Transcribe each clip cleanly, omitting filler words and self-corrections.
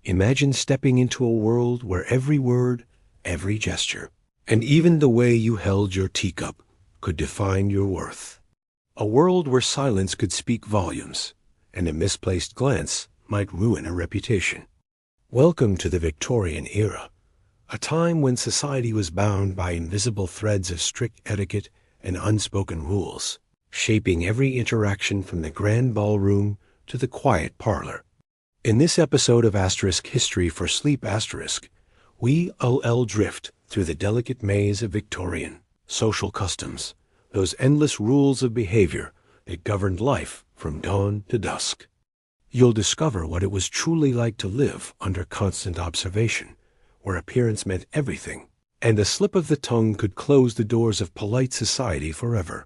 Imagine stepping into a world where every word, every gesture, and even the way you held your teacup could define your worth. A world where silence could speak volumes, and a misplaced glance might ruin a reputation. Welcome to the Victorian era, a time when society was bound by invisible threads of strict etiquette and unspoken rules, shaping every interaction from the grand ballroom to the quiet parlor. In this episode of History for Sleep we'll drift through the delicate maze of Victorian social customs, those endless rules of behavior that governed life from dawn to dusk. You'll discover what it was truly like to live under constant observation, where appearance meant everything, and a slip of the tongue could close the doors of polite society forever.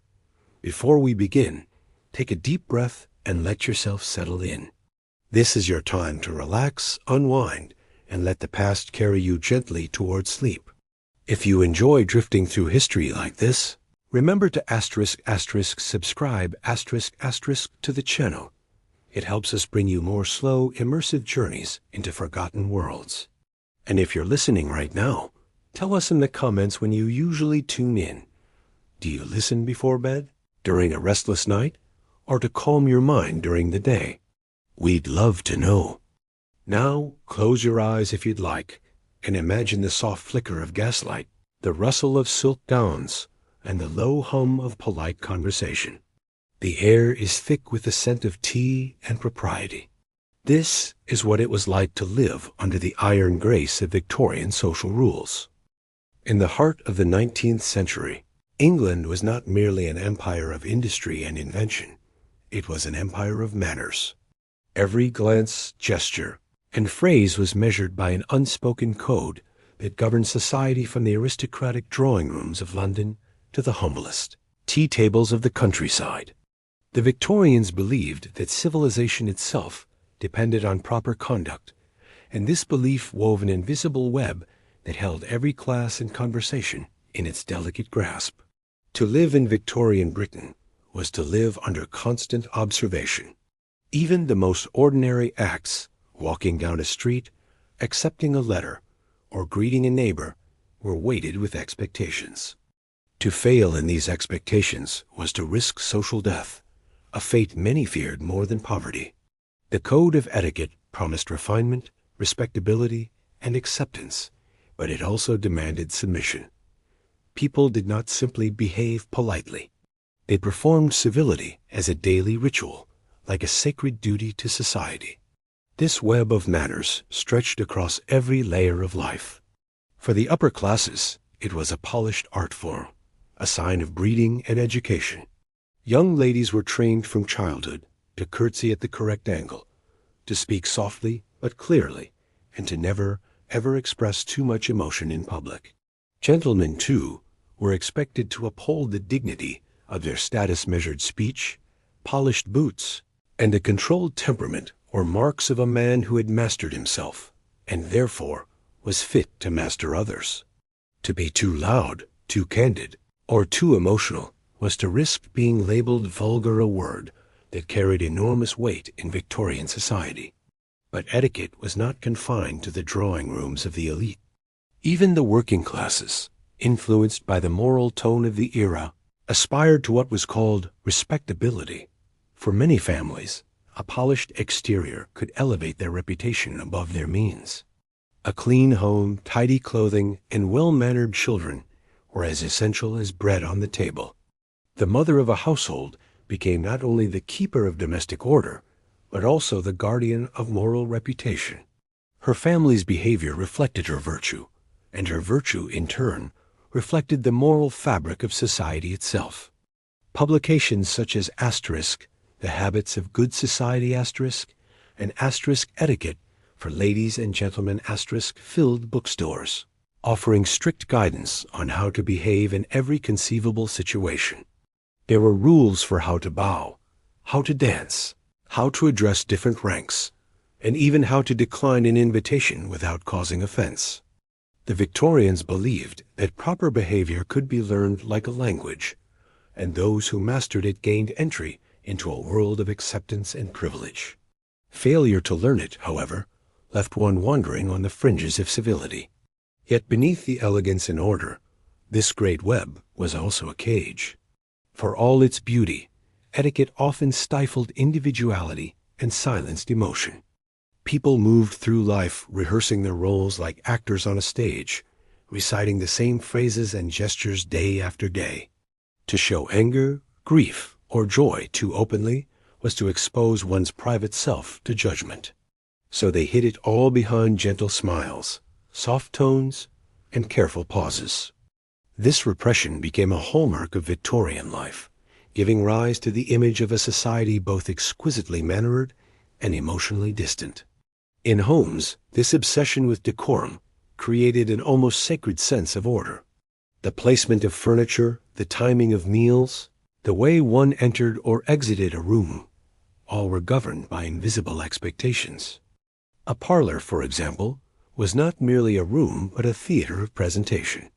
Before we begin, take a deep breath and let yourself settle in. This is your time to relax, unwind, and let the past carry you gently towards sleep. If you enjoy drifting through history like this, remember to subscribe to the channel. It helps us bring you more slow, immersive journeys into forgotten worlds. And if you're listening right now, tell us in the comments when you usually tune in. Do you listen before bed, during a restless night, or to calm your mind during the day? We'd love to know. Now, close your eyes if you'd like, and imagine the soft flicker of gaslight, the rustle of silk gowns, and the low hum of polite conversation. The air is thick with the scent of tea and propriety. This is what it was like to live under the iron grace of Victorian social rules. In the heart of the 19th century, England was not merely an empire of industry and invention. It was an empire of manners. Every glance, gesture, and phrase was measured by an unspoken code that governed society from the aristocratic drawing rooms of London to the humblest tea tables of the countryside. The Victorians believed that civilization itself depended on proper conduct, and this belief wove an invisible web that held every class and conversation in its delicate grasp. To live in Victorian Britain was to live under constant observation. Even the most ordinary acts, walking down a street, accepting a letter, or greeting a neighbor, were weighted with expectations. To fail in these expectations was to risk social death, a fate many feared more than poverty. The code of etiquette promised refinement, respectability, and acceptance, but it also demanded submission. People did not simply behave politely. They performed civility as a daily ritual, like a sacred duty to society. This web of manners stretched across every layer of life. For the upper classes, it was a polished art form, a sign of breeding and education. Young ladies were trained from childhood to curtsy at the correct angle, to speak softly but clearly, and to never, ever express too much emotion in public. Gentlemen, too, were expected to uphold the dignity of their status-measured speech, polished boots, and a controlled temperament were marks of a man who had mastered himself, and therefore was fit to master others. To be too loud, too candid, or too emotional was to risk being labeled vulgar, a word that carried enormous weight in Victorian society. But etiquette was not confined to the drawing rooms of the elite. Even the working classes, influenced by the moral tone of the era, aspired to what was called respectability. For many families, a polished exterior could elevate their reputation above their means. A clean home, tidy clothing, and well-mannered children were as essential as bread on the table. The mother of a household became not only the keeper of domestic order, but also the guardian of moral reputation. Her family's behavior reflected her virtue, and her virtue, in turn, reflected the moral fabric of society itself. Publications such as The Habits of Good Society and Etiquette for Ladies and Gentlemen filled bookstores, offering strict guidance on how to behave in every conceivable situation. There were rules for how to bow, how to dance, how to address different ranks, and even how to decline an invitation without causing offense. The Victorians believed that proper behavior could be learned like a language, and those who mastered it gained entry into a world of acceptance and privilege. Failure to learn it, however, left one wandering on the fringes of civility. Yet beneath the elegance and order, this great web was also a cage. For all its beauty, etiquette often stifled individuality and silenced emotion. People moved through life rehearsing their roles like actors on a stage, reciting the same phrases and gestures day after day. To show anger, grief, or joy too openly was to expose one's private self to judgment. So they hid it all behind gentle smiles, soft tones, and careful pauses. This repression became a hallmark of Victorian life, giving rise to the image of a society both exquisitely mannered and emotionally distant. In homes, this obsession with decorum created an almost sacred sense of order. The placement of furniture, the timing of meals, the way one entered or exited a room, all were governed by invisible expectations. A parlor, for example, was not merely a room but a theater of presentation.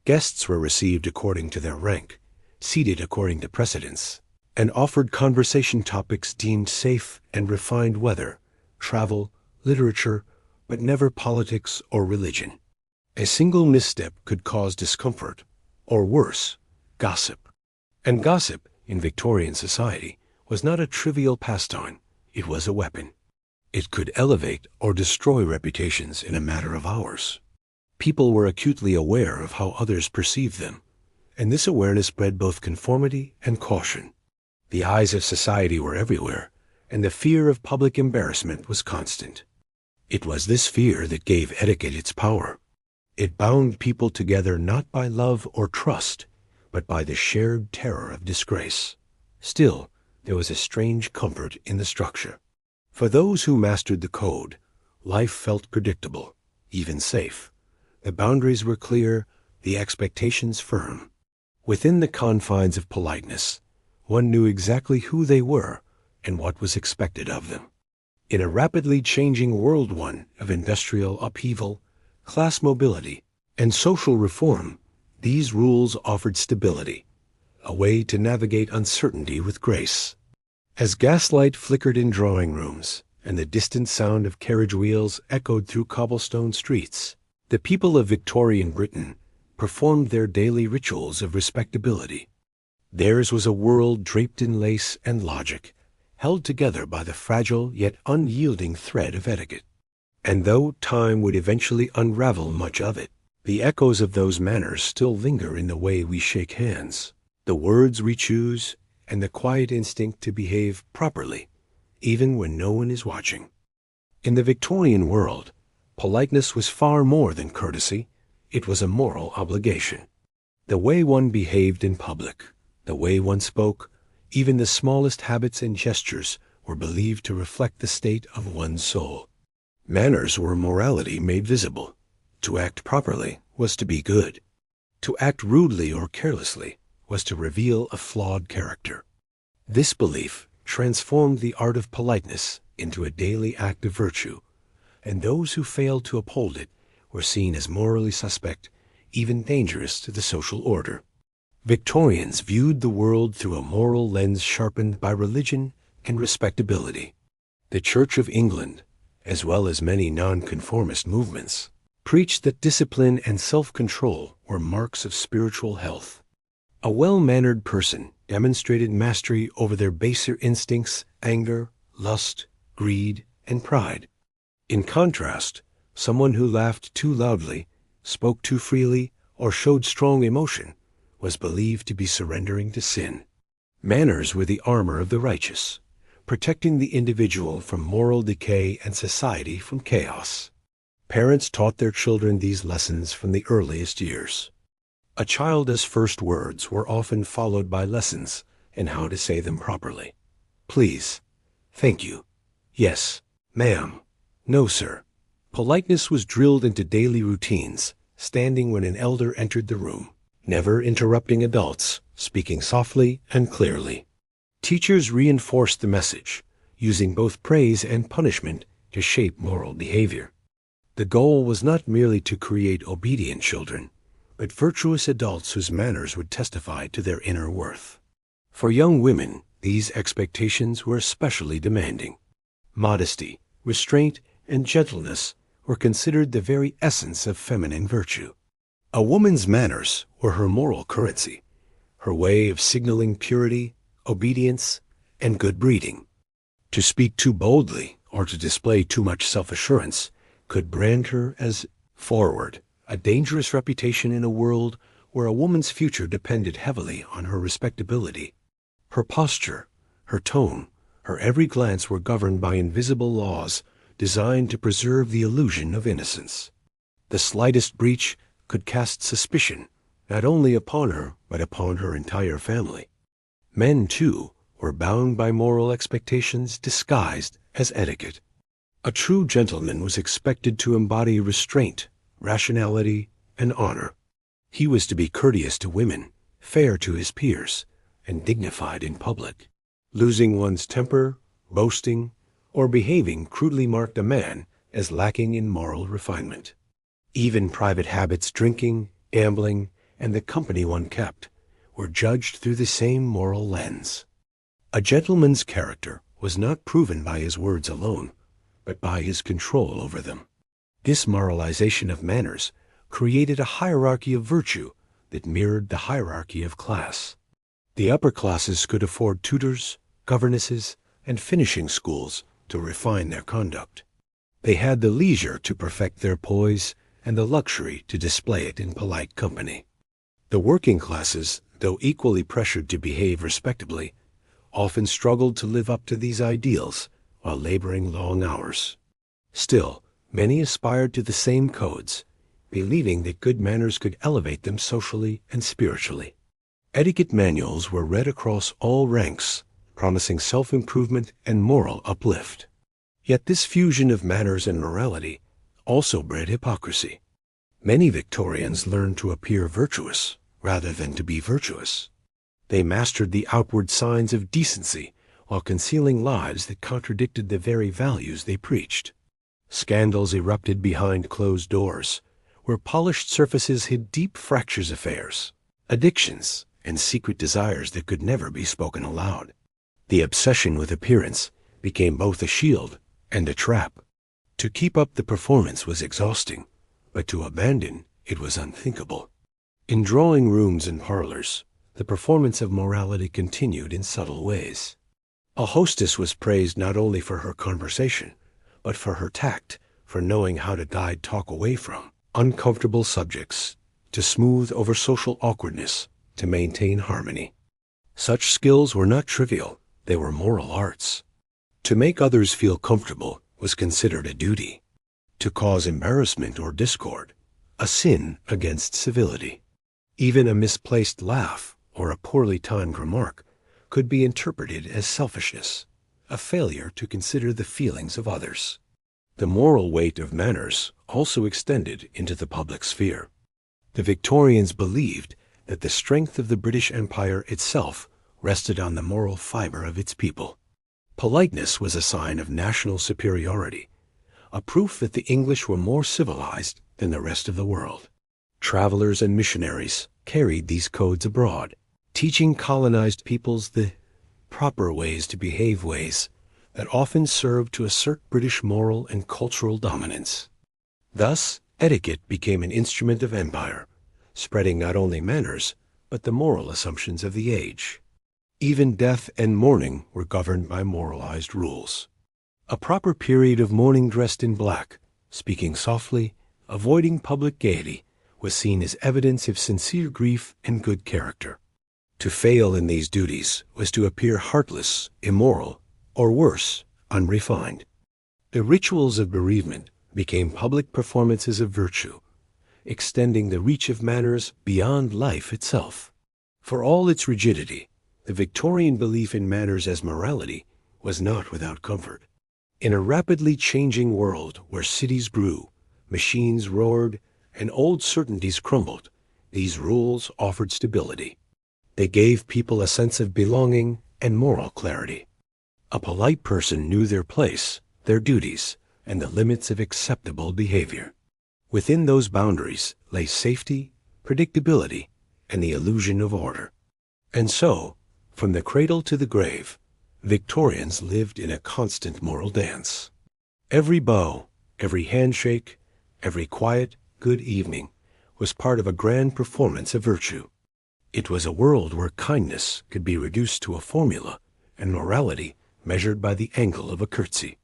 Guests were received according to their rank, seated according to precedence, and offered conversation topics deemed safe and refined, whether travel, literature, but never politics or religion. A single misstep could cause discomfort, or worse, gossip. And gossip, in Victorian society, was not a trivial pastime, it was a weapon. It could elevate or destroy reputations in a matter of hours. People were acutely aware of how others perceived them, and this awareness bred both conformity and caution. The eyes of society were everywhere, and the fear of public embarrassment was constant. It was this fear that gave etiquette its power. It bound people together not by love or trust, but by the shared terror of disgrace. Still, there was a strange comfort in the structure. For those who mastered the code, life felt predictable, even safe. The boundaries were clear, the expectations firm. Within the confines of politeness, one knew exactly who they were and what was expected of them. In a rapidly changing world, one of industrial upheaval, class mobility, and social reform, these rules offered stability, a way to navigate uncertainty with grace. As gaslight flickered in drawing rooms and the distant sound of carriage wheels echoed through cobblestone streets, the people of Victorian Britain performed their daily rituals of respectability. Theirs was a world draped in lace and logic, held together by the fragile yet unyielding thread of etiquette. And though time would eventually unravel much of it, the echoes of those manners still linger in the way we shake hands, the words we choose, and the quiet instinct to behave properly, even when no one is watching. In the Victorian world, politeness was far more than courtesy. It was a moral obligation. The way one behaved in public, the way one spoke, even the smallest habits and gestures were believed to reflect the state of one's soul. Manners were morality made visible. To act properly was to be good. To act rudely or carelessly was to reveal a flawed character. This belief transformed the art of politeness into a daily act of virtue, and those who failed to uphold it were seen as morally suspect, even dangerous to the social order. Victorians viewed the world through a moral lens sharpened by religion and respectability. The Church of England, as well as many nonconformist movements, preached that discipline and self-control were marks of spiritual health. A well-mannered person demonstrated mastery over their baser instincts, anger, lust, greed, and pride. In contrast, someone who laughed too loudly, spoke too freely, or showed strong emotion was believed to be surrendering to sin. Manners were the armor of the righteous, protecting the individual from moral decay and society from chaos. Parents taught their children these lessons from the earliest years. A child's first words were often followed by lessons in how to say them properly. Please, thank you, yes, ma'am, no, sir. Politeness was drilled into daily routines, standing when an elder entered the room, never interrupting adults, speaking softly and clearly. Teachers reinforced the message, using both praise and punishment to shape moral behavior. The goal was not merely to create obedient children, but virtuous adults whose manners would testify to their inner worth. For young women, these expectations were especially demanding. Modesty, restraint, and gentleness were considered the very essence of feminine virtue. A woman's manners were her moral currency, her way of signaling purity, obedience, and good breeding. To speak too boldly or to display too much self-assurance could brand her as forward, a dangerous reputation in a world where a woman's future depended heavily on her respectability. Her posture, her tone, her every glance were governed by invisible laws designed to preserve the illusion of innocence. The slightest breach could cast suspicion not only upon her but upon her entire family. Men, too, were bound by moral expectations disguised as etiquette. A true gentleman was expected to embody restraint, rationality, and honor. He was to be courteous to women, fair to his peers, and dignified in public. Losing one's temper, boasting, or behaving crudely marked a man as lacking in moral refinement. Even private habits, drinking, gambling, and the company one kept, were judged through the same moral lens. A gentleman's character was not proven by his words alone, but by his control over them. This moralization of manners created a hierarchy of virtue that mirrored the hierarchy of class. The upper classes could afford tutors, governesses, and finishing schools to refine their conduct. They had the leisure to perfect their poise and the luxury to display it in polite company. The working classes, though equally pressured to behave respectably, often struggled to live up to these ideals while laboring long hours. Still, many aspired to the same codes, believing that good manners could elevate them socially and spiritually. Etiquette manuals were read across all ranks, promising self-improvement and moral uplift. Yet this fusion of manners and morality also bred hypocrisy. Many Victorians learned to appear virtuous rather than to be virtuous. They mastered the outward signs of decency while concealing lives that contradicted the very values they preached. Scandals erupted behind closed doors, where polished surfaces hid deep fractures, affairs, addictions, and secret desires that could never be spoken aloud. The obsession with appearance became both a shield and a trap. To keep up the performance was exhausting, but to abandon it was unthinkable. In drawing rooms and parlors, the performance of morality continued in subtle ways. A hostess was praised not only for her conversation, but for her tact, for knowing how to guide talk away from uncomfortable subjects, to smooth over social awkwardness, to maintain harmony. Such skills were not trivial, they were moral arts. To make others feel comfortable was considered a duty. To cause embarrassment or discord, a sin against civility. Even a misplaced laugh or a poorly timed remark could be interpreted as selfishness, a failure to consider the feelings of others. The moral weight of manners also extended into the public sphere. The Victorians believed that the strength of the British Empire itself rested on the moral fiber of its people. Politeness was a sign of national superiority, a proof that the English were more civilized than the rest of the world. Travelers and missionaries carried these codes abroad, teaching colonized peoples the proper ways to behave, ways that often served to assert British moral and cultural dominance. Thus, etiquette became an instrument of empire, spreading not only manners, but the moral assumptions of the age. Even death and mourning were governed by moralized rules. A proper period of mourning dressed in black, speaking softly, avoiding public gaiety, was seen as evidence of sincere grief and good character. To fail in these duties was to appear heartless, immoral, or worse, unrefined. The rituals of bereavement became public performances of virtue, extending the reach of manners beyond life itself. For all its rigidity, the Victorian belief in manners as morality was not without comfort. In a rapidly changing world where cities grew, machines roared, and old certainties crumbled, these rules offered stability. They gave people a sense of belonging and moral clarity. A polite person knew their place, their duties, and the limits of acceptable behavior. Within those boundaries lay safety, predictability, and the illusion of order. And so, from the cradle to the grave, Victorians lived in a constant moral dance. Every bow, Every handshake, every quiet good evening was part of a grand performance of virtue. It was a world where kindness could be reduced to a formula and morality measured by the angle of a curtsy.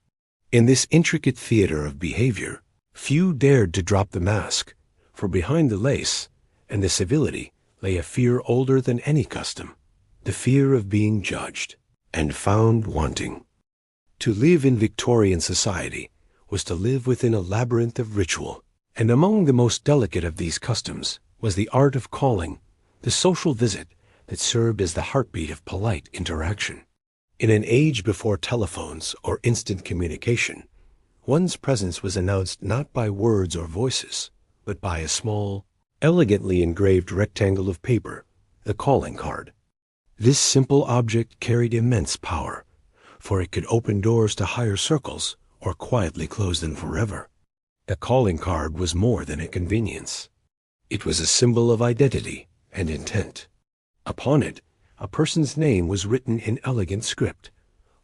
In this intricate theater of behavior, few dared to drop the mask, for behind the lace and the civility lay a fear older than any custom, the fear of being judged and found wanting. To live in Victorian society was to live within a labyrinth of ritual, and among the most delicate of these customs was the art of calling, the social visit that served as the heartbeat of polite interaction. In an age before telephones or instant communication, one's presence was announced not by words or voices, but by a small, elegantly engraved rectangle of paper, the calling card. This simple object carried immense power, for it could open doors to higher circles or quietly close them forever. The calling card was more than a convenience. It was a symbol of identity and intent. Upon it, a person's name was written in elegant script,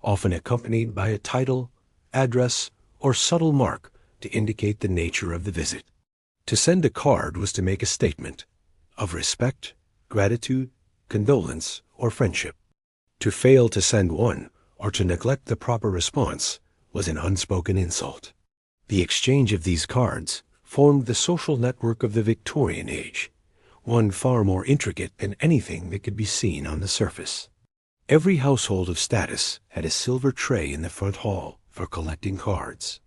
often accompanied by a title, address, or subtle mark to indicate the nature of the visit. To send a card was to make a statement of respect, gratitude, condolence, or friendship. To fail to send one, or to neglect the proper response, was an unspoken insult. The exchange of these cards formed the social network of the Victorian age, one far more intricate than anything that could be seen on the surface. Every household of status had a silver tray in the front hall for collecting cards.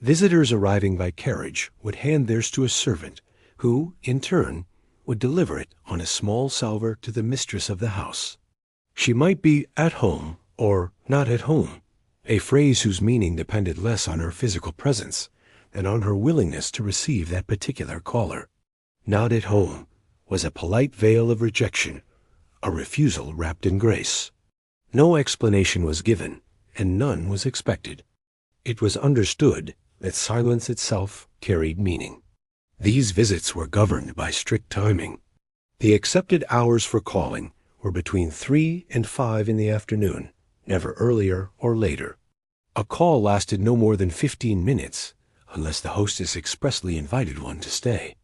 Visitors arriving by carriage would hand theirs to a servant, who, in turn, would deliver it on a small salver to the mistress of the house. She might be at home or not at home, a phrase whose meaning depended less on her physical presence than on her willingness to receive that particular caller. Not at home was a polite veil of rejection, a refusal wrapped in grace. No explanation was given, and none was expected. It was understood that silence itself carried meaning. These visits were governed by strict timing. The accepted hours for calling were between 3 and 5 in the afternoon, never earlier or later. A call lasted no more than 15 minutes, unless the hostess expressly invited one to stay.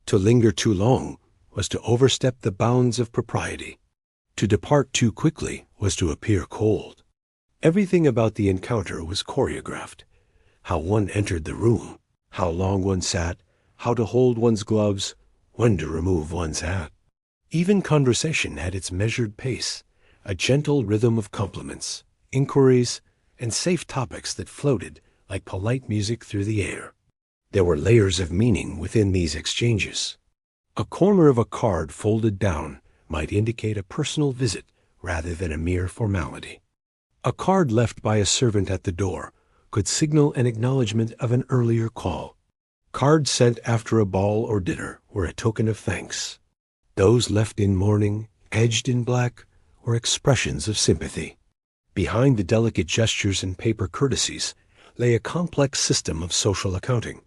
To linger too long was to overstep the bounds of propriety. To depart too quickly was to appear cold. Everything about the encounter was choreographed. How one entered the room, how long one sat, how to hold one's gloves, when to remove one's hat. Even conversation had its measured pace, a gentle rhythm of compliments, inquiries, and safe topics that floated like polite music through the air. There were layers of meaning within these exchanges. A corner of a card folded down might indicate a personal visit rather than a mere formality. A card left by a servant at the door could signal an acknowledgement of an earlier call. Cards sent after a ball or dinner were a token of thanks. Those left in mourning, edged in black, were expressions of sympathy. Behind the delicate gestures and paper courtesies lay a complex system of social accounting.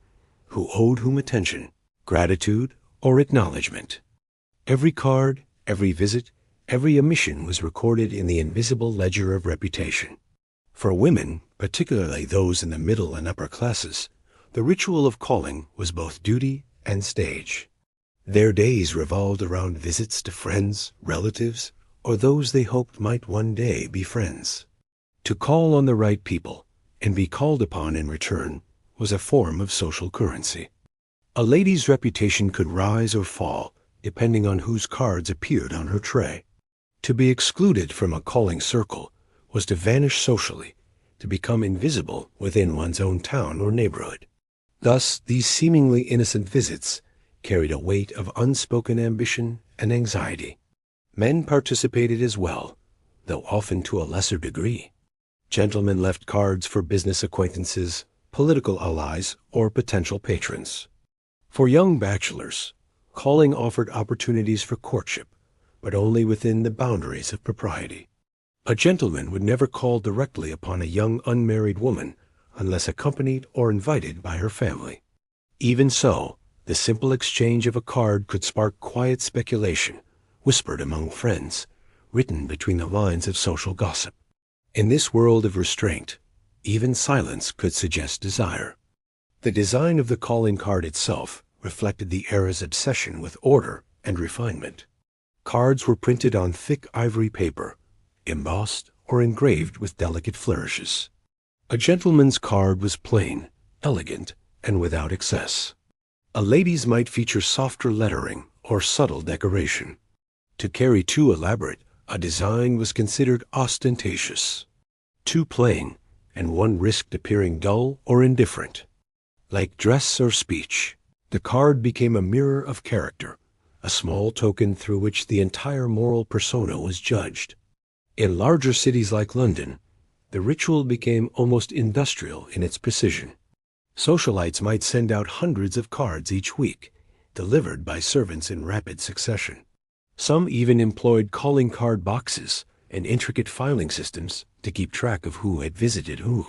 Who owed whom attention, gratitude, or acknowledgement. Every card, every visit, every omission was recorded in the invisible ledger of reputation. For women, particularly those in the middle and upper classes, the ritual of calling was both duty and stage. Their days revolved around visits to friends, relatives, or those they hoped might one day be friends. To call on the right people and be called upon in return was a form of social currency. A lady's reputation could rise or fall depending on whose cards appeared on her tray. To be excluded from a calling circle was to vanish socially, to become invisible within one's own town or neighborhood. Thus, these seemingly innocent visits carried a weight of unspoken ambition and anxiety. Men participated as well, though often to a lesser degree. Gentlemen left cards for business acquaintances, political allies, or potential patrons. For young bachelors, calling offered opportunities for courtship, but only within the boundaries of propriety. A gentleman would never call directly upon a young unmarried woman unless accompanied or invited by her family. Even so, the simple exchange of a card could spark quiet speculation, whispered among friends, written between the lines of social gossip. In this world of restraint, even silence could suggest desire. The design of the calling card itself reflected the era's obsession with order and refinement. Cards were printed on thick ivory paper, embossed or engraved with delicate flourishes. A gentleman's card was plain, elegant, and without excess. A lady's might feature softer lettering or subtle decoration. To carry too elaborate a design was considered ostentatious. Too plain, and one risked appearing dull or indifferent. Like dress or speech, the card became a mirror of character, a small token through which the entire moral persona was judged. In larger cities like London, the ritual became almost industrial in its precision. Socialites might send out hundreds of cards each week, delivered by servants in rapid succession. Some even employed calling card boxes and intricate filing systems to keep track of who had visited who.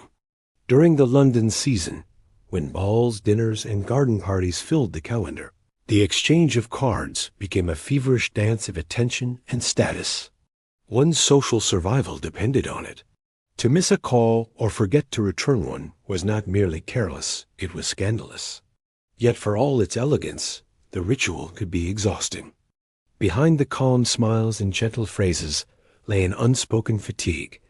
During the London season, when balls, dinners, and garden parties filled the calendar, the exchange of cards became a feverish dance of attention and status. One's social survival depended on it. To miss a call or forget to return one was not merely careless, it was scandalous. Yet for all its elegance, the ritual could be exhausting. Behind the calm smiles and gentle phrases lay an unspoken fatigue,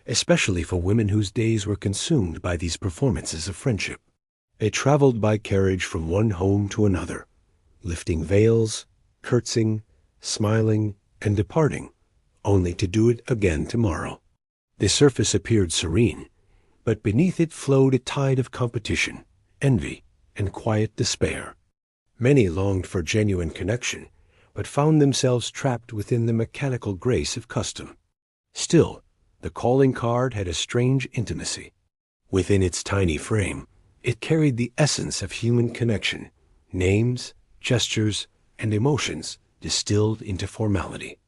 especially for women whose days were consumed by these performances of friendship. They traveled by carriage from one home to another, lifting veils, curtsying, smiling, and departing, only to do it again tomorrow. The surface appeared serene, but beneath it flowed a tide of competition, envy, and quiet despair. Many longed for genuine connection, but found themselves trapped within the mechanical grace of custom. Still, the calling card had a strange intimacy. Within its tiny frame, it carried the essence of human connection, names, gestures, and emotions distilled into formality.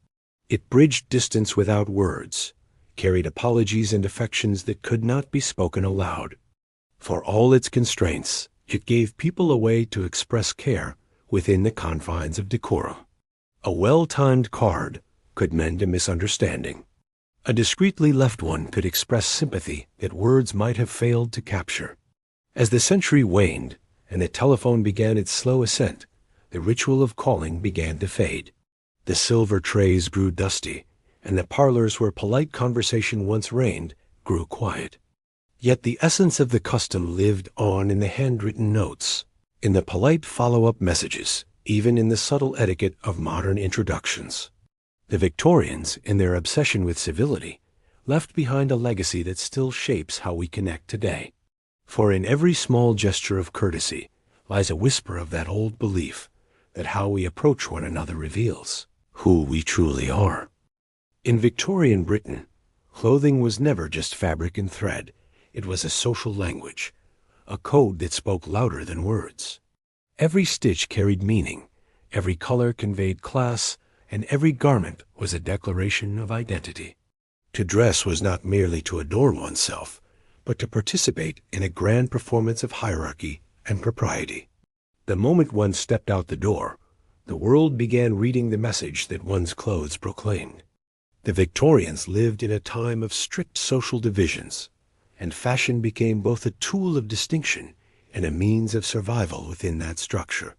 It bridged distance without words, carried apologies and affections that could not be spoken aloud. For all its constraints, it gave people a way to express care within the confines of decorum. A well-timed card could mend a misunderstanding. A discreetly left one could express sympathy that words might have failed to capture. As the century waned and the telephone began its slow ascent, the ritual of calling began to fade. The silver trays grew dusty, and the parlors where polite conversation once reigned grew quiet. Yet the essence of the custom lived on in the handwritten notes, in the polite follow-up messages, even in the subtle etiquette of modern introductions. The Victorians, in their obsession with civility, left behind a legacy that still shapes how we connect today. For in every small gesture of courtesy lies a whisper of that old belief that how we approach one another reveals who we truly are. In Victorian Britain, clothing was never just fabric and thread. It was a social language, a code that spoke louder than words. Every stitch carried meaning, every color conveyed class, and every garment was a declaration of identity. To dress was not merely to adorn oneself, but to participate in a grand performance of hierarchy and propriety. The moment one stepped out the door, the world began reading the message that one's clothes proclaimed. The Victorians lived in a time of strict social divisions, and fashion became both a tool of distinction and a means of survival within that structure.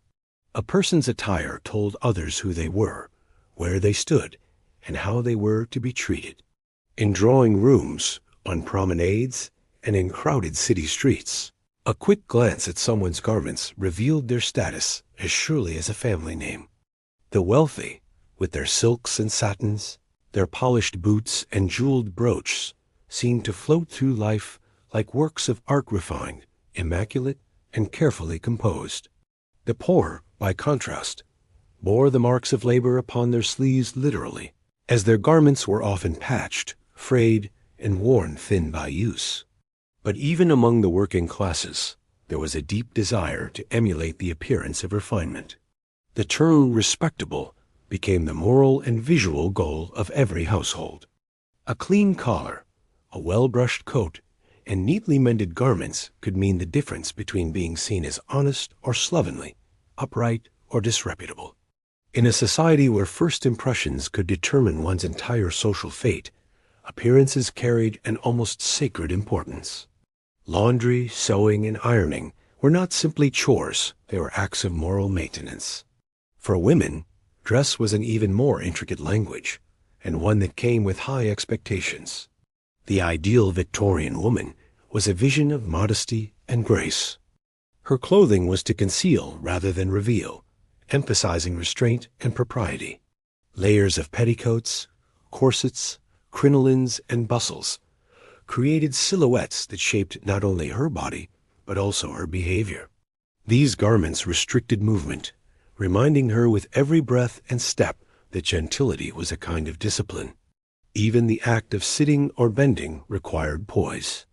A person's attire told others who they were, where they stood, and how they were to be treated. In drawing rooms, on promenades, and in crowded city streets, a quick glance at someone's garments revealed their status as surely as a family name. The wealthy, with their silks and satins, their polished boots and jeweled brooches, seemed to float through life like works of art refined, immaculate, and carefully composed. The poor, by contrast, bore the marks of labor upon their sleeves literally, as their garments were often patched, frayed, and worn thin by use. But even among the working classes, there was a deep desire to emulate the appearance of refinement. The term respectable became the moral and visual goal of every household. A clean collar, a well-brushed coat, and neatly mended garments could mean the difference between being seen as honest or slovenly, upright or disreputable. In a society where first impressions could determine one's entire social fate, appearances carried an almost sacred importance. Laundry, sewing, and ironing were not simply chores, they were acts of moral maintenance. For women, dress was an even more intricate language, and one that came with high expectations. The ideal Victorian woman was a vision of modesty and grace. Her clothing was to conceal rather than reveal, emphasizing restraint and propriety. Layers of petticoats, corsets, crinolines, and bustles created silhouettes that shaped not only her body, but also her behavior. These garments restricted movement, reminding her with every breath and step that gentility was a kind of discipline. Even the act of sitting or bending required poise.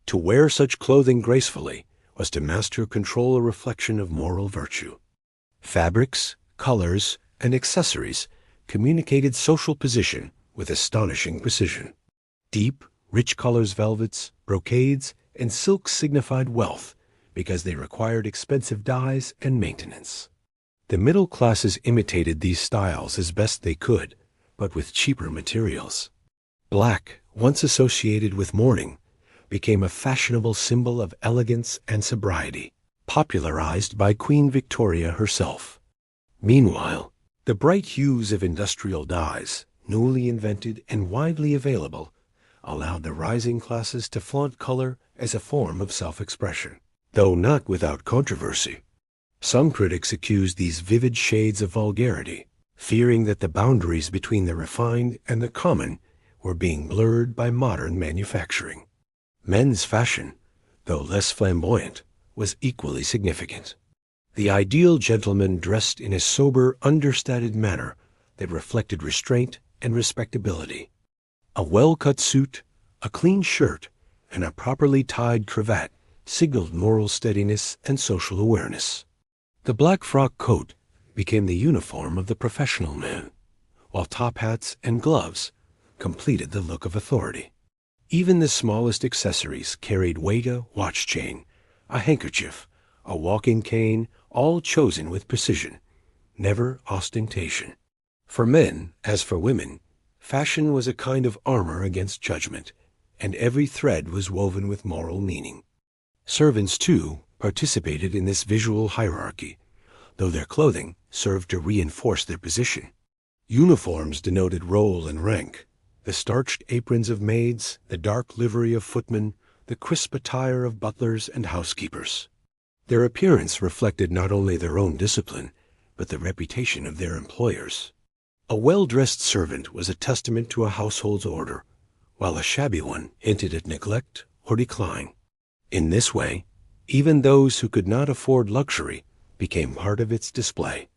To wear such clothing gracefully was to master control a reflection of moral virtue. Fabrics, colors, and accessories communicated social position with astonishing precision. Deep, rich colors, velvets, brocades, and silks signified wealth because they required expensive dyes and maintenance. The middle classes imitated these styles as best they could, but with cheaper materials. Black, once associated with mourning, became a fashionable symbol of elegance and sobriety, popularized by Queen Victoria herself. Meanwhile, the bright hues of industrial dyes, newly invented and widely available, allowed the rising classes to flaunt color as a form of self-expression, though not without controversy. Some critics accused these vivid shades of vulgarity, fearing that the boundaries between the refined and the common were being blurred by modern manufacturing. Men's fashion, though less flamboyant, was equally significant. The ideal gentleman dressed in a sober, understated manner that reflected restraint and respectability. A well-cut suit, a clean shirt, and a properly tied cravat signaled moral steadiness and social awareness. The black frock coat became the uniform of the professional man, while top hats and gloves completed the look of authority. Even the smallest accessories carried weight: a watch chain, a handkerchief, a walking cane, all chosen with precision, never ostentation. For men, as for women, fashion was a kind of armor against judgment, and every thread was woven with moral meaning. Servants, too, participated in this visual hierarchy, though their clothing served to reinforce their position. Uniforms denoted role and rank. The starched aprons of maids, the dark livery of footmen, the crisp attire of butlers and housekeepers. Their appearance reflected not only their own discipline, but the reputation of their employers. A well-dressed servant was a testament to a household's order, while a shabby one hinted at neglect or decline. In this way, even those who could not afford luxury became part of its display.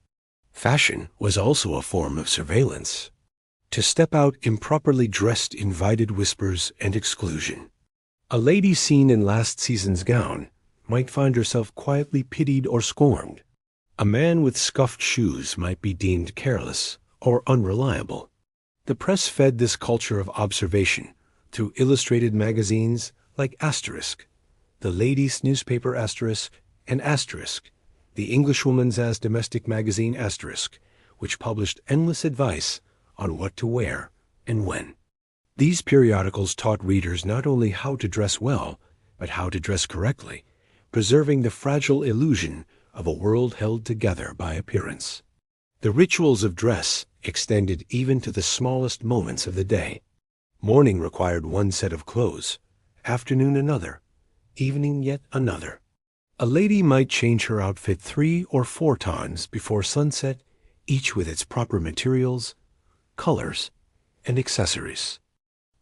Fashion was also a form of surveillance. To step out improperly dressed invited whispers and exclusion. A lady seen in last season's gown might find herself quietly pitied or scorned. A man with scuffed shoes might be deemed careless or unreliable. The press fed this culture of observation through illustrated magazines like Asterisk, the ladies' newspaper Asterisk, and Asterisk, the Englishwoman's as domestic magazine Asterisk, which published endless advice on what to wear and when. These periodicals taught readers not only how to dress well, but how to dress correctly, preserving the fragile illusion of a world held together by appearance. The rituals of dress extended even to the smallest moments of the day. Morning required one set of clothes, afternoon another, evening yet another. A lady might change her outfit 3 or 4 times before sunset, each with its proper materials, colors, and accessories.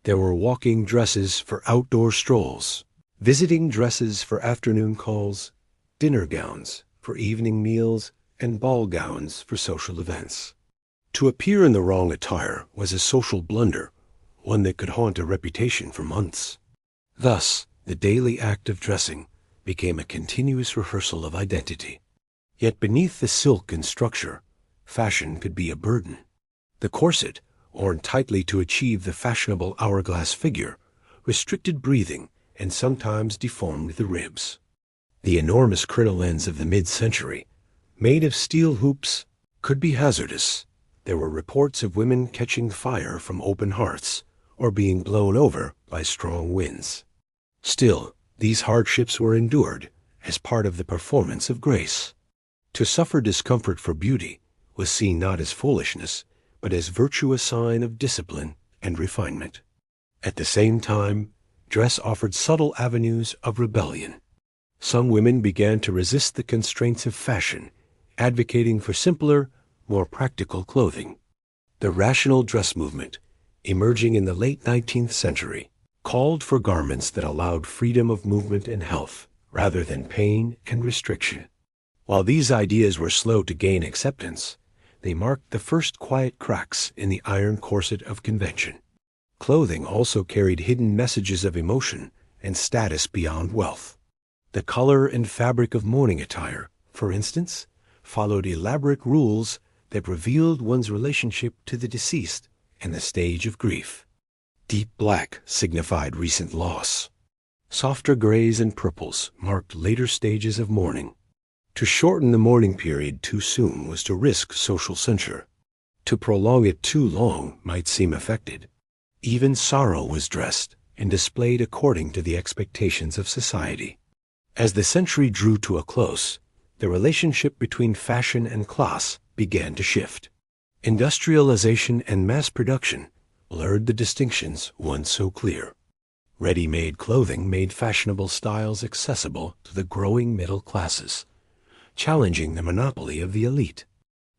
There were walking dresses for outdoor strolls, visiting dresses for afternoon calls, dinner gowns for evening meals, and ball gowns for social events. To appear in the wrong attire was a social blunder, one that could haunt a reputation for months. Thus, the daily act of dressing became a continuous rehearsal of identity. Yet beneath the silk and structure, fashion could be a burden. The corset, worn tightly to achieve the fashionable hourglass figure, restricted breathing and sometimes deformed the ribs. The enormous crinolines of the mid-century, made of steel hoops, could be hazardous. There were reports of women catching fire from open hearths or being blown over by strong winds. Still, these hardships were endured as part of the performance of grace. To suffer discomfort for beauty was seen not as foolishness, but as virtuous sign of discipline and refinement. At the same time, dress offered subtle avenues of rebellion. Some women began to resist the constraints of fashion, advocating for simpler, more practical clothing. The rational dress movement, emerging in the late 19th century, called for garments that allowed freedom of movement and health, rather than pain and restriction. While these ideas were slow to gain acceptance, they marked the first quiet cracks in the iron corset of convention. Clothing also carried hidden messages of emotion and status beyond wealth. The color and fabric of mourning attire, for instance, followed elaborate rules that revealed one's relationship to the deceased and the stage of grief. Deep black signified recent loss. Softer grays and purples marked later stages of mourning. To shorten the mourning period too soon was to risk social censure. To prolong it too long might seem affected. Even sorrow was dressed and displayed according to the expectations of society. As the century drew to a close, the relationship between fashion and class began to shift. Industrialization and mass production blurred the distinctions once so clear. Ready-made clothing made fashionable styles accessible to the growing middle classes, challenging the monopoly of the elite.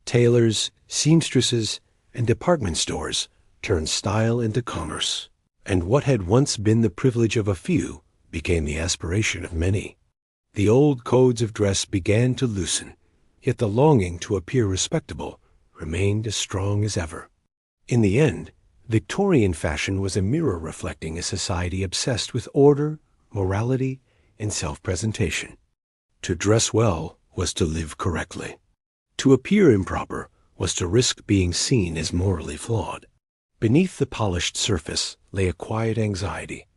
Tailors, seamstresses, and department stores turned style into commerce, and what had once been the privilege of a few became the aspiration of many. The old codes of dress began to loosen, yet the longing to appear respectable remained as strong as ever. In the end, Victorian fashion was a mirror reflecting a society obsessed with order, morality, and self-presentation. To dress well was to live correctly. To appear improper was to risk being seen as morally flawed. Beneath the polished surface lay a quiet anxiety,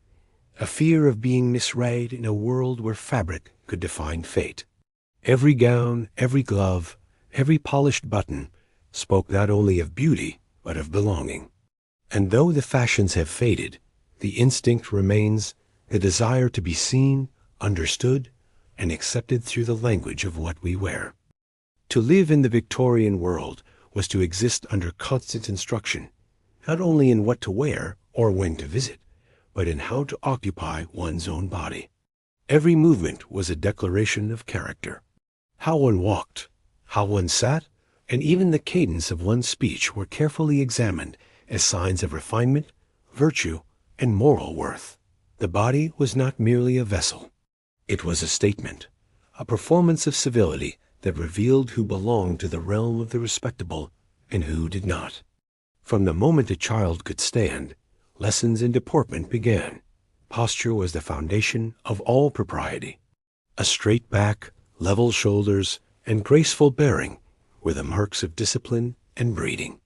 a fear of being misread in a world where fabric could define fate. Every gown, every glove, every polished button spoke not only of beauty, but of belonging. And though the fashions have faded, the instinct remains, the desire to be seen, understood, and accepted through the language of what we wear. To live in the Victorian world was to exist under constant instruction, not only in what to wear or when to visit, but in how to occupy one's own body. Every movement was a declaration of character. How one walked, how one sat, and even the cadence of one's speech were carefully examined as signs of refinement, virtue, and moral worth. The body was not merely a vessel. It was a statement, a performance of civility that revealed who belonged to the realm of the respectable and who did not. From the moment a child could stand, lessons in deportment began. Posture was the foundation of all propriety. A straight back, level shoulders, and graceful bearing were the marks of discipline and breeding.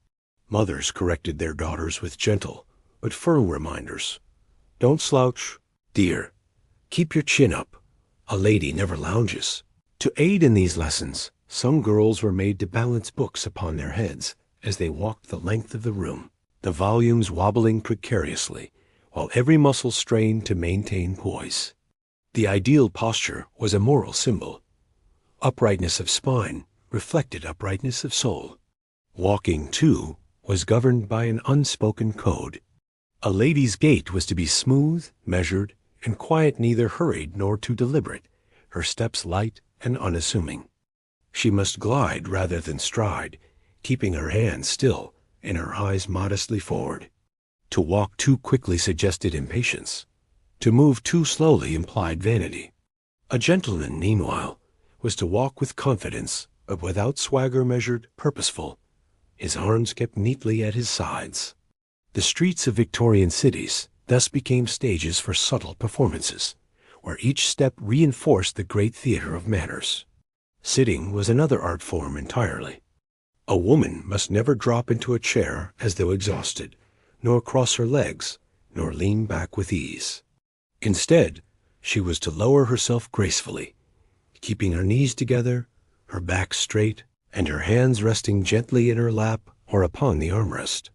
Mothers corrected their daughters with gentle but firm reminders. Don't slouch, dear. Keep your chin up. A lady never lounges. To aid in these lessons, some girls were made to balance books upon their heads as they walked the length of the room, the volumes wobbling precariously, while every muscle strained to maintain poise. The ideal posture was a moral symbol. Uprightness of spine reflected uprightness of soul. Walking, too, was governed by an unspoken code. A lady's gait was to be smooth, measured, and quiet, neither hurried nor too deliberate, her steps light and unassuming. She must glide rather than stride, keeping her hands still and her eyes modestly forward. To walk too quickly suggested impatience. To move too slowly implied vanity. A gentleman, meanwhile, was to walk with confidence, but without swagger, measured, purposeful, his arms kept neatly at his sides. The streets of Victorian cities thus became stages for subtle performances, where each step reinforced the great theater of manners. Sitting was another art form entirely. A woman must never drop into a chair as though exhausted, nor cross her legs, nor lean back with ease. Instead, she was to lower herself gracefully, keeping her knees together, her back straight, and her hands resting gently in her lap or upon the armrest.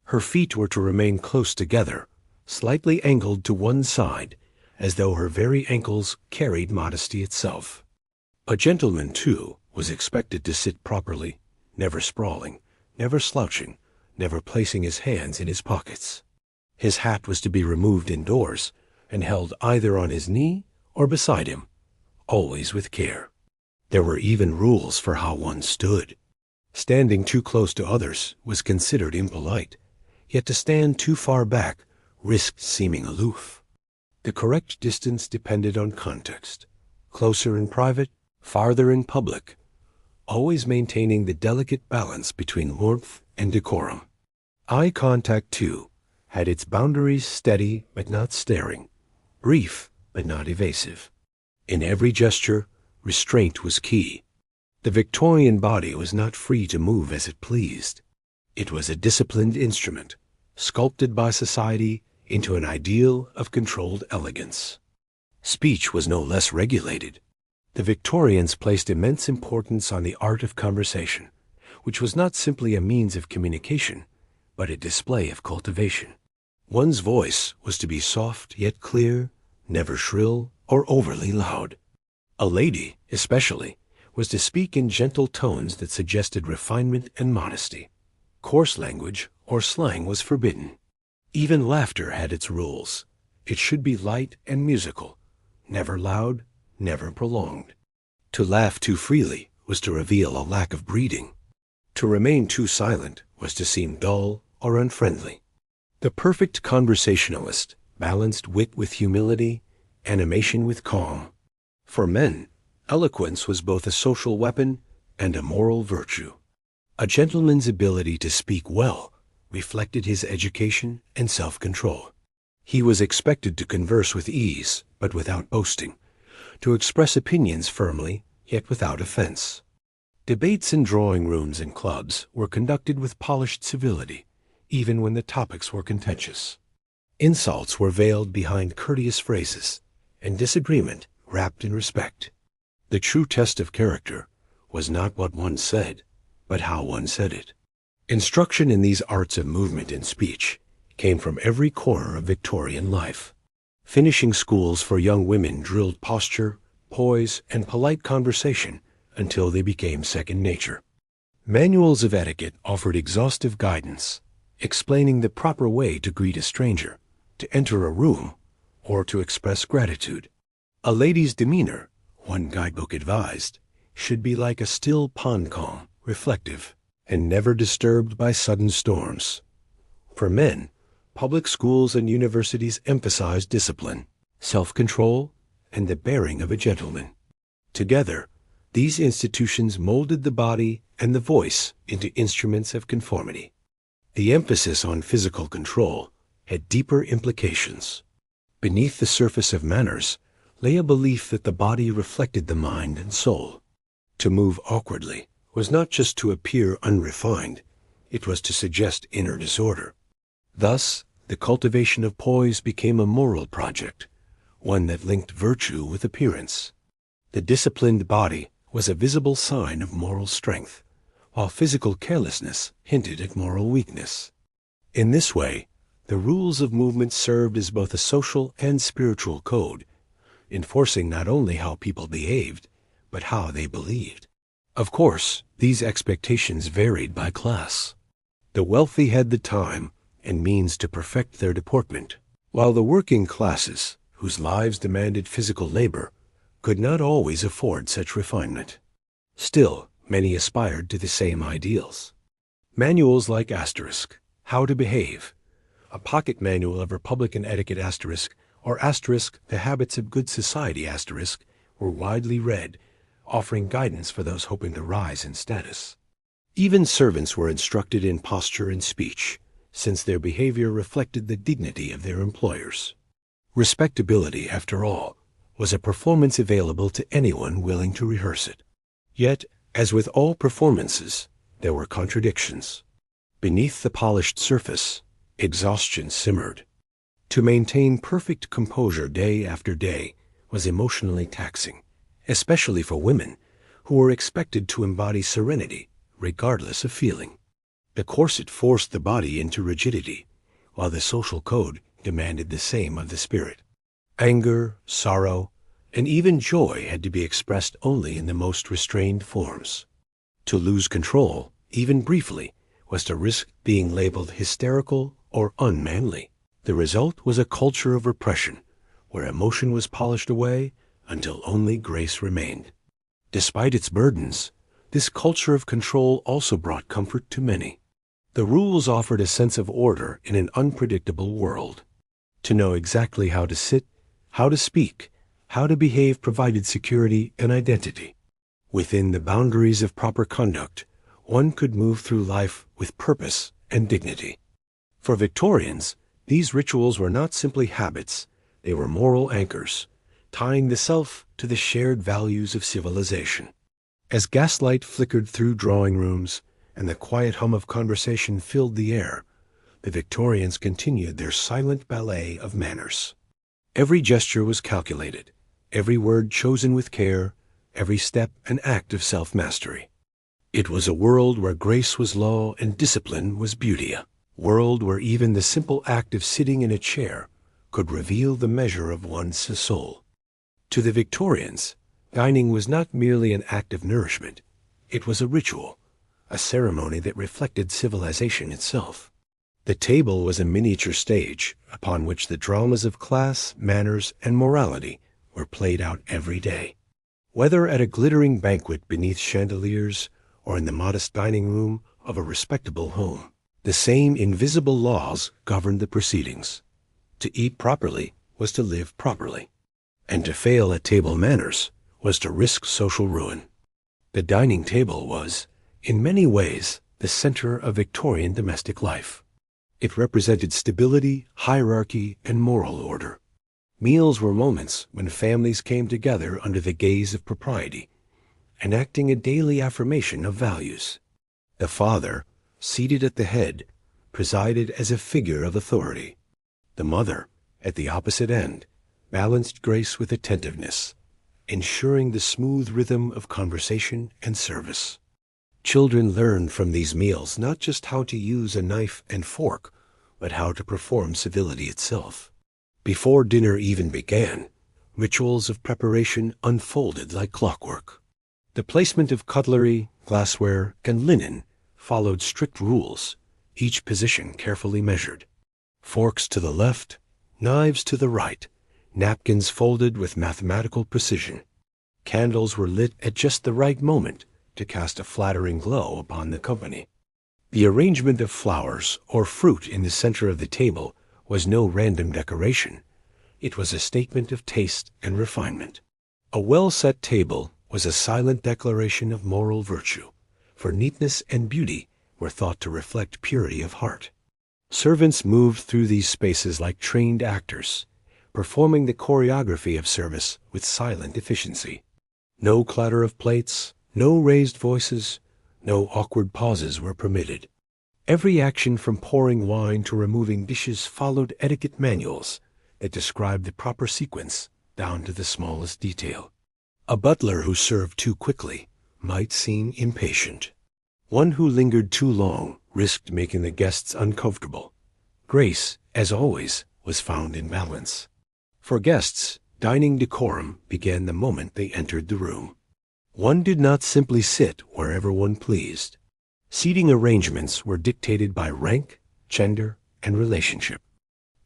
Her feet were to remain close together, slightly angled to one side, as though her very ankles carried modesty itself. A gentleman, too, was expected to sit properly, never sprawling, never slouching, never placing his hands in his pockets. His hat was to be removed indoors and held either on his knee or beside him, always with care. There were even rules for how one stood. Standing too close to others was considered impolite, yet to stand too far back risked seeming aloof. The correct distance depended on context. Closer in private, farther in public, always maintaining the delicate balance between warmth and decorum. Eye contact, too, had its boundaries steady but not staring, brief but not evasive. In every gesture, restraint was key. The Victorian body was not free to move as it pleased. It was a disciplined instrument, sculpted by society into an ideal of controlled elegance. Speech was no less regulated. The Victorians placed immense importance on the art of conversation, which was not simply a means of communication, but a display of cultivation. One's voice was to be soft yet clear, never shrill or overly loud. A lady, especially, was to speak in gentle tones that suggested refinement and modesty. Coarse language or slang was forbidden. Even laughter had its rules. It should be light and musical, never loud, never prolonged. To laugh too freely was to reveal a lack of breeding. To remain too silent was to seem dull or unfriendly. The perfect conversationalist balanced wit with humility, animation with calm. For men, eloquence was both a social weapon and a moral virtue. A gentleman's ability to speak well reflected his education and self-control. He was expected to converse with ease, but without boasting, to express opinions firmly, yet without offense. Debates in drawing rooms and clubs were conducted with polished civility, even when the topics were contentious. Insults were veiled behind courteous phrases, and disagreement wrapped in respect. The true test of character was not what one said, but how one said it. Instruction in these arts of movement and speech came from every corner of Victorian life. Finishing schools for young women drilled posture, poise, and polite conversation until they became second nature. Manuals of etiquette offered exhaustive guidance, explaining the proper way to greet a stranger, to enter a room, or to express gratitude. A lady's demeanor, one guidebook advised, should be like a still pond, calm, reflective, and never disturbed by sudden storms. For men, public schools and universities emphasized discipline, self-control, and the bearing of a gentleman. Together, these institutions molded the body and the voice into instruments of conformity. The emphasis on physical control had deeper implications. Beneath the surface of manners lay a belief that the body reflected the mind and soul. To move awkwardly was not just to appear unrefined, it was to suggest inner disorder. Thus, the cultivation of poise became a moral project, one that linked virtue with appearance. The disciplined body was a visible sign of moral strength, while physical carelessness hinted at moral weakness. In this way, the rules of movement served as both a social and spiritual code, enforcing not only how people behaved, but how they believed. Of course, these expectations varied by class. The wealthy had the time and means to perfect their deportment, while the working classes, whose lives demanded physical labor, could not always afford such refinement. Still, many aspired to the same ideals. Manuals like How to Behave, a pocket manual of Republican etiquette or The Habits of Good Society were widely read, offering guidance for those hoping to rise in status. Even servants were instructed in posture and speech, since their behavior reflected the dignity of their employers. Respectability, after all, was a performance available to anyone willing to rehearse it. Yet, as with all performances, there were contradictions. Beneath the polished surface, exhaustion simmered. To maintain perfect composure day after day was emotionally taxing, especially for women, who were expected to embody serenity regardless of feeling. The corset forced the body into rigidity, while the social code demanded the same of the spirit. Anger, sorrow, and even joy had to be expressed only in the most restrained forms. To lose control, even briefly, was to risk being labeled hysterical or unmanly. The result was a culture of repression, where emotion was polished away until only grace remained. Despite its burdens, this culture of control also brought comfort to many. The rules offered a sense of order in an unpredictable world. To know exactly how to sit, how to speak, how to behave provided security and identity. Within the boundaries of proper conduct, one could move through life with purpose and dignity. For Victorians, these rituals were not simply habits, they were moral anchors, tying the self to the shared values of civilization. As gaslight flickered through drawing rooms and the quiet hum of conversation filled the air, the Victorians continued their silent ballet of manners. Every gesture was calculated, every word chosen with care, every step an act of self-mastery. It was a world where grace was law and discipline was beauty, a world where even the simple act of sitting in a chair could reveal the measure of one's soul. To the Victorians, dining was not merely an act of nourishment, it was a ritual, a ceremony that reflected civilization itself. The table was a miniature stage upon which the dramas of class, manners, and morality were played out every day. Whether at a glittering banquet beneath chandeliers or in the modest dining room of a respectable home, the same invisible laws governed the proceedings. To eat properly was to live properly, and to fail at table manners was to risk social ruin. The dining table was, in many ways, the center of Victorian domestic life. It represented stability, hierarchy, and moral order. Meals were moments when families came together under the gaze of propriety, enacting a daily affirmation of values. The father, seated at the head, presided as a figure of authority. The mother, at the opposite end, balanced grace with attentiveness, ensuring the smooth rhythm of conversation and service. Children learned from these meals not just how to use a knife and fork, but how to perform civility itself. Before dinner even began, rituals of preparation unfolded like clockwork. The placement of cutlery, glassware, and linen followed strict rules, each position carefully measured. Forks to the left, knives to the right, napkins folded with mathematical precision. Candles were lit at just the right moment to cast a flattering glow upon the company. The arrangement of flowers or fruit in the center of the table was no random decoration. It was a statement of taste and refinement. A well-set table was a silent declaration of moral virtue, for neatness and beauty were thought to reflect purity of heart. Servants moved through these spaces like trained actors, performing the choreography of service with silent efficiency. No clatter of plates, no raised voices, no awkward pauses were permitted. Every action from pouring wine to removing dishes followed etiquette manuals that described the proper sequence down to the smallest detail. A butler who served too quickly might seem impatient. One who lingered too long risked making the guests uncomfortable. Grace, as always, was found in balance. For guests, dining decorum began the moment they entered the room. One did not simply sit wherever one pleased. Seating arrangements were dictated by rank, gender, and relationship.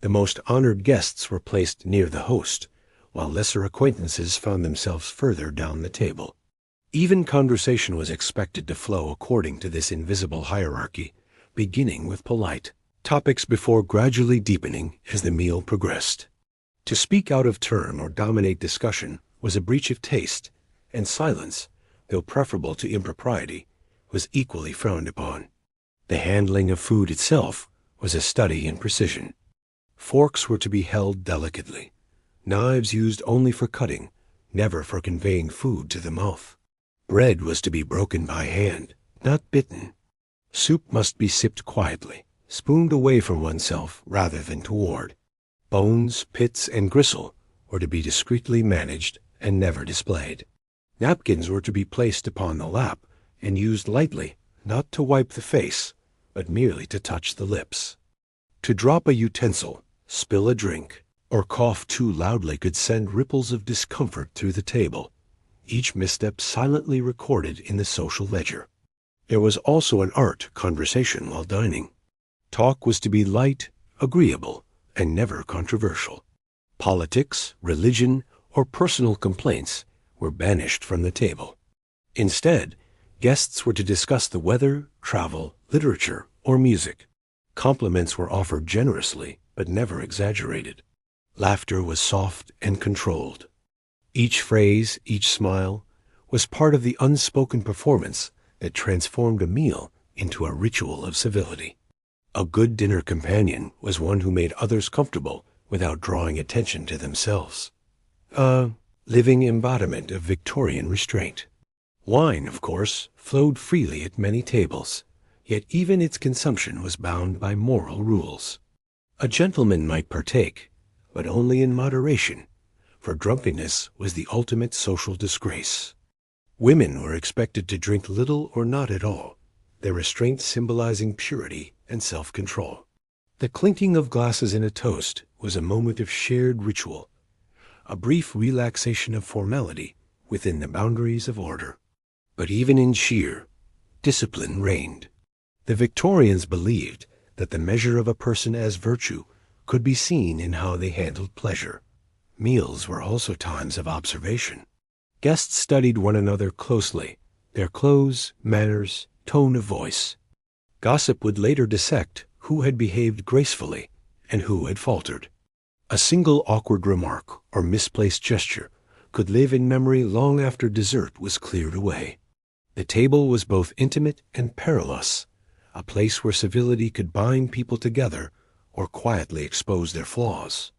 The most honored guests were placed near the host, while lesser acquaintances found themselves further down the table. Even conversation was expected to flow according to this invisible hierarchy, beginning with polite topics before gradually deepening as the meal progressed. To speak out of turn or dominate discussion was a breach of taste, and silence, though preferable to impropriety, was equally frowned upon. The handling of food itself was a study in precision. Forks were to be held delicately, knives used only for cutting, never for conveying food to the mouth. Bread was to be broken by hand, not bitten. Soup must be sipped quietly, spooned away from oneself rather than toward. Bones, pits, and gristle were to be discreetly managed and never displayed. Napkins were to be placed upon the lap and used lightly, not to wipe the face, but merely to touch the lips. To drop a utensil, spill a drink, or cough too loudly could send ripples of discomfort through the table, each misstep silently recorded in the social ledger. There was also an art to conversation while dining. Talk was to be light, agreeable, and never controversial. Politics, religion, or personal complaints were banished from the table. Instead, guests were to discuss the weather, travel, literature, or music. Compliments were offered generously, but never exaggerated. Laughter was soft and controlled. Each phrase, each smile, was part of the unspoken performance that transformed a meal into a ritual of civility. A good dinner companion was one who made others comfortable without drawing attention to themselves. A living embodiment of Victorian restraint. Wine, of course, flowed freely at many tables, yet even its consumption was bound by moral rules. A gentleman might partake, but only in moderation, for drunkenness was the ultimate social disgrace. Women were expected to drink little or not at all, their restraint symbolizing purity and self-control. The clinking of glasses in a toast was a moment of shared ritual, a brief relaxation of formality within the boundaries of order. But even in cheer, discipline reigned. The Victorians believed that the measure of a person as virtue could be seen in how they handled pleasure. Meals were also times of observation. Guests studied one another closely, their clothes, manners, tone of voice. Gossip would later dissect who had behaved gracefully and who had faltered. A single awkward remark or misplaced gesture could live in memory long after dessert was cleared away. The table was both intimate and perilous, a place where civility could bind people together or quietly expose their flaws.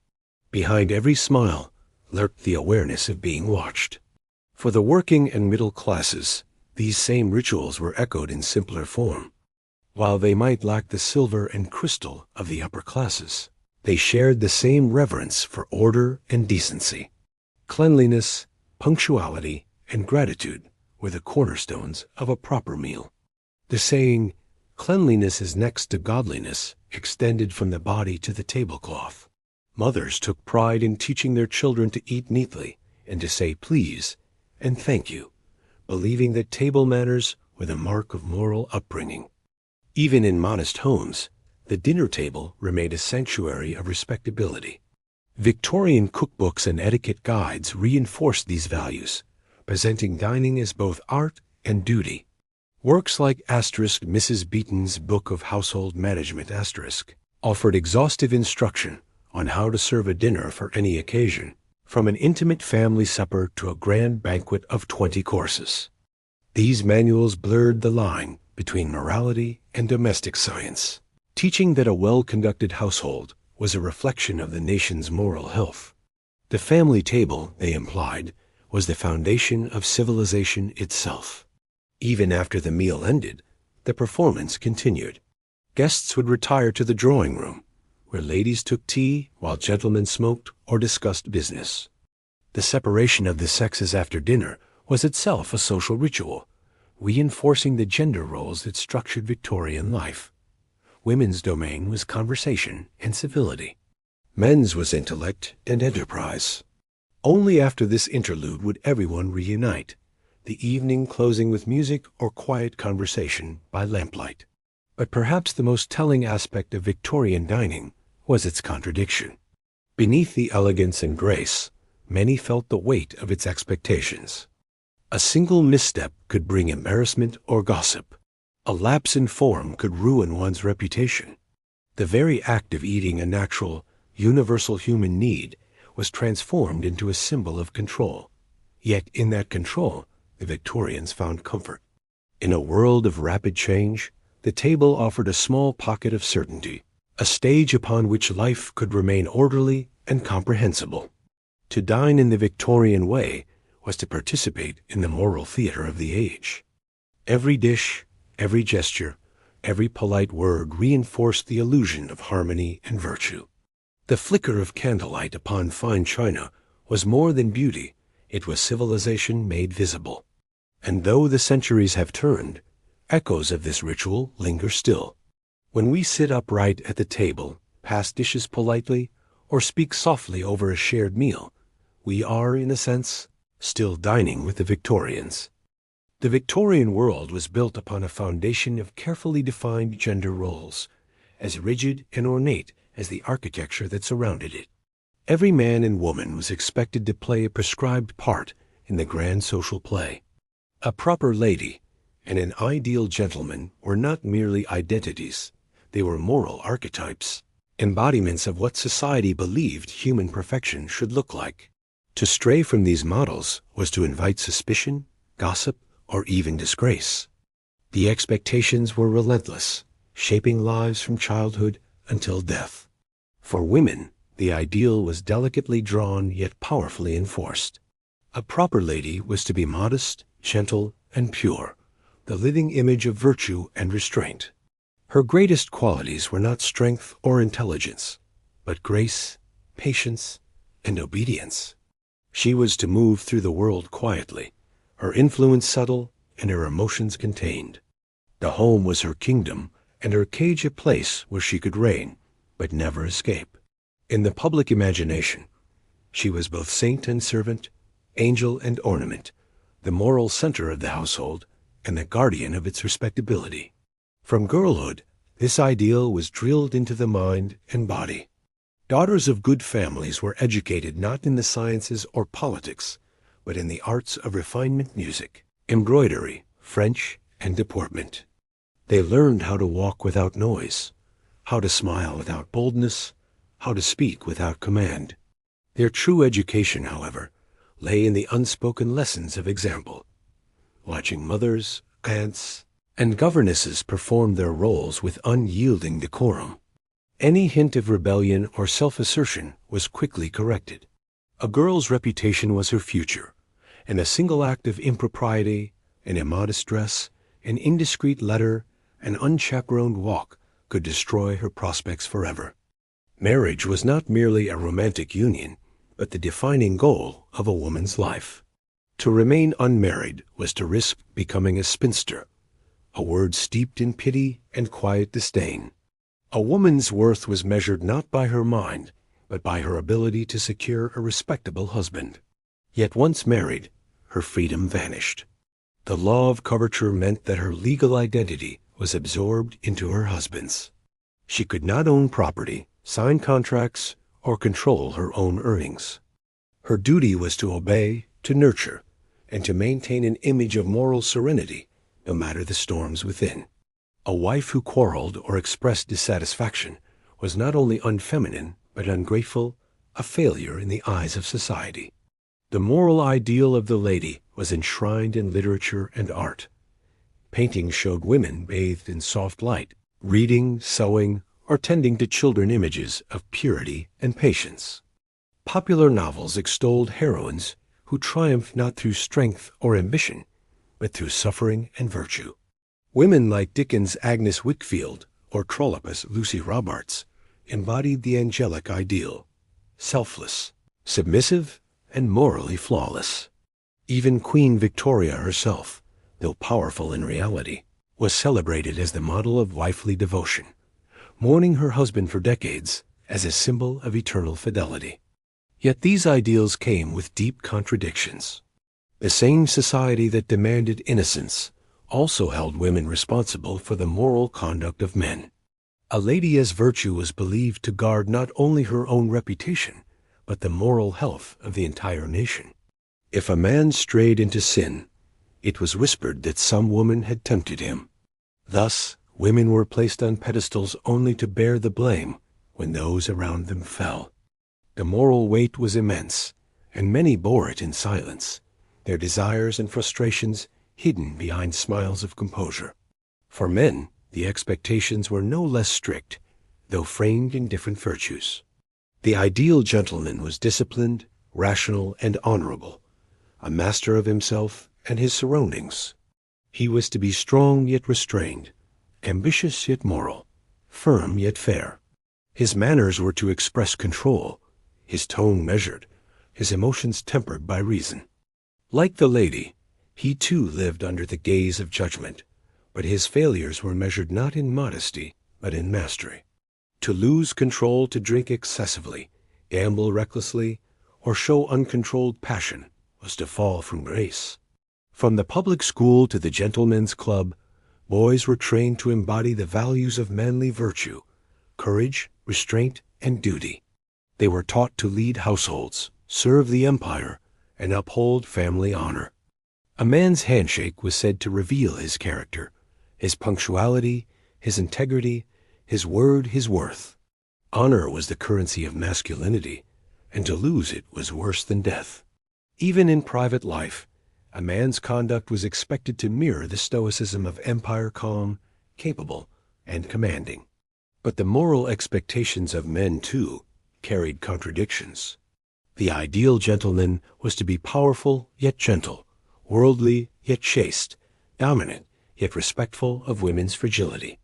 Behind every smile lurked the awareness of being watched. For the working and middle classes, these same rituals were echoed in simpler form. While they might lack the silver and crystal of the upper classes, they shared the same reverence for order and decency. Cleanliness, punctuality, and gratitude were the cornerstones of a proper meal. The saying, "Cleanliness is next to godliness," extended from the body to the tablecloth. Mothers took pride in teaching their children to eat neatly and to say please and thank you, believing that table manners were the mark of moral upbringing. Even in modest homes, the dinner table remained a sanctuary of respectability. Victorian cookbooks and etiquette guides reinforced these values, presenting dining as both art and duty. Works like Mrs. Beeton's Book of Household Management offered exhaustive instruction on how to serve a dinner for any occasion, from an intimate family supper to a grand banquet of 20 courses. These manuals blurred the line between morality and domestic science, teaching that a well-conducted household was a reflection of the nation's moral health. The family table, they implied, was the foundation of civilization itself. Even after the meal ended, the performance continued. Guests would retire to the drawing room, where ladies took tea while gentlemen smoked or discussed business. The separation of the sexes after dinner was itself a social ritual, reinforcing the gender roles that structured Victorian life. Women's domain was conversation and civility. Men's was intellect and enterprise. Only after this interlude would everyone reunite, the evening closing with music or quiet conversation by lamplight. But perhaps the most telling aspect of Victorian dining was its contradiction. Beneath the elegance and grace, many felt the weight of its expectations. A single misstep could bring embarrassment or gossip. A lapse in form could ruin one's reputation. The very act of eating, a natural, universal human need, was transformed into a symbol of control. Yet in that control, the Victorians found comfort. In a world of rapid change, the table offered a small pocket of certainty, a stage upon which life could remain orderly and comprehensible. To dine in the Victorian way was to participate in the moral theater of the age. Every dish, every gesture, every polite word reinforced the illusion of harmony and virtue. The flicker of candlelight upon fine china was more than beauty, it was civilization made visible. And though the centuries have turned, echoes of this ritual linger still. When we sit upright at the table, pass dishes politely, or speak softly over a shared meal, we are, in a sense, still dining with the Victorians. The Victorian world was built upon a foundation of carefully defined gender roles, as rigid and ornate as the architecture that surrounded it. Every man and woman was expected to play a prescribed part in the grand social play. A proper lady and an ideal gentleman were not merely identities, they were moral archetypes, embodiments of what society believed human perfection should look like. To stray from these models was to invite suspicion, gossip, or even disgrace. The expectations were relentless, shaping lives from childhood until death. For women, the ideal was delicately drawn yet powerfully enforced. A proper lady was to be modest, gentle, and pure, the living image of virtue and restraint. Her greatest qualities were not strength or intelligence, but grace, patience, and obedience. She was to move through the world quietly, her influence subtle and her emotions contained. The home was her kingdom, and her cage a place where she could reign, but never escape. In the public imagination, she was both saint and servant, angel and ornament, the moral center of the household, and the guardian of its respectability. From girlhood, this ideal was drilled into the mind and body. Daughters of good families were educated not in the sciences or politics, but in the arts of refinement, music, embroidery, French, and deportment. They learned how to walk without noise, how to smile without boldness, how to speak without command. Their true education, however, lay in the unspoken lessons of example. Watching mothers, aunts, and governesses perform their roles with unyielding decorum. Any hint of rebellion or self-assertion was quickly corrected. A girl's reputation was her future, and a single act of impropriety, an immodest dress, an indiscreet letter, an unchaperoned walk could destroy her prospects forever. Marriage was not merely a romantic union, but the defining goal of a woman's life. To remain unmarried was to risk becoming a spinster, a word steeped in pity and quiet disdain. A woman's worth was measured not by her mind, but by her ability to secure a respectable husband. Yet once married, her freedom vanished. The law of coverture meant that her legal identity was absorbed into her husband's. She could not own property, sign contracts, or control her own earnings. Her duty was to obey, to nurture, and to maintain an image of moral serenity, no matter the storms within. A wife who quarreled or expressed dissatisfaction was not only unfeminine, but ungrateful, a failure in the eyes of society. The moral ideal of the lady was enshrined in literature and art. Painting showed women bathed in soft light, reading, sewing, or tending to children images of purity and patience. Popular novels extolled heroines who triumphed not through strength or ambition, but through suffering and virtue. Women like Dickens' Agnes Wickfield or Trollope's Lucy Robarts embodied the angelic ideal, selfless, submissive, and morally flawless. Even Queen Victoria herself, though powerful in reality, was celebrated as the model of wifely devotion, mourning her husband for decades as a symbol of eternal fidelity. Yet these ideals came with deep contradictions. The same society that demanded innocence also held women responsible for the moral conduct of men. A lady as virtue was believed to guard not only her own reputation, but the moral health of the entire nation. If a man strayed into sin, it was whispered that some woman had tempted him. Thus, women were placed on pedestals only to bear the blame when those around them fell. The moral weight was immense, and many bore it in silence, their desires and frustrations hidden behind smiles of composure. For men, the expectations were no less strict, though framed in different virtues. The ideal gentleman was disciplined, rational, and honorable, a master of himself and his surroundings. He was to be strong yet restrained, ambitious yet moral, firm yet fair. His manners were to express control, his tone measured, his emotions tempered by reason. Like the lady, he too lived under the gaze of judgment, but his failures were measured not in modesty, but in mastery. To lose control, to drink excessively, gamble recklessly, or show uncontrolled passion was to fall from grace. From the public school to the gentlemen's club, boys were trained to embody the values of manly virtue, courage, restraint, and duty. They were taught to lead households, serve the empire, and uphold family honor. A man's handshake was said to reveal his character, his punctuality, his integrity, his word, his worth. Honor was the currency of masculinity, and to lose it was worse than death. Even in private life, a man's conduct was expected to mirror the stoicism of empire calm, capable, and commanding. But the moral expectations of men, too, carried contradictions. The ideal gentleman was to be powerful yet gentle, worldly yet chaste, dominant yet respectful of women's fragility.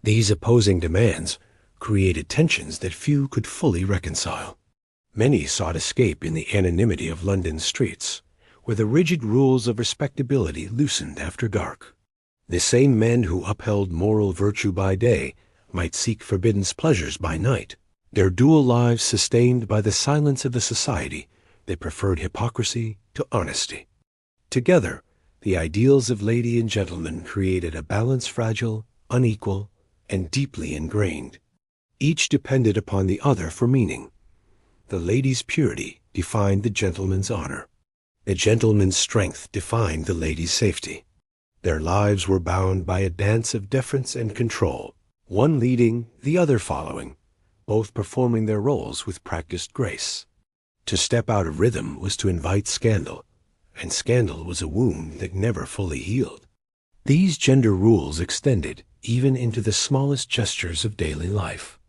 These opposing demands created tensions that few could fully reconcile. Many sought escape in the anonymity of London's streets, where the rigid rules of respectability loosened after dark. The same men who upheld moral virtue by day might seek forbidden pleasures by night, their dual lives sustained by the silence of a society that preferred hypocrisy to honesty. Together, the ideals of lady and gentleman created a balance fragile, unequal, and deeply ingrained. Each depended upon the other for meaning. The lady's purity defined the gentleman's honor. The gentleman's strength defined the lady's safety. Their lives were bound by a dance of deference and control, one leading, the other following, both performing their roles with practiced grace. To step out of rhythm was to invite scandal, and scandal was a wound that never fully healed. These gender rules extended even into the smallest gestures of daily life.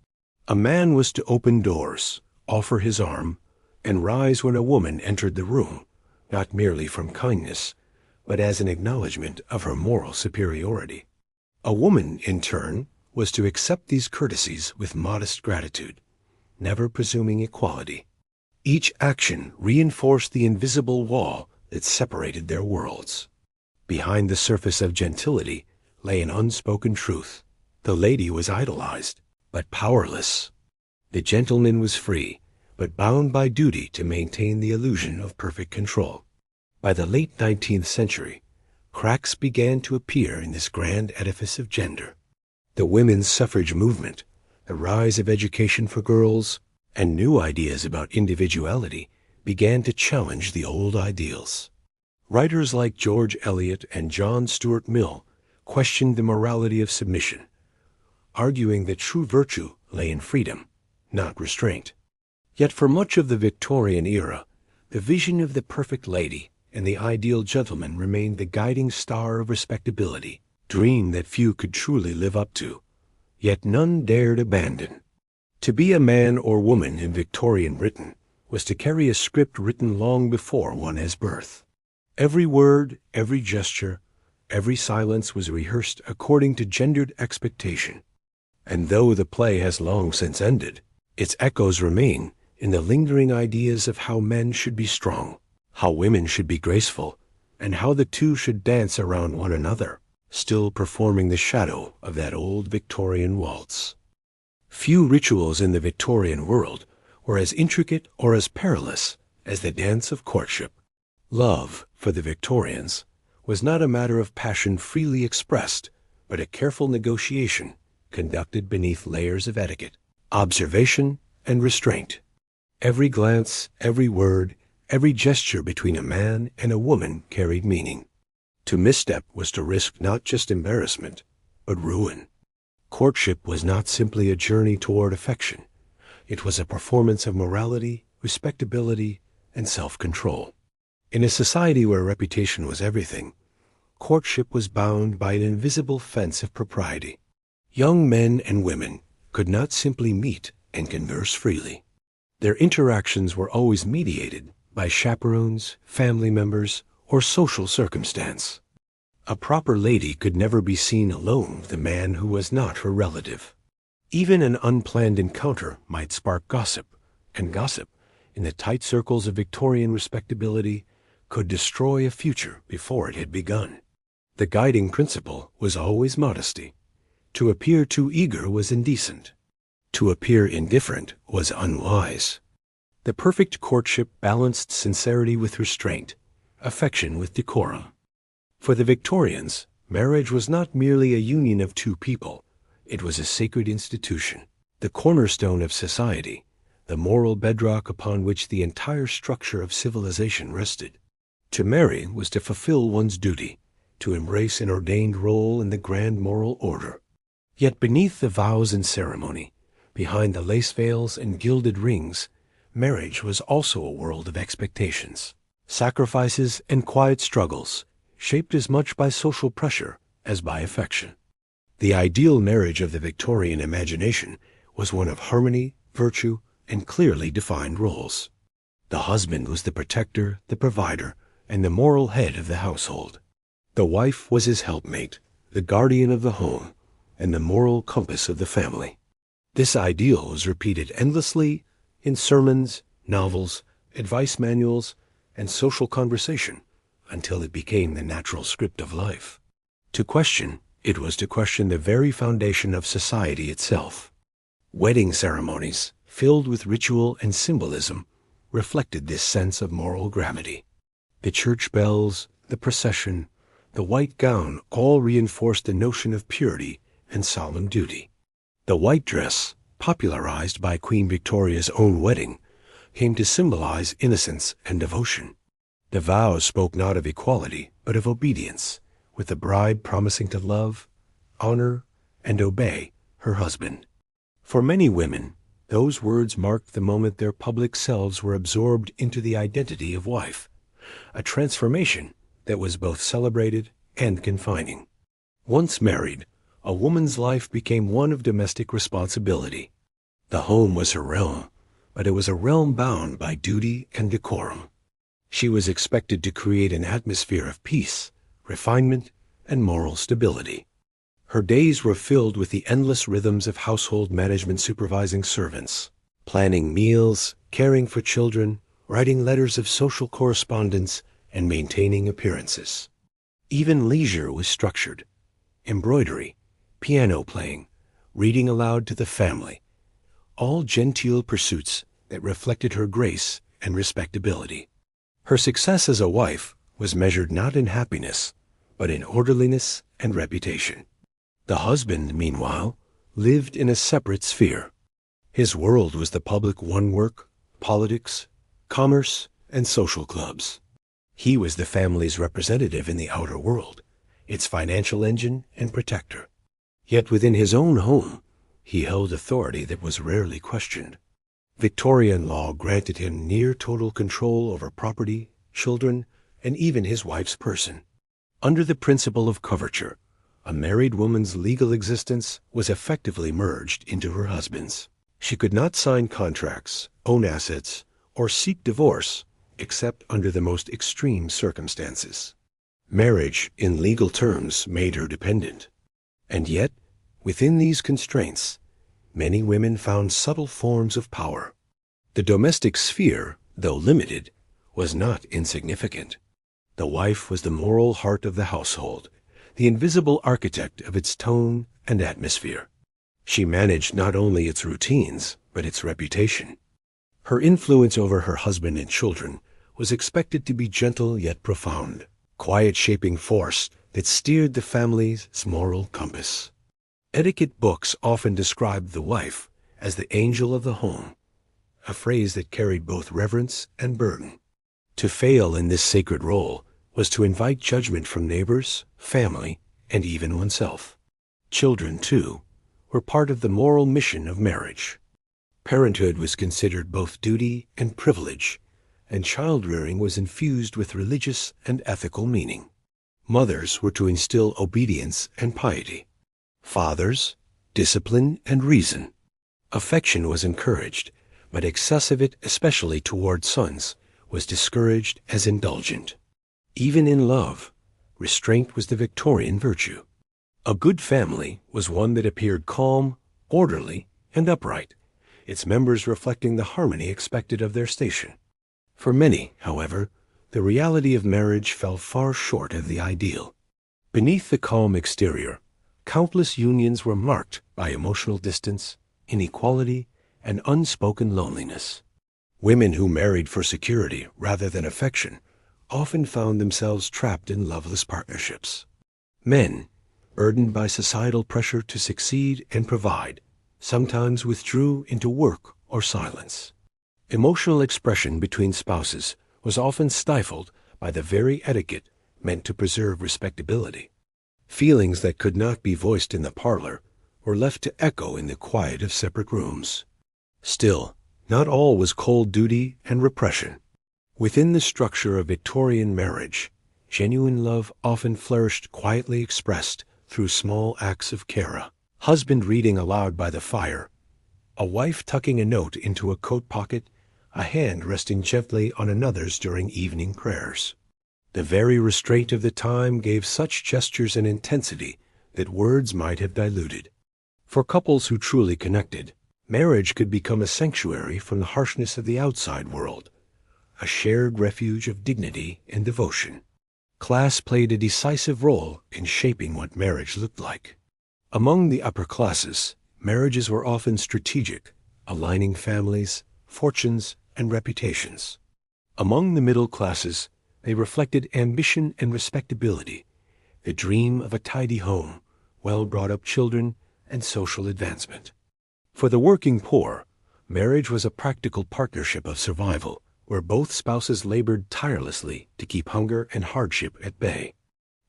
A man was to open doors, offer his arm, and rise when a woman entered the room, not merely from kindness, but as an acknowledgment of her moral superiority. A woman, in turn, was to accept these courtesies with modest gratitude, never presuming equality. Each action reinforced the invisible wall that separated their worlds. Behind the surface of gentility lay an unspoken truth. The lady was idolized, but powerless. The gentleman was free, but bound by duty to maintain the illusion of perfect control. By the late 19th century, cracks began to appear in this grand edifice of gender. The women's suffrage movement, the rise of education for girls, and new ideas about individuality began to challenge the old ideals. Writers like George Eliot and John Stuart Mill questioned the morality of submission, arguing that true virtue lay in freedom, not restraint. Yet for much of the Victorian era, the vision of the perfect lady and the ideal gentleman remained the guiding star of respectability, dream that few could truly live up to, yet none dared abandon. To be a man or woman in Victorian Britain was to carry a script written long before one has birth. Every word, every gesture, every silence was rehearsed according to gendered expectation. And though the play has long since ended, its echoes remain in the lingering ideas of how men should be strong, how women should be graceful, and how the two should dance around one another, still performing the shadow of that old Victorian waltz. Few rituals in the Victorian world were as intricate or as perilous as the dance of courtship. Love, for the Victorians, was not a matter of passion freely expressed, but a careful negotiation conducted beneath layers of etiquette, observation, and restraint. Every glance, every word, every gesture between a man and a woman carried meaning. To misstep was to risk not just embarrassment, but ruin. Courtship was not simply a journey toward affection. It was a performance of morality, respectability, and self-control. In a society where reputation was everything, courtship was bound by an invisible fence of propriety. Young men and women could not simply meet and converse freely. Their interactions were always mediated by chaperones, family members, or social circumstance. A proper lady could never be seen alone with a man who was not her relative. Even an unplanned encounter might spark gossip, and gossip, in the tight circles of Victorian respectability, could destroy a future before it had begun. The guiding principle was always modesty. To appear too eager was indecent. To appear indifferent was unwise. The perfect courtship balanced sincerity with restraint, affection with decorum. For the Victorians, marriage was not merely a union of two people. It was a sacred institution, the cornerstone of society, the moral bedrock upon which the entire structure of civilization rested. To marry was to fulfill one's duty, to embrace an ordained role in the grand moral order. Yet beneath the vows and ceremony, behind the lace veils and gilded rings, marriage was also a world of expectations, sacrifices, and quiet struggles, shaped as much by social pressure as by affection. The ideal marriage of the Victorian imagination was one of harmony, virtue, and clearly defined roles. The husband was the protector, the provider, and the moral head of the household. The wife was his helpmate, the guardian of the home, and the moral compass of the family. This ideal was repeated endlessly in sermons, novels, advice manuals, and social conversation until it became the natural script of life. To question it was to question the very foundation of society itself. Wedding ceremonies, filled with ritual and symbolism, reflected this sense of moral gravity. The church bells, the procession, the white gown all reinforced the notion of purity and solemn duty. The white dress, popularized by Queen Victoria's own wedding, came to symbolize innocence and devotion. The vows spoke not of equality, but of obedience, with the bride promising to love, honor, and obey her husband. For many women, those words marked the moment their public selves were absorbed into the identity of wife, a transformation that was both celebrated and confining. Once married, a woman's life became one of domestic responsibility. The home was her realm, but it was a realm bound by duty and decorum. She was expected to create an atmosphere of peace, refinement, and moral stability. Her days were filled with the endless rhythms of household management, supervising servants, planning meals, caring for children, writing letters of social correspondence, and maintaining appearances. Even leisure was structured. Embroidery, piano playing, reading aloud to the family, all genteel pursuits that reflected her grace and respectability. Her success as a wife was measured not in happiness, but in orderliness and reputation. The husband, meanwhile, lived in a separate sphere. His world was the public work, politics, commerce, and social clubs. He was the family's representative in the outer world, its financial engine and protector. Yet within his own home, he held authority that was rarely questioned. Victorian law granted him near total control over property, children, and even his wife's person. Under the principle of coverture, a married woman's legal existence was effectively merged into her husband's. She could not sign contracts, own assets, or seek divorce except under the most extreme circumstances. Marriage, in legal terms, made her dependent. And yet, within these constraints, many women found subtle forms of power. The domestic sphere, though limited, was not insignificant. The wife was the moral heart of the household, the invisible architect of its tone and atmosphere. She managed not only its routines, but its reputation. Her influence over her husband and children was expected to be gentle yet profound, quiet shaping force that steered the family's moral compass. Etiquette books often described the wife as the angel of the home, a phrase that carried both reverence and burden. To fail in this sacred role was to invite judgment from neighbors, family, and even oneself. Children, too, were part of the moral mission of marriage. Parenthood was considered both duty and privilege, and child-rearing was infused with religious and ethical meaning. Mothers were to instill obedience and piety. Fathers, discipline and reason. Affection was encouraged, but excess of it, especially toward sons, was discouraged as indulgent. Even in love, restraint was the Victorian virtue. A good family was one that appeared calm, orderly, and upright, its members reflecting the harmony expected of their station. For many, however, the reality of marriage fell far short of the ideal. Beneath the calm exterior, countless unions were marked by emotional distance, inequality, and unspoken loneliness. Women who married for security rather than affection often found themselves trapped in loveless partnerships. Men, burdened by societal pressure to succeed and provide, sometimes withdrew into work or silence. Emotional expression between spouses was often stifled by the very etiquette meant to preserve respectability. Feelings that could not be voiced in the parlor were left to echo in the quiet of separate rooms. Still, not all was cold duty and repression. Within the structure of Victorian marriage, genuine love often flourished quietly expressed through small acts of care. A husband reading aloud by the fire, a wife tucking a note into a coat pocket, a hand resting gently on another's during evening prayers. The very restraint of the time gave such gestures an intensity that words might have diluted. For couples who truly connected, marriage could become a sanctuary from the harshness of the outside world, a shared refuge of dignity and devotion. Class played a decisive role in shaping what marriage looked like. Among the upper classes, marriages were often strategic, aligning families, fortunes, and reputations. Among the middle classes, they reflected ambition and respectability, the dream of a tidy home, well-brought-up children, and social advancement. For the working poor, marriage was a practical partnership of survival, where both spouses labored tirelessly to keep hunger and hardship at bay.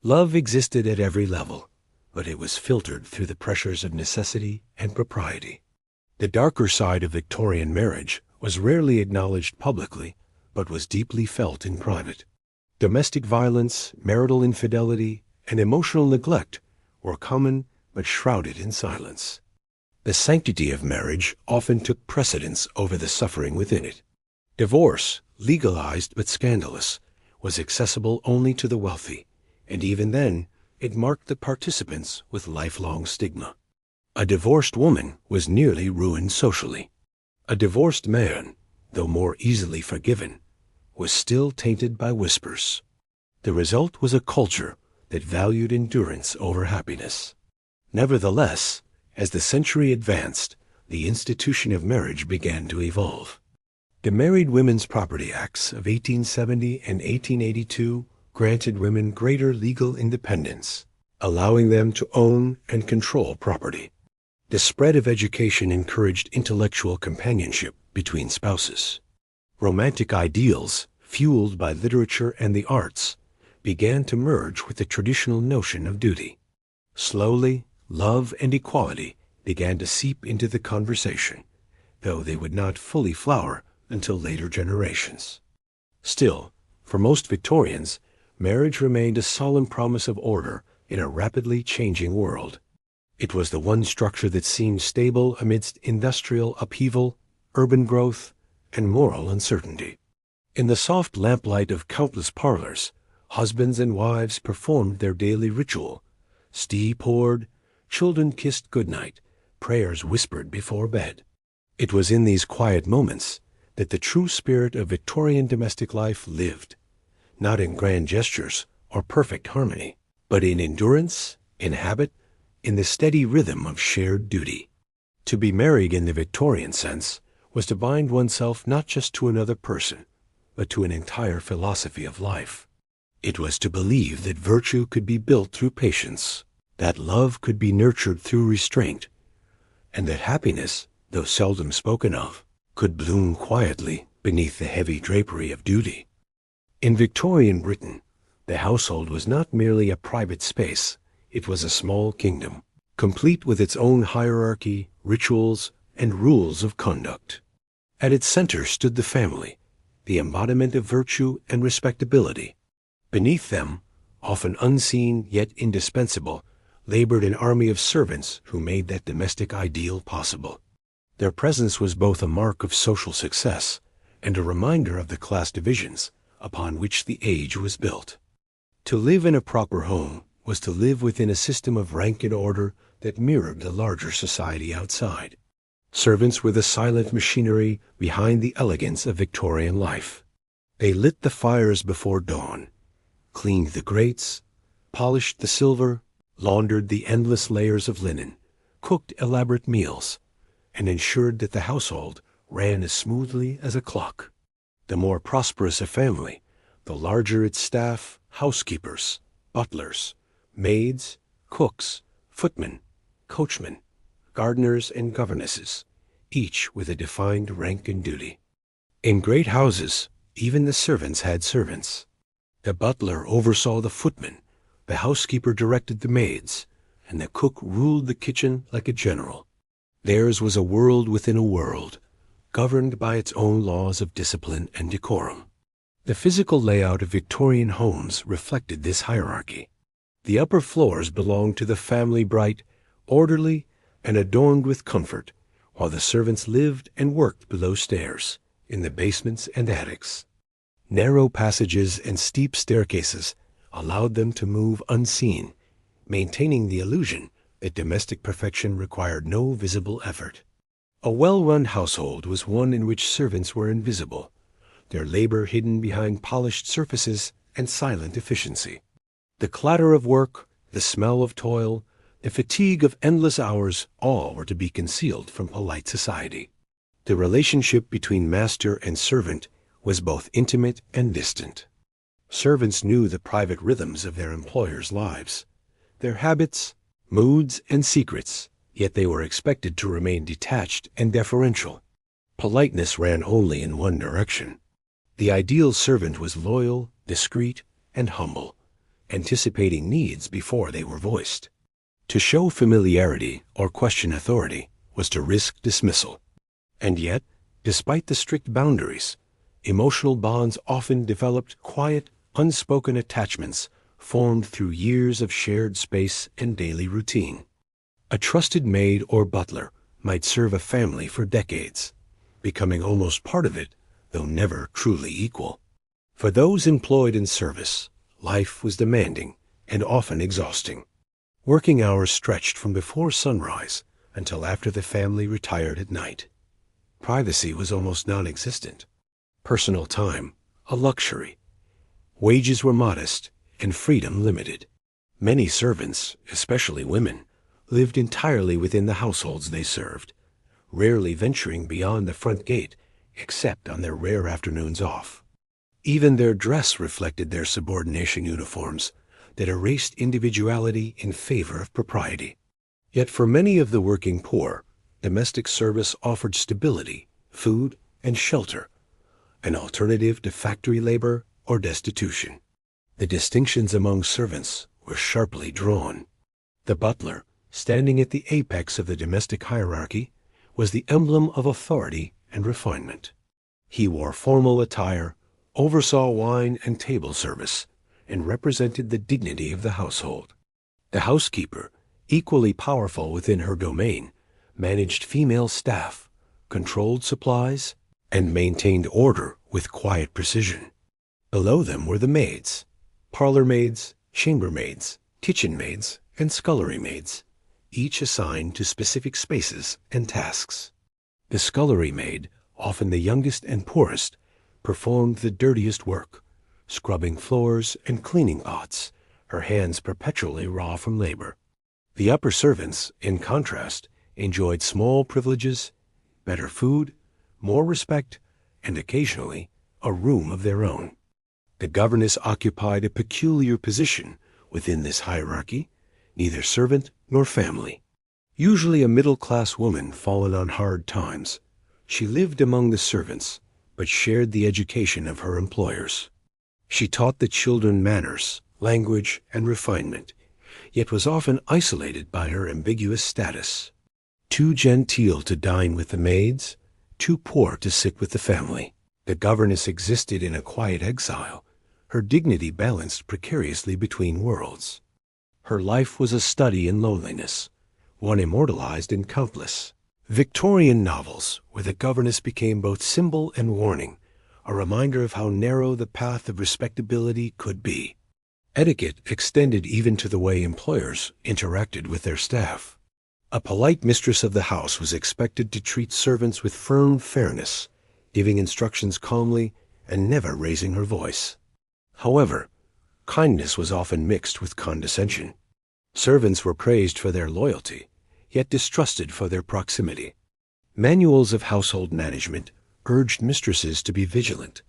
Love existed at every level, but it was filtered through the pressures of necessity and propriety. The darker side of Victorian marriage was rarely acknowledged publicly, but was deeply felt in private. Domestic violence, marital infidelity, and emotional neglect were common but shrouded in silence. The sanctity of marriage often took precedence over the suffering within it. Divorce, legalized but scandalous, was accessible only to the wealthy, and even then it marked the participants with lifelong stigma. A divorced woman was nearly ruined socially. A divorced man, though more easily forgiven, was still tainted by whispers. The result was a culture that valued endurance over happiness. Nevertheless, as the century advanced, the institution of marriage began to evolve. The Married Women's Property Acts of 1870 and 1882 granted women greater legal independence, allowing them to own and control property. The spread of education encouraged intellectual companionship between spouses. Romantic ideals, fueled by literature and the arts, began to merge with the traditional notion of duty. Slowly, love and equality began to seep into the conversation, though they would not fully flower until later generations. Still, for most Victorians, marriage remained a solemn promise of order in a rapidly changing world. It was the one structure that seemed stable amidst industrial upheaval, urban growth, and moral uncertainty. In the soft lamplight of countless parlors, husbands and wives performed their daily ritual. Tea poured, children kissed goodnight, prayers whispered before bed. It was in these quiet moments that the true spirit of Victorian domestic life lived, not in grand gestures or perfect harmony, but in endurance, in habit, in the steady rhythm of shared duty. To be married in the Victorian sense was to bind oneself not just to another person, but to an entire philosophy of life. It was to believe that virtue could be built through patience, that love could be nurtured through restraint, and that happiness, though seldom spoken of, could bloom quietly beneath the heavy drapery of duty. In Victorian Britain, the household was not merely a private space, it was a small kingdom, complete with its own hierarchy, rituals, and rules of conduct. At its center stood the family, the embodiment of virtue and respectability. Beneath them, often unseen yet indispensable, labored an army of servants who made that domestic ideal possible. Their presence was both a mark of social success and a reminder of the class divisions upon which the age was built. To live in a proper home was to live within a system of rank and order that mirrored the larger society outside. Servants were the silent machinery behind the elegance of Victorian life. They lit the fires before dawn, cleaned the grates, polished the silver, laundered the endless layers of linen, cooked elaborate meals, and ensured that the household ran as smoothly as a clock. The more prosperous a family, the larger its staff: housekeepers, butlers, maids, cooks, footmen, coachmen, gardeners, and governesses, each with a defined rank and duty. In great houses, even the servants had servants. The butler oversaw the footmen, the housekeeper directed the maids, and the cook ruled the kitchen like a general. Theirs was a world within a world, governed by its own laws of discipline and decorum. The physical layout of Victorian homes reflected this hierarchy. The upper floors belonged to the family, bright, orderly, and adorned with comfort, while the servants lived and worked below stairs, in the basements and attics. Narrow passages and steep staircases allowed them to move unseen, maintaining the illusion that domestic perfection required no visible effort. A well-run household was one in which servants were invisible, their labor hidden behind polished surfaces and silent efficiency. The clatter of work, the smell of toil, the fatigue of endless hours, all were to be concealed from polite society. The relationship between master and servant was both intimate and distant. Servants knew the private rhythms of their employers' lives, their habits, moods, and secrets, yet they were expected to remain detached and deferential. Politeness ran only in one direction. The ideal servant was loyal, discreet, and humble, anticipating needs before they were voiced. To show familiarity or question authority was to risk dismissal. And yet, despite the strict boundaries, emotional bonds often developed: quiet, unspoken attachments formed through years of shared space and daily routine. A trusted maid or butler might serve a family for decades, becoming almost part of it, though never truly equal. For those employed in service, life was demanding and often exhausting. Working hours stretched from before sunrise until after the family retired at night. Privacy was almost non-existent. Personal time, a luxury. Wages were modest and freedom limited. Many servants, especially women, lived entirely within the households they served, rarely venturing beyond the front gate except on their rare afternoons off. Even their dress reflected their subordination uniforms that erased individuality in favor of propriety. Yet for many of the working poor, domestic service offered stability, food, and shelter, an alternative to factory labor or destitution. The distinctions among servants were sharply drawn. The butler, standing at the apex of the domestic hierarchy, was the emblem of authority and refinement. He wore formal attire, oversaw wine and table service, and represented the dignity of the household. The housekeeper, equally powerful within her domain, managed female staff, controlled supplies, and maintained order with quiet precision. Below them were the maids, parlor maids, chambermaids, kitchen maids, and scullery maids, each assigned to specific spaces and tasks. The scullery maid, often the youngest and poorest, performed the dirtiest work, scrubbing floors and cleaning pots, her hands perpetually raw from labor. The upper servants, in contrast, enjoyed small privileges, better food, more respect, and occasionally a room of their own. The governess occupied a peculiar position within this hierarchy, neither servant nor family. Usually a middle-class woman fallen on hard times, she lived among the servants, but shared the education of her employers. She taught the children manners, language, and refinement, yet was often isolated by her ambiguous status. Too genteel to dine with the maids, too poor to sit with the family. The governess existed in a quiet exile, her dignity balanced precariously between worlds. Her life was a study in loneliness, one immortalized in countless Victorian novels, where the governess became both symbol and warning, a reminder of how narrow the path of respectability could be. Etiquette extended even to the way employers interacted with their staff. A polite mistress of the house was expected to treat servants with firm fairness, giving instructions calmly and never raising her voice. However, kindness was often mixed with condescension. Servants were praised for their loyalty, yet distrusted for their proximity. Manuals of household management urged mistresses to be vigilant,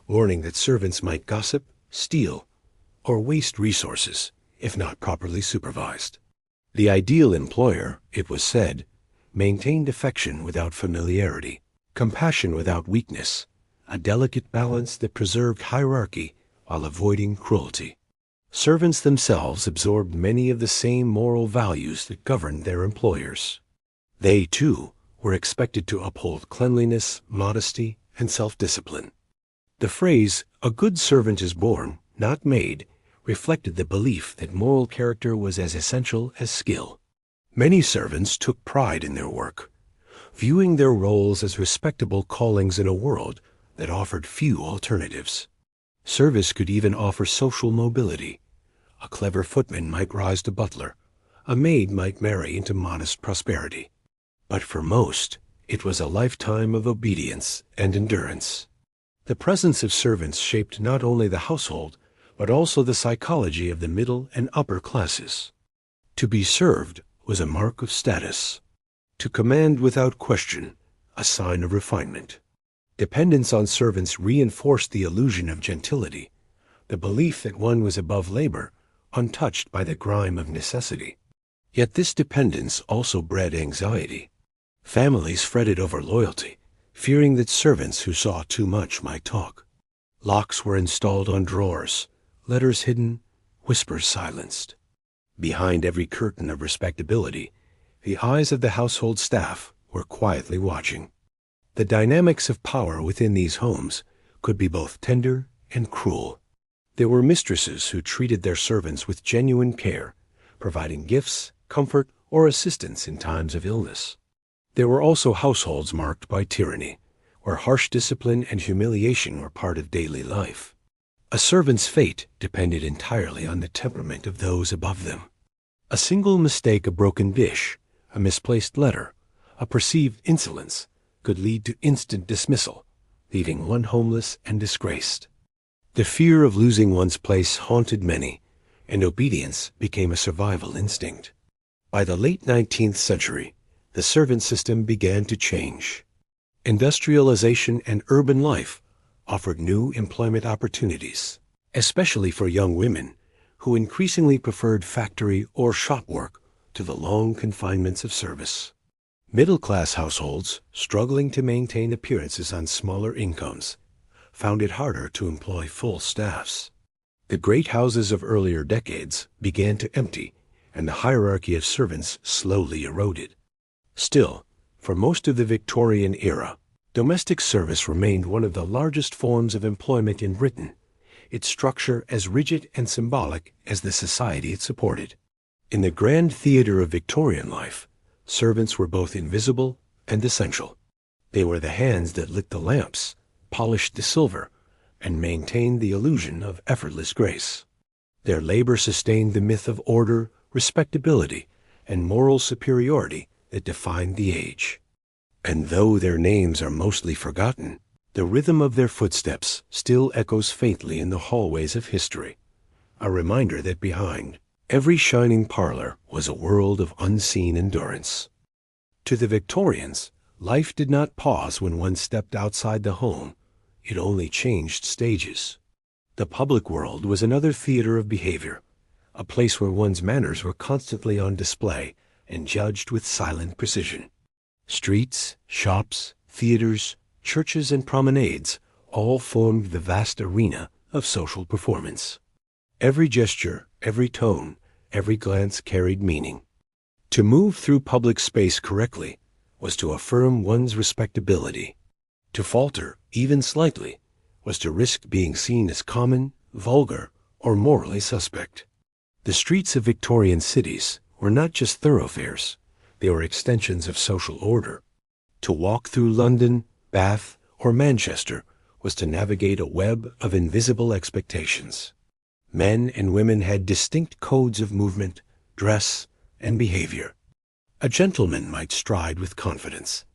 warning that servants might gossip, steal, or waste resources if not properly supervised. The ideal employer, it was said, maintained affection without familiarity, compassion without weakness, a delicate balance that preserved hierarchy while avoiding cruelty. Servants themselves absorbed many of the same moral values that governed their employers. They, too, were expected to uphold cleanliness, modesty, and self-discipline. The phrase, "a good servant is born, not made," reflected the belief that moral character was as essential as skill. Many servants took pride in their work, viewing their roles as respectable callings in a world that offered few alternatives. Service could even offer social mobility. A clever footman might rise to butler. A maid might marry into modest prosperity. But for most, it was a lifetime of obedience and endurance. The presence of servants shaped not only the household, but also the psychology of the middle and upper classes. To be served was a mark of status. To command without question, a sign of refinement. Dependence on servants reinforced the illusion of gentility, the belief that one was above labor, untouched by the grime of necessity. Yet this dependence also bred anxiety. Families fretted over loyalty, fearing that servants who saw too much might talk. Locks were installed on drawers, letters hidden, whispers silenced. Behind every curtain of respectability, the eyes of the household staff were quietly watching. The dynamics of power within these homes could be both tender and cruel. There were mistresses who treated their servants with genuine care, providing gifts, comfort, or assistance in times of illness. There were also households marked by tyranny, where harsh discipline and humiliation were part of daily life. A servant's fate depended entirely on the temperament of those above them. A single mistake, a broken dish, a misplaced letter, a perceived insolence could lead to instant dismissal, leaving one homeless and disgraced. The fear of losing one's place haunted many, and obedience became a survival instinct. By the late 19th century, the servant system began to change. Industrialization and urban life offered new employment opportunities, especially for young women who increasingly preferred factory or shop work to the long confinements of service. Middle-class households, struggling to maintain appearances on smaller incomes, found it harder to employ full staffs. The great houses of earlier decades began to empty, and the hierarchy of servants slowly eroded. Still, for most of the Victorian era, domestic service remained one of the largest forms of employment in Britain, its structure as rigid and symbolic as the society it supported. In the grand theater of Victorian life, servants were both invisible and essential. They were the hands that lit the lamps, polished the silver, and maintained the illusion of effortless grace. Their labor sustained the myth of order, respectability, and moral superiority that defined the age. And though their names are mostly forgotten, the rhythm of their footsteps still echoes faintly in the hallways of history, a reminder that behind every shining parlor was a world of unseen endurance. To the Victorians, life did not pause when one stepped outside the home. It only changed stages. The public world was another theater of behavior, a place where one's manners were constantly on display and judged with silent precision. Streets, shops, theaters, churches, and promenades all formed the vast arena of social performance. Every gesture, every tone, every glance carried meaning. To move through public space correctly was to affirm one's respectability. To falter, even slightly, was to risk being seen as common, vulgar, or morally suspect. The streets of Victorian cities were not just thoroughfares, they were extensions of social order. To walk through London, Bath, or Manchester was to navigate a web of invisible expectations. Men and women had distinct codes of movement, dress, and behavior. A gentleman might stride with confidence,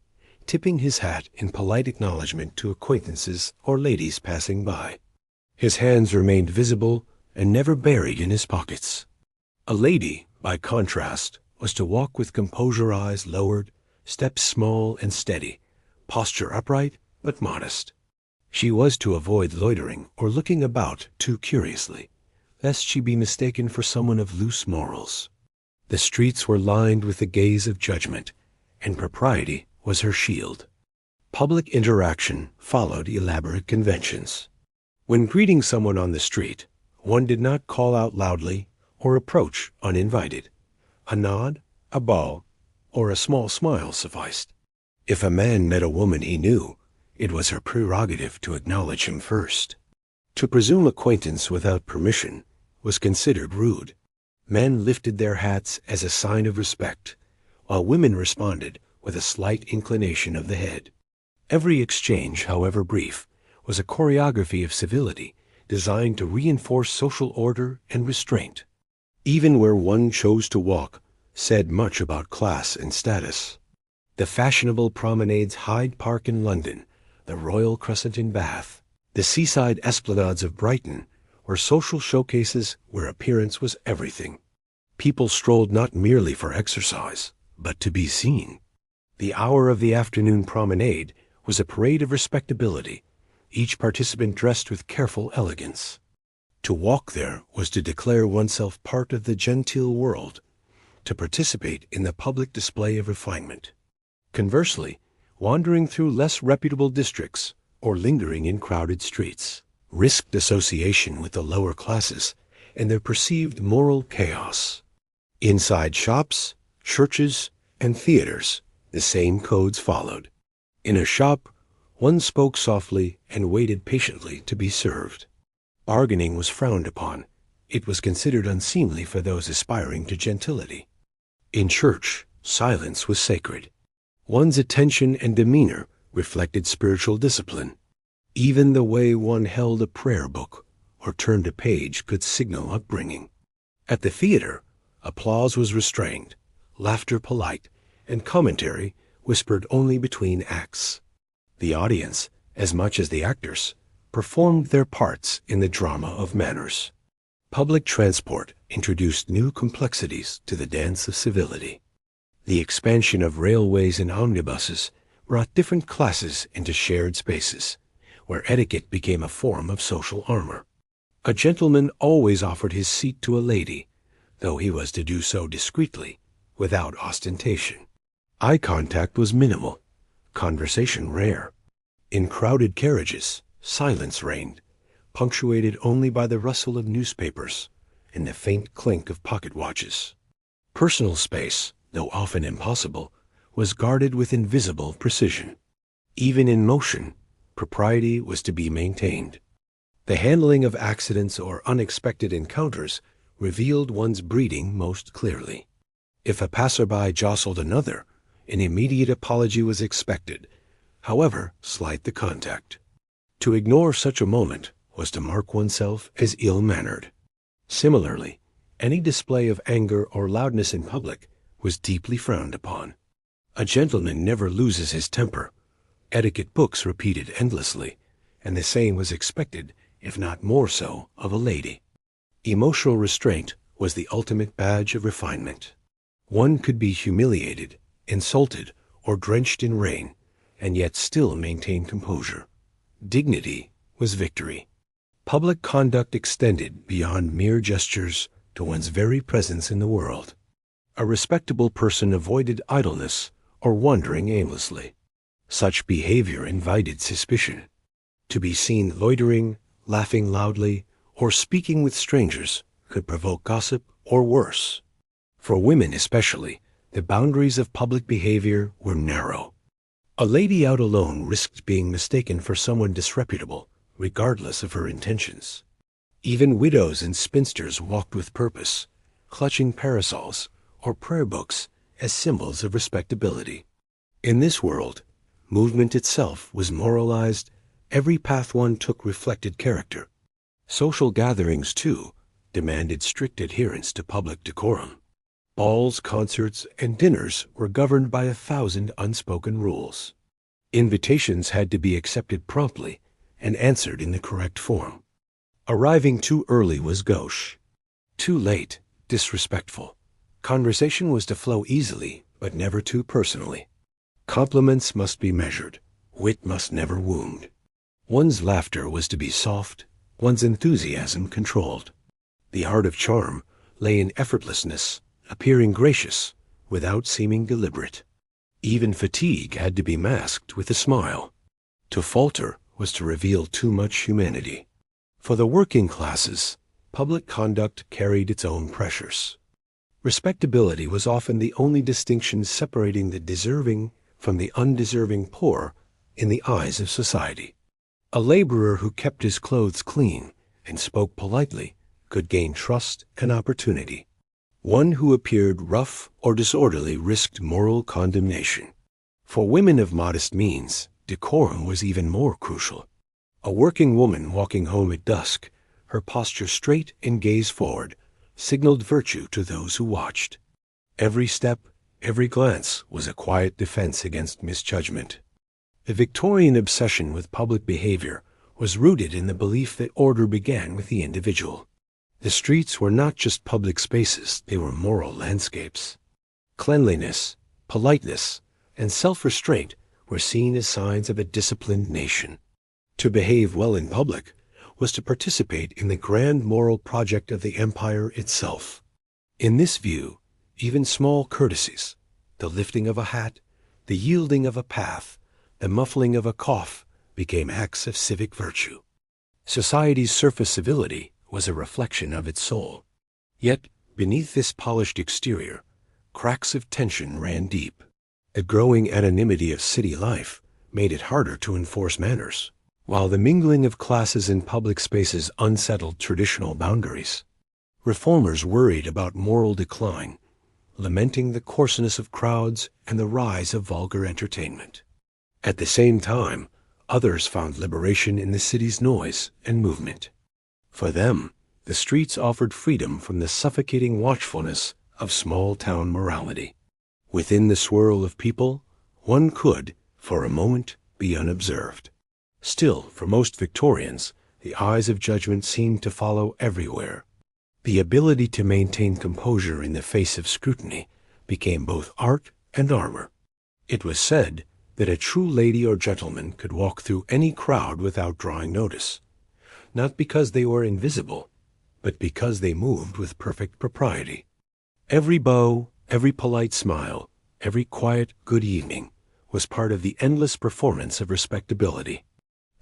tipping his hat in polite acknowledgment to acquaintances or ladies passing by. His hands remained visible and never buried in his pockets. A lady, by contrast, was to walk with composure, eyes lowered, steps small and steady, posture upright but modest. She was to avoid loitering or looking about too curiously, lest she be mistaken for someone of loose morals. The streets were lined with the gaze of judgment, and propriety was her shield. Public interaction followed elaborate conventions. When greeting someone on the street, one did not call out loudly or approach uninvited. A nod, a bow, or a small smile sufficed. If a man met a woman he knew, it was her prerogative to acknowledge him first. To presume acquaintance without permission was considered rude. Men lifted their hats as a sign of respect, while women responded with a slight inclination of the head. Every exchange, however brief, was a choreography of civility designed to reinforce social order and restraint. Even where one chose to walk said much about class and status. The fashionable promenades Hyde Park in London, the Royal Crescent in Bath, the seaside esplanades of Brighton were social showcases where appearance was everything. People strolled not merely for exercise, but to be seen. The hour of the afternoon promenade was a parade of respectability, each participant dressed with careful elegance. To walk there was to declare oneself part of the genteel world, to participate in the public display of refinement. Conversely, wandering through less reputable districts or lingering in crowded streets risked association with the lower classes and their perceived moral chaos. Inside shops, churches, and theaters, the same codes followed. In a shop, one spoke softly and waited patiently to be served. Bargaining was frowned upon. It was considered unseemly for those aspiring to gentility. In church, silence was sacred. One's attention and demeanor reflected spiritual discipline. Even the way one held a prayer book or turned a page could signal upbringing. At the theater, applause was restrained, laughter polite, and commentary whispered only between acts. The audience, as much as the actors, performed their parts in the drama of manners. Public transport introduced new complexities to the dance of civility. The expansion of railways and omnibuses brought different classes into shared spaces, where etiquette became a form of social armor. A gentleman always offered his seat to a lady, though he was to do so discreetly, without ostentation. Eye contact was minimal, conversation rare. In crowded carriages, silence reigned, punctuated only by the rustle of newspapers and the faint clink of pocket watches. Personal space, though often impossible, was guarded with invisible precision. Even in motion, propriety was to be maintained. The handling of accidents or unexpected encounters revealed one's breeding most clearly. If a passerby jostled another, an immediate apology was expected, however slight the contact. To ignore such a moment was to mark oneself as ill-mannered. Similarly, any display of anger or loudness in public was deeply frowned upon. A gentleman never loses his temper. Etiquette books repeated endlessly, and the same was expected, if not more so, of a lady. Emotional restraint was the ultimate badge of refinement. One could be humiliated, insulted, or drenched in rain, and yet still maintain composure. Dignity was victory. Public conduct extended beyond mere gestures to one's very presence in the world. A respectable person avoided idleness or wandering aimlessly. Such behavior invited suspicion. To be seen loitering, laughing loudly, or speaking with strangers could provoke gossip or worse. For women especially, the boundaries of public behavior were narrow. A lady out alone risked being mistaken for someone disreputable, regardless of her intentions. Even widows and spinsters walked with purpose, clutching parasols or prayer books as symbols of respectability. In this world, movement itself was moralized. Every path one took reflected character. Social gatherings, too, demanded strict adherence to public decorum. Balls, concerts, and dinners were governed by 1,000 unspoken rules. Invitations had to be accepted promptly and answered in the correct form. Arriving too early was gauche. Too late, disrespectful. Conversation was to flow easily, but never too personally. Compliments must be measured. Wit must never wound. One's laughter was to be soft, one's enthusiasm controlled. The art of charm lay in effortlessness, appearing gracious, without seeming deliberate. Even fatigue had to be masked with a smile. To falter was to reveal too much humanity. For the working classes, public conduct carried its own pressures. Respectability was often the only distinction separating the deserving from the undeserving poor in the eyes of society. A laborer who kept his clothes clean and spoke politely could gain trust and opportunity. One who appeared rough or disorderly risked moral condemnation. For women of modest means, decorum was even more crucial. A working woman walking home at dusk, her posture straight and gaze forward, signaled virtue to those who watched. Every step, every glance was a quiet defense against misjudgment. The Victorian obsession with public behavior was rooted in the belief that order began with the individual. The streets were not just public spaces, they were moral landscapes. Cleanliness, politeness, and self-restraint were seen as signs of a disciplined nation. To behave well in public was to participate in the grand moral project of the empire itself. In this view, even small courtesies, the lifting of a hat, the yielding of a path, the muffling of a cough, became acts of civic virtue. Society's surface civility was a reflection of its soul. Yet, beneath this polished exterior, cracks of tension ran deep. The growing anonymity of city life made it harder to enforce manners, while the mingling of classes in public spaces unsettled traditional boundaries. Reformers worried about moral decline, lamenting the coarseness of crowds and the rise of vulgar entertainment. At the same time, others found liberation in the city's noise and movement. For them, the streets offered freedom from the suffocating watchfulness of small-town morality. Within the swirl of people, one could, for a moment, be unobserved. Still, for most Victorians, the eyes of judgment seemed to follow everywhere. The ability to maintain composure in the face of scrutiny became both art and armor. It was said that a true lady or gentleman could walk through any crowd without drawing notice, not because they were invisible, but because they moved with perfect propriety. Every bow, every polite smile, every quiet good evening was part of the endless performance of respectability.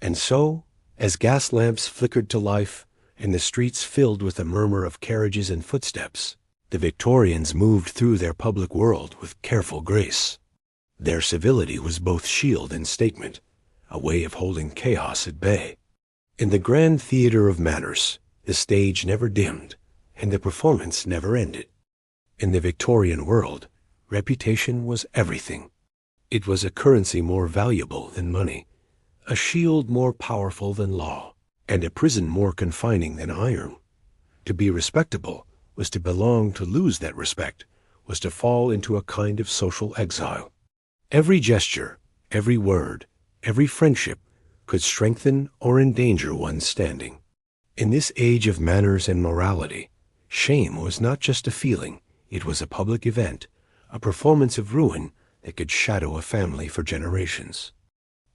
And so, as gas lamps flickered to life and the streets filled with a murmur of carriages and footsteps, the Victorians moved through their public world with careful grace. Their civility was both shield and statement, a way of holding chaos at bay. In the grand theater of manners, the stage never dimmed, and the performance never ended. In the Victorian world, reputation was everything. It was a currency more valuable than money, a shield more powerful than law, and a prison more confining than iron. To be respectable was to belong. To lose that respect was to fall into a kind of social exile. Every gesture, every word, every friendship could strengthen or endanger one's standing. In this age of manners and morality, shame was not just a feeling, it was a public event, a performance of ruin that could shadow a family for generations.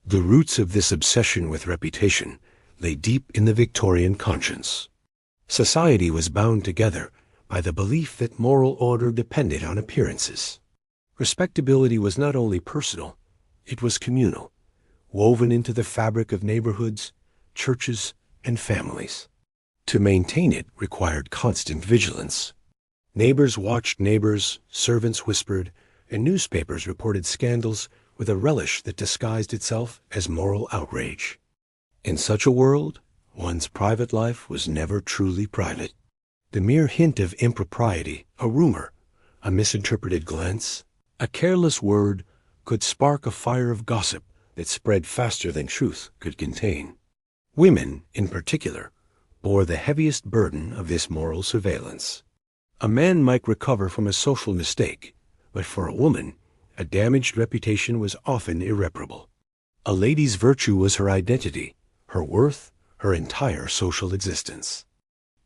The roots of this obsession with reputation lay deep in the Victorian conscience. Society was bound together by the belief that moral order depended on appearances. Respectability was not only personal, it was communal, woven into the fabric of neighborhoods, churches, and families. To maintain it required constant vigilance. Neighbors watched neighbors, servants whispered, and newspapers reported scandals with a relish that disguised itself as moral outrage. In such a world, one's private life was never truly private. The mere hint of impropriety, a rumor, a misinterpreted glance, a careless word could spark a fire of gossip that spread faster than truth could contain. Women, in particular, bore the heaviest burden of this moral surveillance. A man might recover from a social mistake, but for a woman, a damaged reputation was often irreparable. A lady's virtue was her identity, her worth, her entire social existence.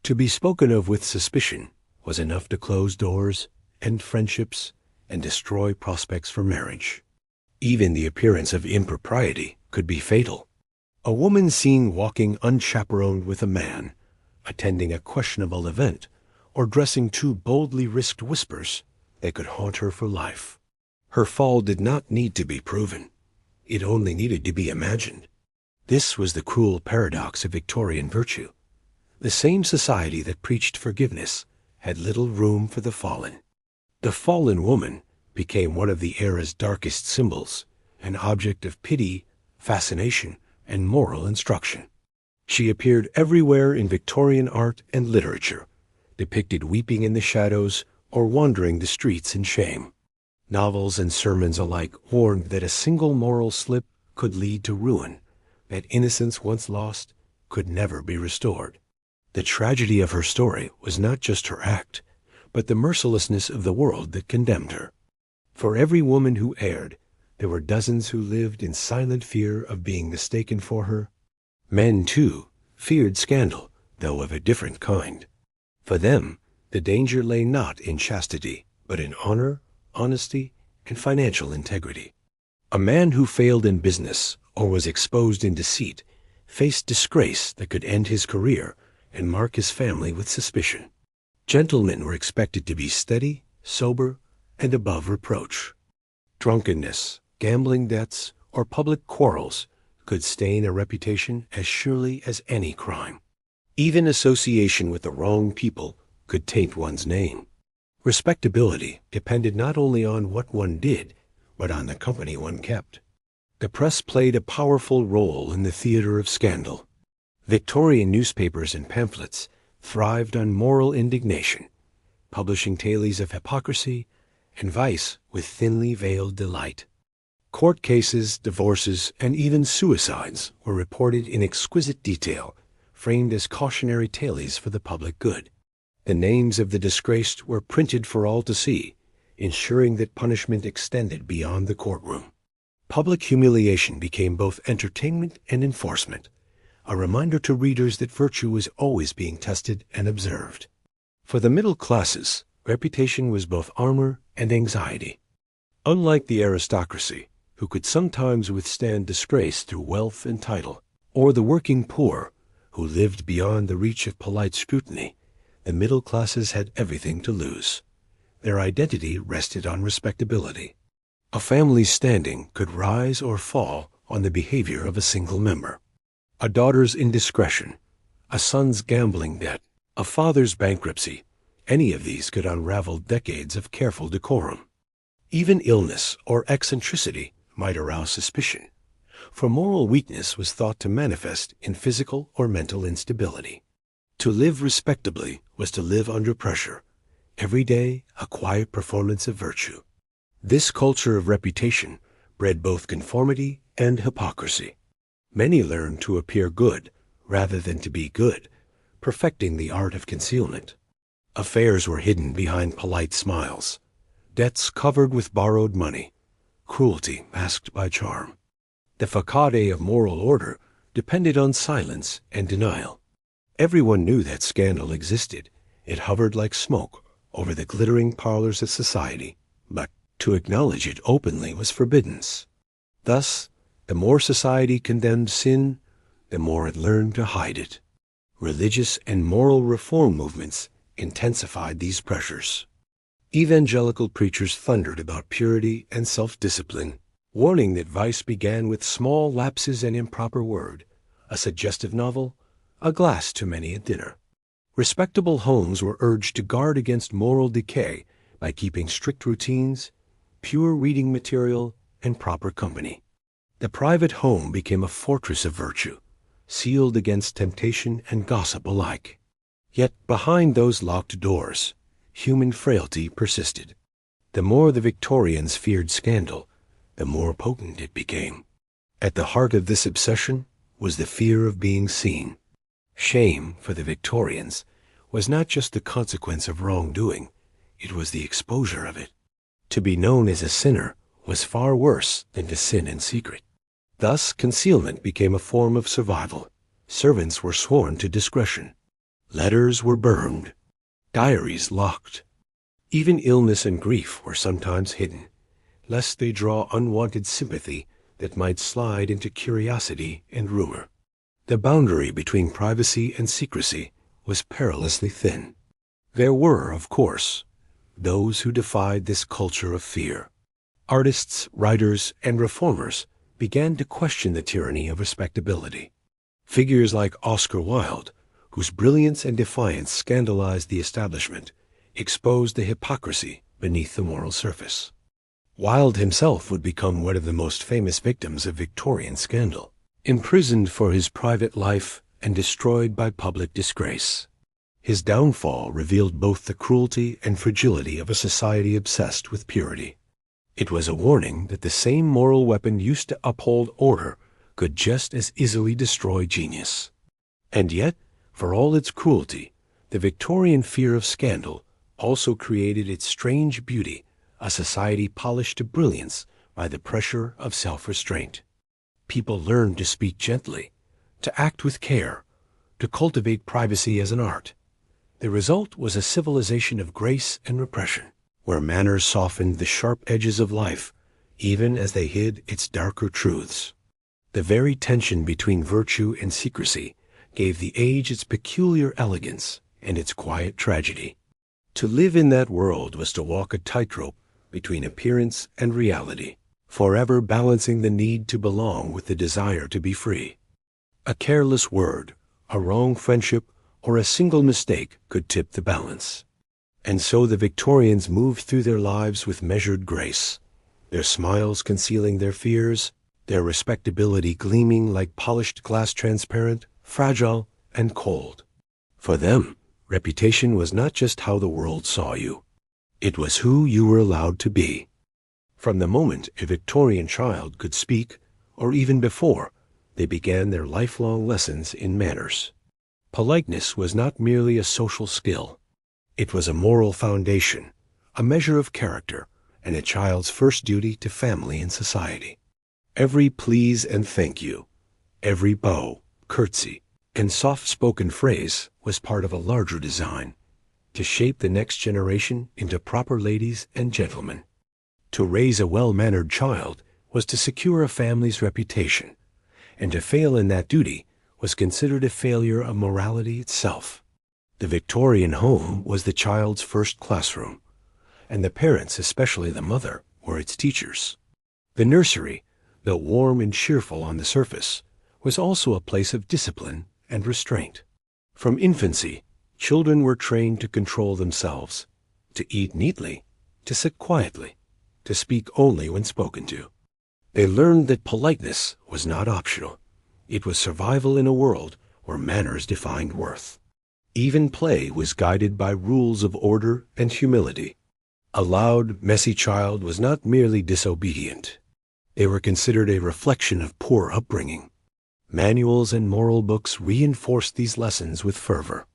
To be spoken of with suspicion was enough to close doors, end friendships, and destroy prospects for marriage. Even the appearance of impropriety could be fatal. A woman seen walking unchaperoned with a man, attending a questionable event, or dressing too boldly risked whispers that could haunt her for life. Her fall did not need to be proven. It only needed to be imagined. This was the cruel paradox of Victorian virtue. The same society that preached forgiveness had little room for the fallen. The fallen woman became one of the era's darkest symbols, an object of pity, fascination, and moral instruction. She appeared everywhere in Victorian art and literature, depicted weeping in the shadows or wandering the streets in shame. Novels and sermons alike warned that a single moral slip could lead to ruin, that innocence once lost could never be restored. The tragedy of her story was not just her act, but the mercilessness of the world that condemned her. For every woman who erred, there were dozens who lived in silent fear of being mistaken for her. Men, too, feared scandal, though of a different kind. For them, the danger lay not in chastity, but in honor, honesty, and financial integrity. A man who failed in business or was exposed in deceit faced disgrace that could end his career and mark his family with suspicion. Gentlemen were expected to be steady, sober, and above reproach. Drunkenness, gambling debts, or public quarrels could stain a reputation as surely as any crime. Even association with the wrong people could taint one's name. Respectability depended not only on what one did, but on the company one kept. The press played a powerful role in the theater of scandal. Victorian newspapers and pamphlets thrived on moral indignation, publishing tales of hypocrisy and vice with thinly veiled delight. Court cases, divorces, and even suicides were reported in exquisite detail, framed as cautionary tales for the public good. The names of the disgraced were printed for all to see, ensuring that punishment extended beyond the courtroom. Public humiliation became both entertainment and enforcement, a reminder to readers that virtue was always being tested and observed. For the middle classes, reputation was both armor and anxiety. Unlike the aristocracy, who could sometimes withstand disgrace through wealth and title, or the working poor, who lived beyond the reach of polite scrutiny, the middle classes had everything to lose. Their identity rested on respectability. A family's standing could rise or fall on the behavior of a single member. A daughter's indiscretion, a son's gambling debt, a father's bankruptcy, any of these could unravel decades of careful decorum. Even illness or eccentricity might arouse suspicion, for moral weakness was thought to manifest in physical or mental instability. To live respectably was to live under pressure, every day a quiet performance of virtue. This culture of reputation bred both conformity and hypocrisy. Many learned to appear good rather than to be good, perfecting the art of concealment. Affairs were hidden behind polite smiles, debts covered with borrowed money, cruelty masked by charm. The facade of moral order depended on silence and denial. Everyone knew that scandal existed. It hovered like smoke over the glittering parlors of society, but to acknowledge it openly was forbidden. Thus, the more society condemned sin, the more it learned to hide it. Religious and moral reform movements intensified these pressures. Evangelical preachers thundered about purity and self-discipline, warning that vice began with small lapses and improper word, a suggestive novel, a glass too many at dinner. Respectable homes were urged to guard against moral decay by keeping strict routines, pure reading material, and proper company. The private home became a fortress of virtue, sealed against temptation and gossip alike. Yet behind those locked doors, human frailty persisted. The more the Victorians feared scandal, the more potent it became. At the heart of this obsession was the fear of being seen. Shame, for the Victorians, was not just the consequence of wrongdoing, it was the exposure of it. To be known as a sinner was far worse than to sin in secret. Thus, concealment became a form of survival. Servants were sworn to discretion. Letters were burned. Diaries locked. Even illness and grief were sometimes hidden, lest they draw unwanted sympathy that might slide into curiosity and rumor. The boundary between privacy and secrecy was perilously thin. There were, of course, those who defied this culture of fear. Artists, writers, and reformers began to question the tyranny of respectability. Figures like Oscar Wilde, whose brilliance and defiance scandalized the establishment, exposed the hypocrisy beneath the moral surface. Wilde himself would become one of the most famous victims of Victorian scandal, imprisoned for his private life and destroyed by public disgrace. His downfall revealed both the cruelty and fragility of a society obsessed with purity. It was a warning that the same moral weapon used to uphold order could just as easily destroy genius. And yet, for all its cruelty, the Victorian fear of scandal also created its strange beauty, a society polished to brilliance by the pressure of self-restraint. People learned to speak gently, to act with care, to cultivate privacy as an art. The result was a civilization of grace and repression, where manners softened the sharp edges of life, even as they hid its darker truths. The very tension between virtue and secrecy gave the age its peculiar elegance and its quiet tragedy. To live in that world was to walk a tightrope between appearance and reality, forever balancing the need to belong with the desire to be free. A careless word, a wrong friendship, or a single mistake could tip the balance. And so the Victorians moved through their lives with measured grace, their smiles concealing their fears, their respectability gleaming like polished glass, transparent, fragile, and cold. For them, reputation was not just how the world saw you. It was who you were allowed to be. From the moment a Victorian child could speak, or even before, they began their lifelong lessons in manners. Politeness was not merely a social skill. It was a moral foundation, a measure of character, and a child's first duty to family and society. Every please and thank you, every bow, curtsy, and soft-spoken phrase was part of a larger design, to shape the next generation into proper ladies and gentlemen. To raise a well-mannered child was to secure a family's reputation, and to fail in that duty was considered a failure of morality itself. The Victorian home was the child's first classroom, and the parents, especially the mother, were its teachers. The nursery, though warm and cheerful on the surface, was also a place of discipline and restraint. From infancy, children were trained to control themselves, to eat neatly, to sit quietly, to speak only when spoken to. They learned that politeness was not optional. It was survival in a world where manners defined worth. Even play was guided by rules of order and humility. A loud, messy child was not merely disobedient. They were considered a reflection of poor upbringing. Manuals and moral books reinforced these lessons with fervor.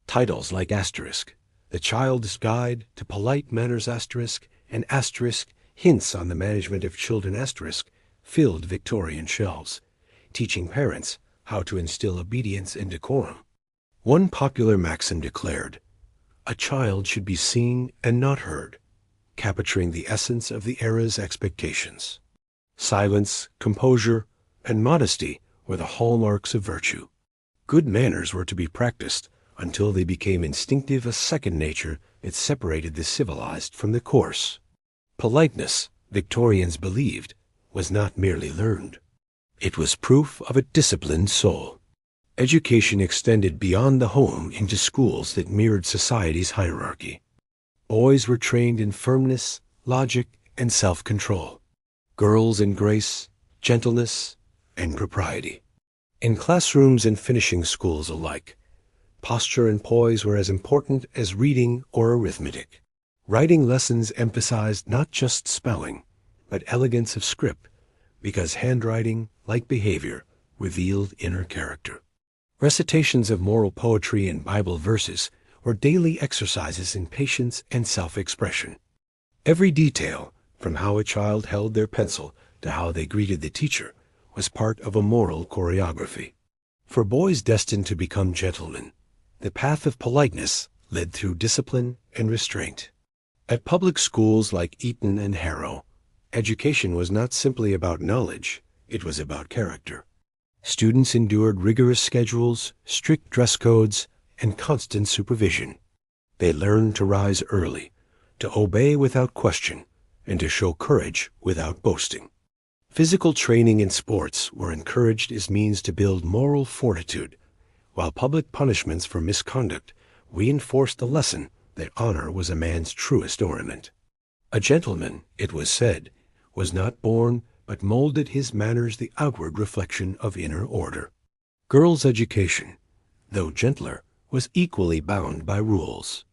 Titles like Asterisk, The Child's Guide to Polite Manners Asterisk, and Asterisk, Hints on the Management of Children Asterisk, filled Victorian shelves, teaching parents how to instill obedience and decorum. One popular maxim declared, "A child should be seen and not heard," capturing the essence of the era's expectations. Silence, composure, and modesty were the hallmarks of virtue. Good manners were to be practiced until they became instinctive, a second nature that separated the civilized from the coarse. Politeness, Victorians believed, was not merely learned. It was proof of a disciplined soul. Education extended beyond the home into schools that mirrored society's hierarchy. Boys were trained in firmness, logic, and self-control. Girls in grace, gentleness, and propriety. In classrooms and finishing schools alike, posture and poise were as important as reading or arithmetic. Writing lessons emphasized not just spelling, but elegance of script, because handwriting, like behavior, revealed inner character. Recitations of moral poetry and Bible verses were daily exercises in patience and self-expression. Every detail, from how a child held their pencil to how they greeted the teacher, was part of a moral choreography. For boys destined to become gentlemen, the path of politeness led through discipline and restraint. At public schools like Eton and Harrow, education was not simply about knowledge, it was about character. Students endured rigorous schedules, strict dress codes, and constant supervision. They learned to rise early, to obey without question, and to show courage without boasting. Physical training and sports were encouraged as means to build moral fortitude, while public punishments for misconduct reinforced the lesson that honor was a man's truest ornament. A gentleman, it was said, was not born but molded his manners the outward reflection of inner order. Girls' education, though gentler, was equally bound by rules.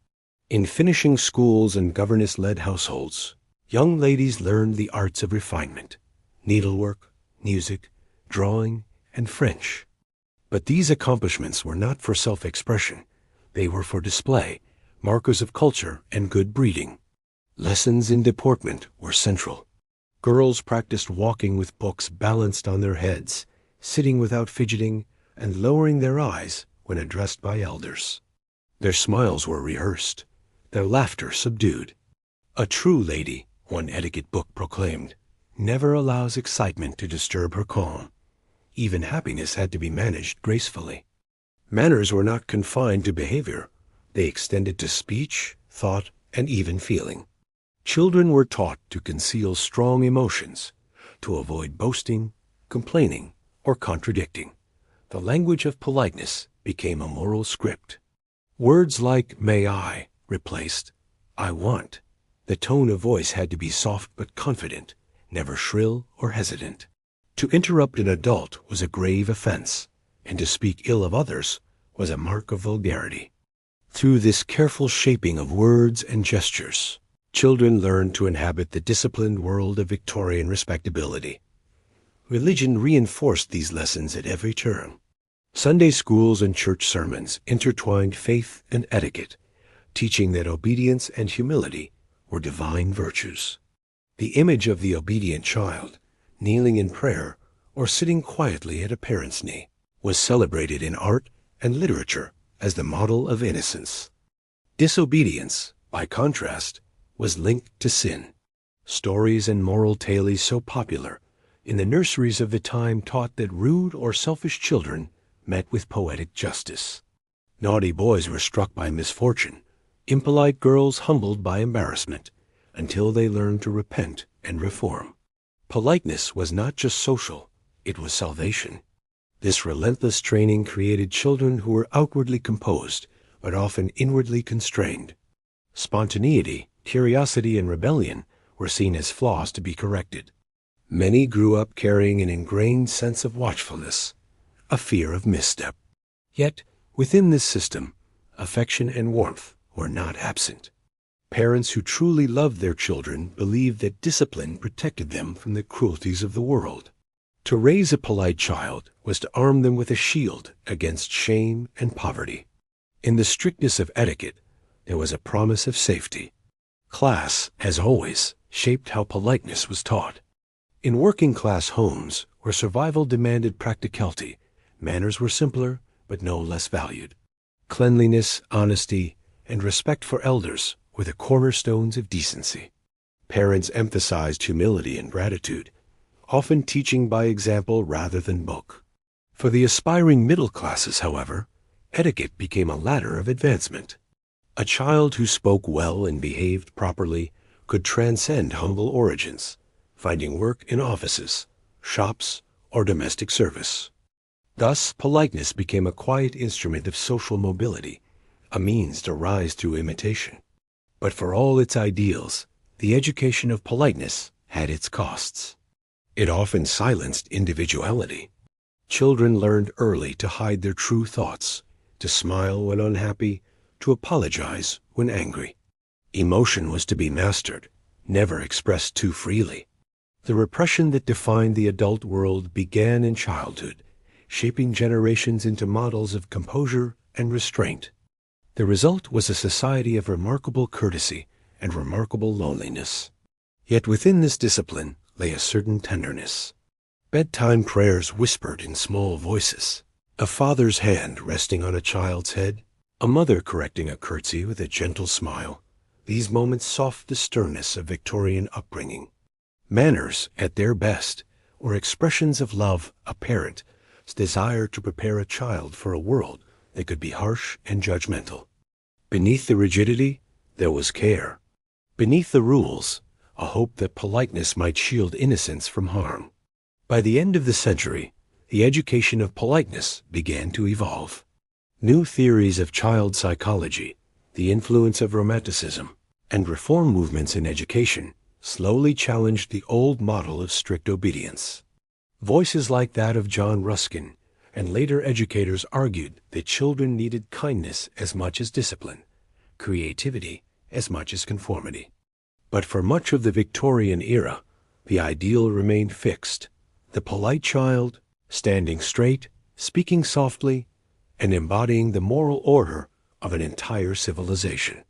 In finishing schools and governess-led households, young ladies learned the arts of refinement, needlework, music, drawing, and French. But these accomplishments were not for self-expression. They were for display, markers of culture and good breeding. Lessons in deportment were central. Girls practiced walking with books balanced on their heads, sitting without fidgeting, and lowering their eyes when addressed by elders. Their smiles were rehearsed, their laughter subdued. A true lady, one etiquette book proclaimed, never allows excitement to disturb her calm. Even happiness had to be managed gracefully. Manners were not confined to behavior. They extended to speech, thought, and even feeling. Children were taught to conceal strong emotions, to avoid boasting, complaining, or contradicting. The language of politeness became a moral script. Words like "may I" replaced "I want." The tone of voice had to be soft but confident, never shrill or hesitant. To interrupt an adult was a grave offense, and to speak ill of others was a mark of vulgarity. Through this careful shaping of words and gestures, children learned to inhabit the disciplined world of Victorian respectability. Religion reinforced these lessons at every turn. Sunday schools and church sermons intertwined faith and etiquette, teaching that obedience and humility were divine virtues. The image of the obedient child, kneeling in prayer or sitting quietly at a parent's knee, was celebrated in art and literature as the model of innocence. Disobedience, by contrast, was linked to sin. Stories and moral tales so popular in the nurseries of the time taught that rude or selfish children met with poetic justice. Naughty boys were struck by misfortune, impolite girls humbled by embarrassment, until they learned to repent and reform. Politeness was not just social, it was salvation. This relentless training created children who were outwardly composed, but often inwardly constrained. Spontaneity, curiosity, and rebellion were seen as flaws to be corrected. Many grew up carrying an ingrained sense of watchfulness, a fear of misstep. Yet, within this system, affection and warmth were not absent. Parents who truly loved their children believed that discipline protected them from the cruelties of the world. To raise a polite child was to arm them with a shield against shame and poverty. In the strictness of etiquette, there was a promise of safety. Class, as always, shaped how politeness was taught. In working-class homes, where survival demanded practicality, manners were simpler but no less valued. Cleanliness, honesty, and respect for elders were the cornerstones of decency. Parents emphasized humility and gratitude, often teaching by example rather than book. For the aspiring middle classes, however, etiquette became a ladder of advancement. A child who spoke well and behaved properly could transcend humble origins, finding work in offices, shops, or domestic service. Thus, politeness became a quiet instrument of social mobility, a means to rise through imitation. But for all its ideals, the education of politeness had its costs. It often silenced individuality. Children learned early to hide their true thoughts, to smile when unhappy, to apologize when angry. Emotion was to be mastered, never expressed too freely. The repression that defined the adult world began in childhood, shaping generations into models of composure and restraint. The result was a society of remarkable courtesy and remarkable loneliness. Yet within this discipline lay a certain tenderness. Bedtime prayers whispered in small voices, a father's hand resting on a child's head, a mother correcting a curtsy with a gentle smile. These moments softened the sternness of Victorian upbringing. Manners, at their best, were expressions of love, a parent's desire to prepare a child for a world that could be harsh and judgmental. Beneath the rigidity, there was care. Beneath the rules, a hope that politeness might shield innocence from harm. By the end of the century, the education of politeness began to evolve. New theories of child psychology, the influence of Romanticism, and reform movements in education slowly challenged the old model of strict obedience. Voices like that of John Ruskin and later educators argued that children needed kindness as much as discipline, creativity as much as conformity. But for much of the Victorian era, the ideal remained fixed. The polite child, standing straight, speaking softly, and embodying the moral order of an entire civilization.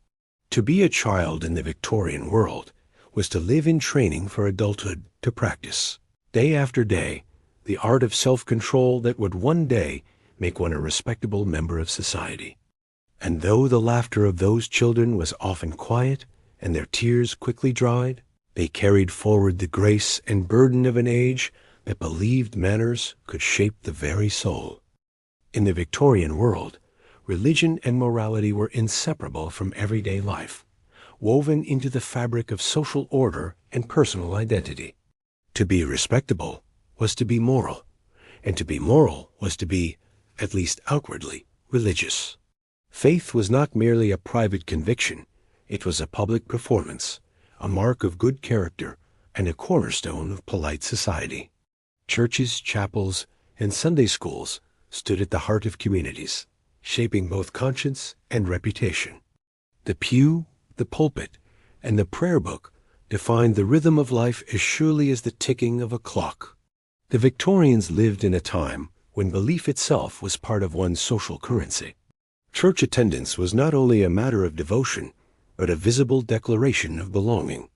To be a child in the Victorian world was to live in training for adulthood, to practice, day after day, the art of self-control that would one day make one a respectable member of society. And though the laughter of those children was often quiet and their tears quickly dried, they carried forward the grace and burden of an age that believed manners could shape the very soul. In the Victorian world, religion and morality were inseparable from everyday life, woven into the fabric of social order and personal identity. To be respectable was to be moral, and to be moral was to be, at least outwardly, religious. Faith was not merely a private conviction, it was a public performance, a mark of good character, and a cornerstone of polite society. Churches, chapels, and Sunday schools stood at the heart of communities, shaping both conscience and reputation. The pew, the pulpit, and the prayer book defined the rhythm of life as surely as the ticking of a clock. The Victorians lived in a time when belief itself was part of one's social currency. Church attendance was not only a matter of devotion, but a visible declaration of belonging.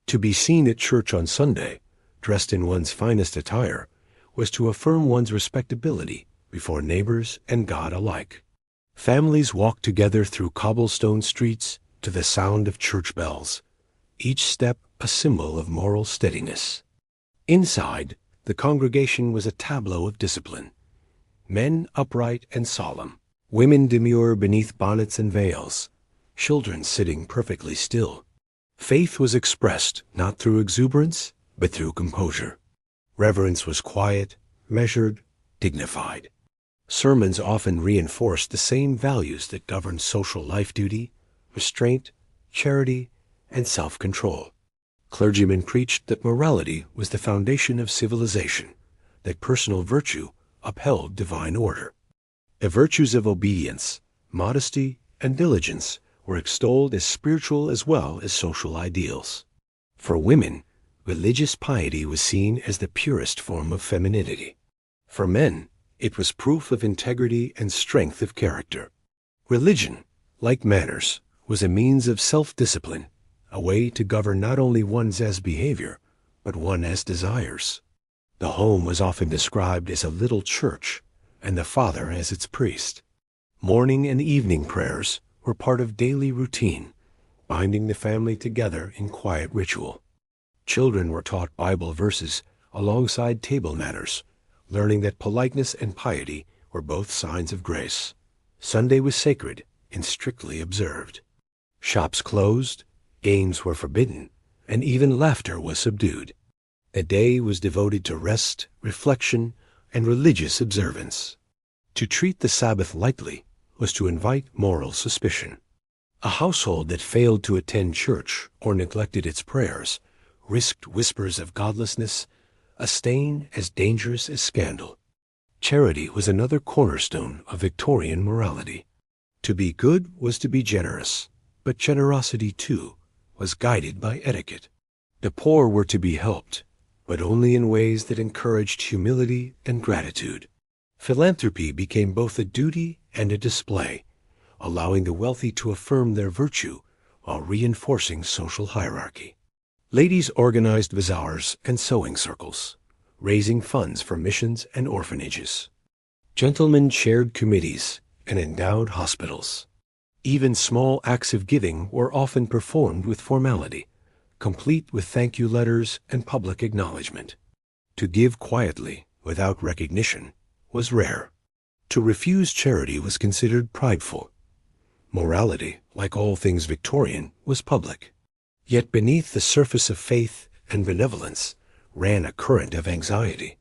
To be seen at church on Sunday, dressed in one's finest attire, was to affirm one's respectability before neighbors and God alike. Families walked together through cobblestone streets to the sound of church bells, each step a symbol of moral steadiness. Inside, the congregation was a tableau of discipline. Men upright and solemn, women demure beneath bonnets and veils, children sitting perfectly still. Faith was expressed not through exuberance, but through composure. Reverence was quiet, measured, dignified. Sermons often reinforced the same values that govern social life: duty, restraint, charity, and self-control. Clergymen preached that morality was the foundation of civilization, that personal virtue upheld divine order. The virtues of obedience, modesty, and diligence were extolled as spiritual as well as social ideals. For women, religious piety was seen as the purest form of femininity. For men, it was proof of integrity and strength of character. Religion, like manners, was a means of self-discipline, a way to govern not only one's behavior, but one's desires. The home was often described as a little church, and the father as its priest. Morning and evening prayers were part of daily routine, binding the family together in quiet ritual. Children were taught Bible verses alongside table manners, learning that politeness and piety were both signs of grace. Sunday was sacred and strictly observed. Shops closed, games were forbidden, and even laughter was subdued. A day was devoted to rest, reflection, and religious observance. To treat the Sabbath lightly was to invite moral suspicion. A household that failed to attend church or neglected its prayers risked whispers of godlessness, a stain as dangerous as scandal. Charity was another cornerstone of Victorian morality. To be good was to be generous, but generosity, too, was guided by etiquette. The poor were to be helped, but only in ways that encouraged humility and gratitude. Philanthropy became both a duty and a display, allowing the wealthy to affirm their virtue while reinforcing social hierarchy. Ladies organized bazaars and sewing circles, raising funds for missions and orphanages. Gentlemen chaired committees and endowed hospitals. Even small acts of giving were often performed with formality, complete with thank you letters and public acknowledgement. To give quietly, without recognition, was rare. To refuse charity was considered prideful. Morality, like all things Victorian, was public. Yet beneath the surface of faith and benevolence ran a current of anxiety.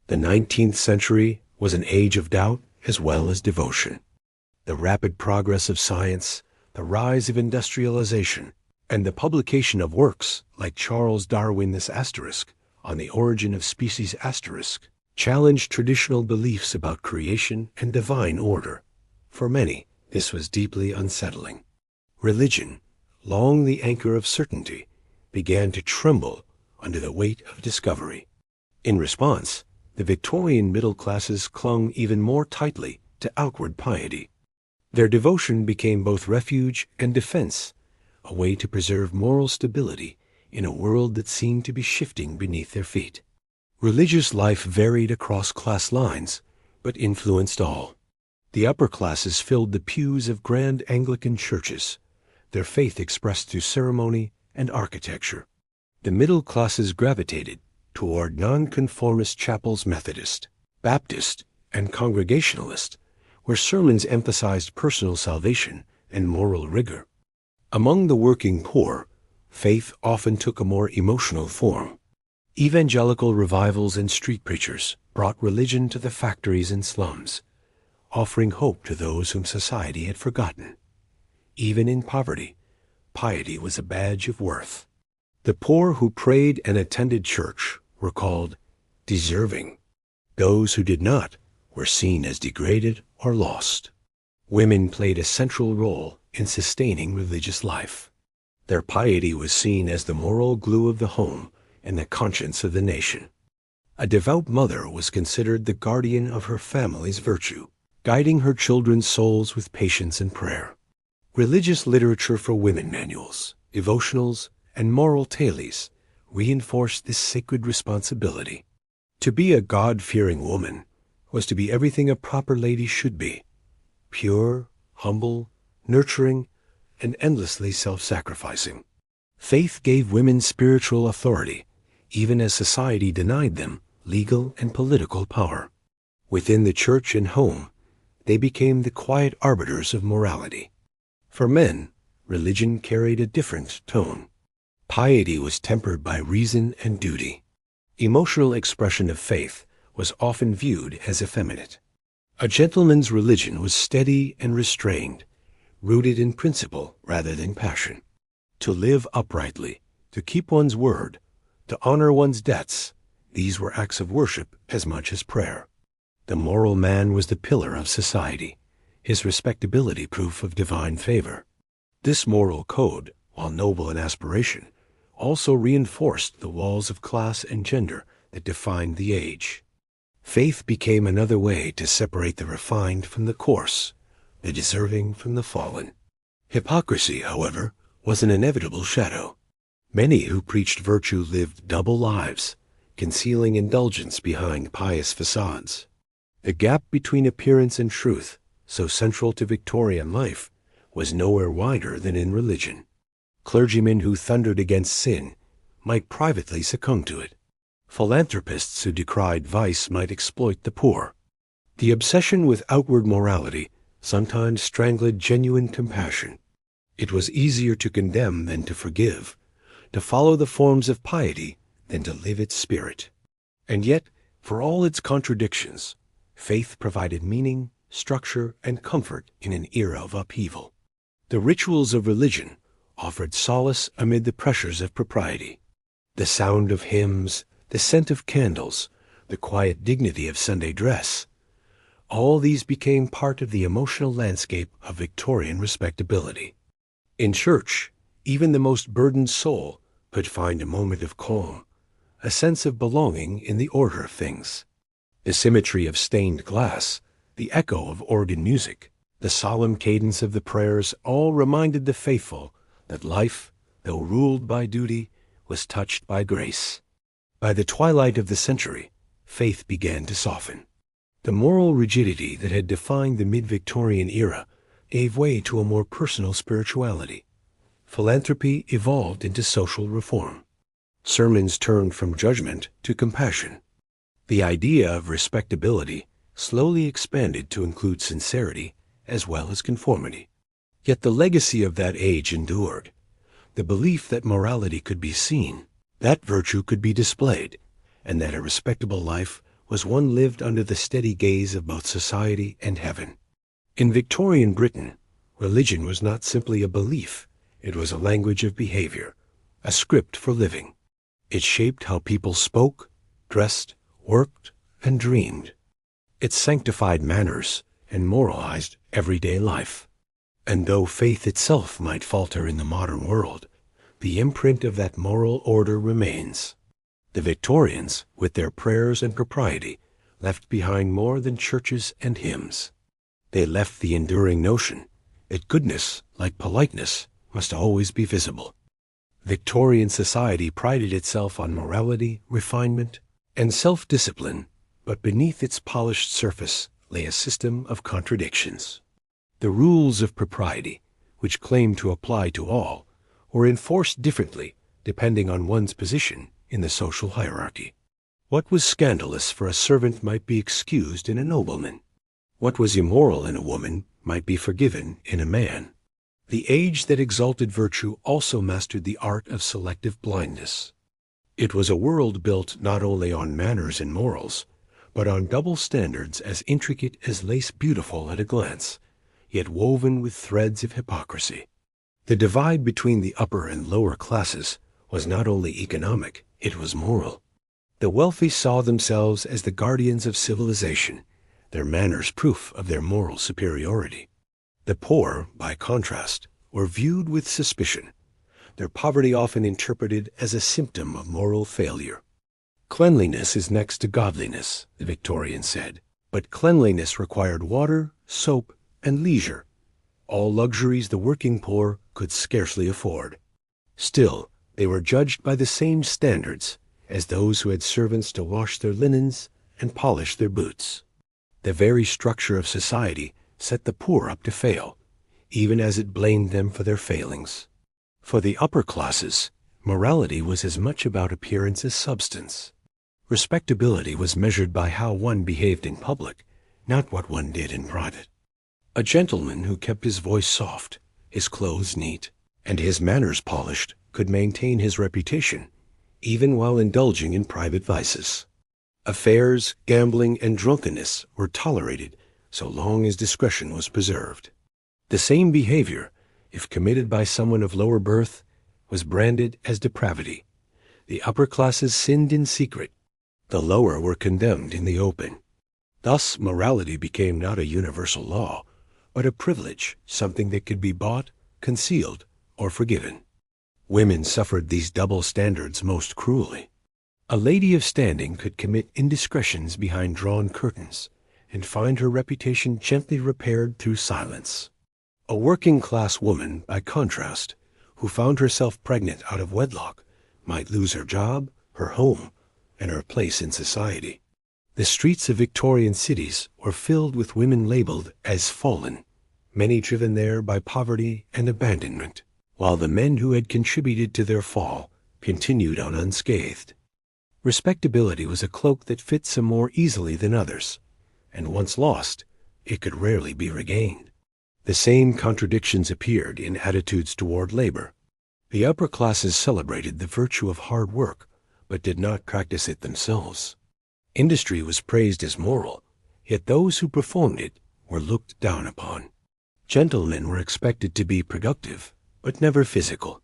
The 19th century was an age of doubt as well as devotion. The rapid progress of science, the rise of industrialization, and the publication of works like Charles Darwin's asterisk on the origin of species asterisk challenged traditional beliefs about creation and divine order. For many, this was deeply unsettling. Religion, long the anchor of certainty, began to tremble under the weight of discovery. In response, the Victorian middle classes clung even more tightly to outward piety. Their devotion became both refuge and defense, a way to preserve moral stability in a world that seemed to be shifting beneath their feet. Religious life varied across class lines, but influenced all. The upper classes filled the pews of grand Anglican churches, their faith expressed through ceremony and architecture. The middle classes gravitated toward nonconformist chapels, Methodist, Baptist, and Congregationalist, where sermons emphasized personal salvation and moral rigor. Among the working poor, faith often took a more emotional form. Evangelical revivals and street preachers brought religion to the factories and slums, offering hope to those whom society had forgotten. Even in poverty, piety was a badge of worth. The poor who prayed and attended church were called deserving. Those who did not were seen as degraded or lost. Women played a central role in sustaining religious life. Their piety was seen as the moral glue of the home and the conscience of the nation. A devout mother was considered the guardian of her family's virtue, guiding her children's souls with patience and prayer. Religious literature for women manuals, devotionals, and moral tales reinforced this sacred responsibility. To be a God-fearing woman was to be everything a proper lady should be: pure, humble, nurturing, and endlessly self-sacrificing. Faith gave women spiritual authority, even as society denied them legal and political power. Within the church and home, they became the quiet arbiters of morality. For men, religion carried a different tone. Piety was tempered by reason and duty. Emotional expression of faith was often viewed as effeminate. A gentleman's religion was steady and restrained, rooted in principle rather than passion. To live uprightly, to keep one's word, to honor one's debts, these were acts of worship as much as prayer. The moral man was the pillar of society, his respectability proof of divine favor. This moral code, while noble in aspiration, also reinforced the walls of class and gender that defined the age. Faith became another way to separate the refined from the coarse, the deserving from the fallen. Hypocrisy, however, was an inevitable shadow. Many who preached virtue lived double lives, concealing indulgence behind pious facades. The gap between appearance and truth, so central to Victorian life, was nowhere wider than in religion. Clergymen who thundered against sin might privately succumb to it. Philanthropists who decried vice might exploit the poor. The obsession with outward morality sometimes strangled genuine compassion. It was easier to condemn than to forgive, to follow the forms of piety than to live its spirit. And yet, for all its contradictions, faith provided meaning, structure, and comfort in an era of upheaval. The rituals of religion offered solace amid the pressures of propriety. The sound of hymns, the scent of candles, the quiet dignity of Sunday dress, all these became part of the emotional landscape of Victorian respectability. In church, even the most burdened soul could find a moment of calm, a sense of belonging in the order of things. The symmetry of stained glass, the echo of organ music, the solemn cadence of the prayers all reminded the faithful that life, though ruled by duty, was touched by grace. By the twilight of the century, faith began to soften. The moral rigidity that had defined the mid-Victorian era gave way to a more personal spirituality. philanthropy evolved into social reform. Sermons turned from judgment to compassion. The idea of respectability slowly expanded to include sincerity as well as conformity. Yet the legacy of that age endured. The belief that morality could be seen, that virtue could be displayed, and that a respectable life was one lived under the steady gaze of both society and heaven. In Victorian Britain, religion was not simply a belief, it was a language of behavior, a script for living. It shaped how people spoke, dressed, worked, and dreamed. It sanctified manners and moralized everyday life. And though faith itself might falter in the modern world, the imprint of that moral order remains. The Victorians, with their prayers and propriety, left behind more than churches and hymns. They left the enduring notion that goodness, like politeness, must always be visible. Victorian society prided itself on morality, refinement, and self-discipline, but beneath its polished surface lay a system of contradictions. The rules of propriety, which claimed to apply to all, were enforced differently depending on one's position in the social hierarchy. What was scandalous for a servant might be excused in a nobleman. What was immoral in a woman might be forgiven in a man. The age that exalted virtue also mastered the art of selective blindness. It was a world built not only on manners and morals, but on double standards as intricate as lace beautiful at a glance, yet woven with threads of hypocrisy. The divide between the upper and lower classes was not only economic, it was moral. The wealthy saw themselves as the guardians of civilization, their manners proof of their moral superiority. The poor, by contrast, were viewed with suspicion, their poverty often interpreted as a symptom of moral failure. Cleanliness is next to godliness, the Victorians said, but cleanliness required water, soap, and leisure, all luxuries the working poor could scarcely afford. Still, they were judged by the same standards as those who had servants to wash their linens and polish their boots. The very structure of society set the poor up to fail, even as it blamed them for their failings. For the upper classes, morality was as much about appearance as substance. Respectability was measured by how one behaved in public, not what one did in private. A gentleman who kept his voice soft, his clothes neat, and his manners polished could maintain his reputation, even while indulging in private vices. Affairs, gambling, and drunkenness were tolerated so long as discretion was preserved. The same behavior, if committed by someone of lower birth, was branded as depravity. The upper classes sinned in secret. The lower were condemned in the open. Thus, morality became not a universal law, but a privilege, something that could be bought, concealed, or forgiven. Women suffered these double standards most cruelly. A lady of standing could commit indiscretions behind drawn curtains and find her reputation gently repaired through silence. A working-class woman, by contrast, who found herself pregnant out of wedlock, might lose her job, her home, and her place in society. The streets of Victorian cities were filled with women labeled as fallen, many driven there by poverty and abandonment, while the men who had contributed to their fall continued on unscathed. Respectability was a cloak that fit some more easily than others, and once lost, it could rarely be regained. The same contradictions appeared in attitudes toward labor. The upper classes celebrated the virtue of hard work, but did not practice it themselves. Industry was praised as moral, yet those who performed it were looked down upon. Gentlemen were expected to be productive, but never physical.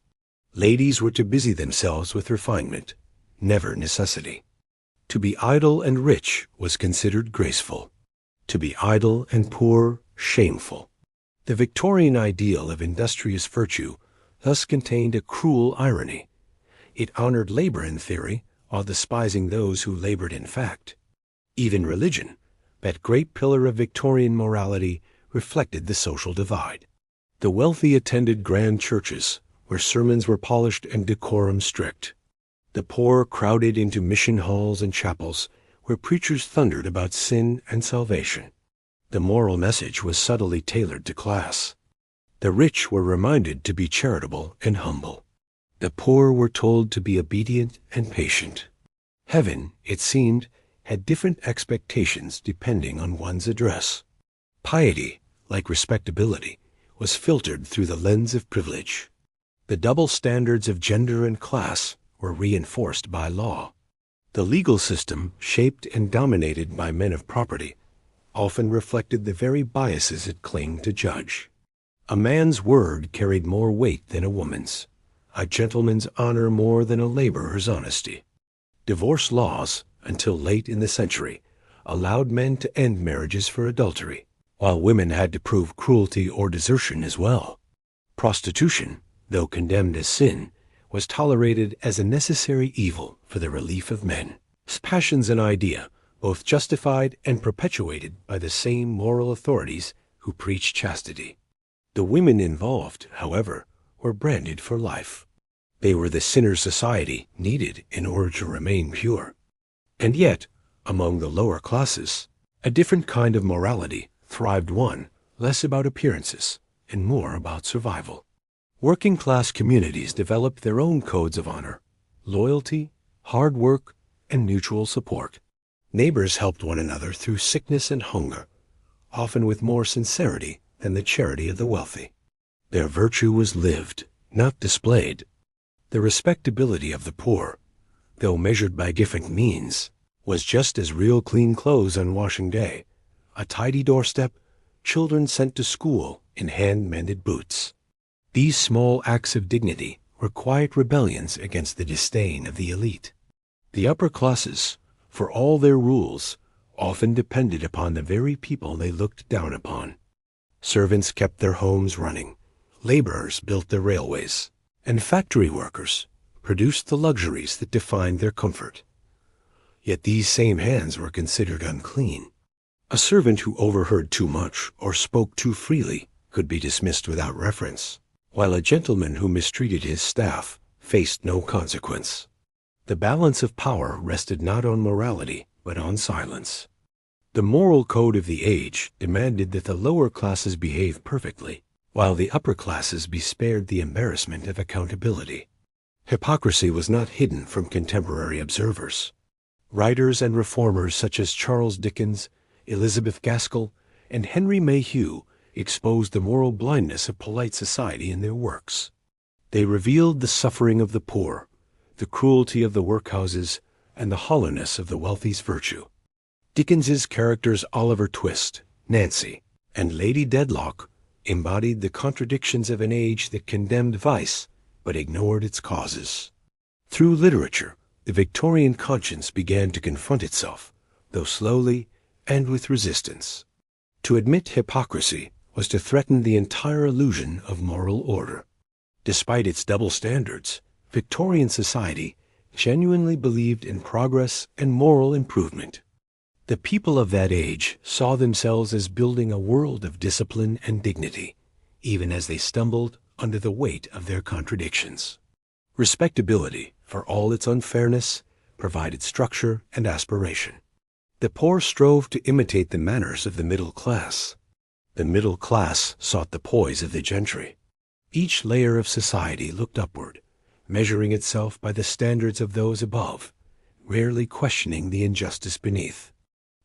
Ladies were to busy themselves with refinement, never necessity. To be idle and rich was considered graceful. To be idle and poor, shameful. The Victorian ideal of industrious virtue thus contained a cruel irony. It honored labor in theory, while despising those who labored in fact. Even religion, that great pillar of Victorian morality, reflected the social divide. The wealthy attended grand churches, where sermons were polished and decorum strict. The poor crowded into mission halls and chapels, where preachers thundered about sin and salvation. The moral message was subtly tailored to class. The rich were reminded to be charitable and humble. The poor were told to be obedient and patient. Heaven, it seemed, had different expectations depending on one's address. Piety, like respectability, was filtered through the lens of privilege. The double standards of gender and class were reinforced by law. The legal system, shaped and dominated by men of property, often reflected the very biases it claimed to judge. A man's word carried more weight than a woman's, a gentleman's honor more than a laborer's honesty. Divorce laws, until late in the century, allowed men to end marriages for adultery, while women had to prove cruelty or desertion as well. Prostitution, though condemned as sin, was tolerated as a necessary evil for the relief of men. Passion's an idea, both justified and perpetuated by the same moral authorities who preach chastity. The women involved, however, were branded for life. They were the sinner society needed in order to remain pure. And yet, among the lower classes, a different kind of morality thrived, one less about appearances and more about survival. Working-class communities developed their own codes of honor, loyalty, hard work, and mutual support. Neighbors helped one another through sickness and hunger, often with more sincerity than the charity of the wealthy. Their virtue was lived, not displayed. The respectability of the poor, though measured by different means, was just as real clean clothes on washing day, a tidy doorstep, children sent to school in hand-mended boots. These small acts of dignity were quiet rebellions against the disdain of the elite. The upper classes, for all their rules, often depended upon the very people they looked down upon. Servants kept their homes running, laborers built the railways, and factory workers produced the luxuries that defined their comfort. Yet these same hands were considered unclean. A servant who overheard too much or spoke too freely could be dismissed without reference, while a gentleman who mistreated his staff faced no consequence. The balance of power rested not on morality, but on silence. The moral code of the age demanded that the lower classes behave perfectly, while the upper classes be spared the embarrassment of accountability. Hypocrisy was not hidden from contemporary observers. Writers and reformers such as Charles Dickens, Elizabeth Gaskell, and Henry Mayhew exposed the moral blindness of polite society in their works. They revealed the suffering of the poor, the cruelty of the workhouses, and the hollowness of the wealthy's virtue. Dickens's characters Oliver Twist, Nancy, and Lady Dedlock embodied the contradictions of an age that condemned vice but ignored its causes. Through literature, the Victorian conscience began to confront itself, though slowly and with resistance. To admit hypocrisy was to threaten the entire illusion of moral order. Despite its double standards, Victorian society genuinely believed in progress and moral improvement. The people of that age saw themselves as building a world of discipline and dignity, even as they stumbled under the weight of their contradictions. Respectability, for all its unfairness, provided structure and aspiration. The poor strove to imitate the manners of the middle class. The middle class sought the poise of the gentry. Each layer of society looked upward, measuring itself by the standards of those above, rarely questioning the injustice beneath.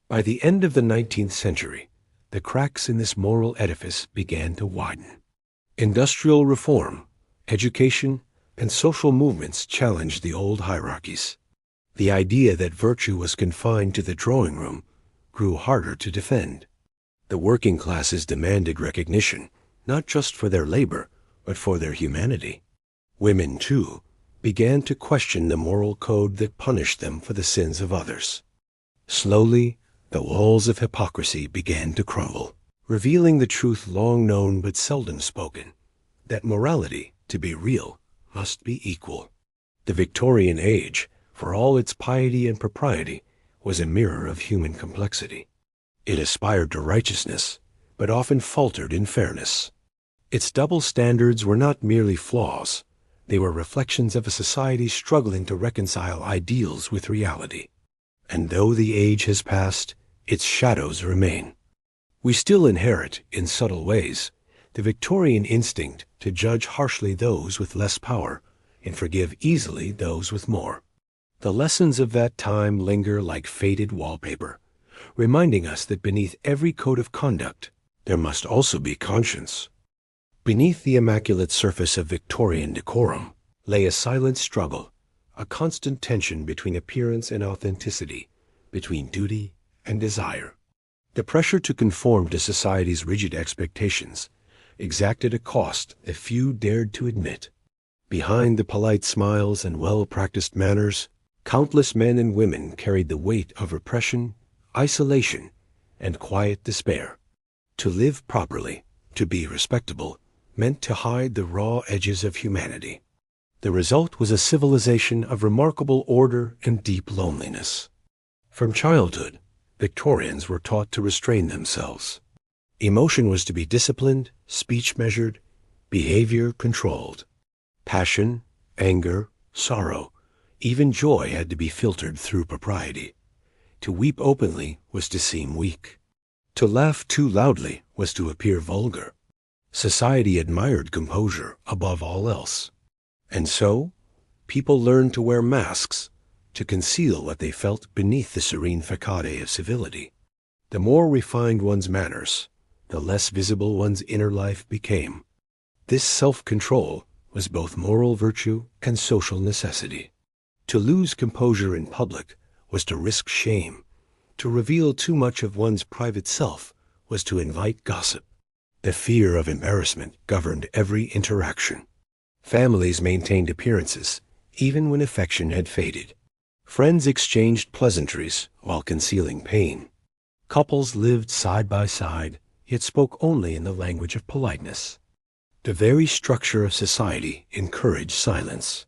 By the end of the 19th century, the cracks in this moral edifice began to widen. Industrial reform, education, and social movements challenged the old hierarchies. The idea that virtue was confined to the drawing room grew harder to defend. The working classes demanded recognition, not just for their labor, but for their humanity. Women, too, began to question the moral code that punished them for the sins of others. Slowly, the walls of hypocrisy began to crumble, revealing the truth long known but seldom spoken, that morality, to be real, must be equal. The Victorian age, for all its piety and propriety, was a mirror of human complexity. It aspired to righteousness, but often faltered in fairness. Its double standards were not merely flaws, they were reflections of a society struggling to reconcile ideals with reality. And though the age has passed, its shadows remain. We still inherit, in subtle ways, the Victorian instinct to judge harshly those with less power and forgive easily those with more. The lessons of that time linger like faded wallpaper, reminding us that beneath every code of conduct, there must also be conscience. Beneath the immaculate surface of Victorian decorum lay a silent struggle, a constant tension between appearance and authenticity, between duty and desire. The pressure to conform to society's rigid expectations exacted a cost that few dared to admit. Behind the polite smiles and well-practiced manners, countless men and women carried the weight of repression, isolation, and quiet despair. To live properly, to be respectable, meant to hide the raw edges of humanity. The result was a civilization of remarkable order and deep loneliness. From childhood, Victorians were taught to restrain themselves. Emotion was to be disciplined, speech measured, behavior controlled. Passion, anger, sorrow, even joy had to be filtered through propriety. To weep openly was to seem weak. To laugh too loudly was to appear vulgar. Society admired composure above all else. And so, people learned to wear masks to conceal what they felt beneath the serene facade of civility. The more refined one's manners, the less visible one's inner life became. This self-control was both moral virtue and social necessity. To lose composure in public was to risk shame. To reveal too much of one's private self was to invite gossip. The fear of embarrassment governed every interaction. Families maintained appearances, even when affection had faded. Friends exchanged pleasantries while concealing pain. Couples lived side by side, yet spoke only in the language of politeness. The very structure of society encouraged silence.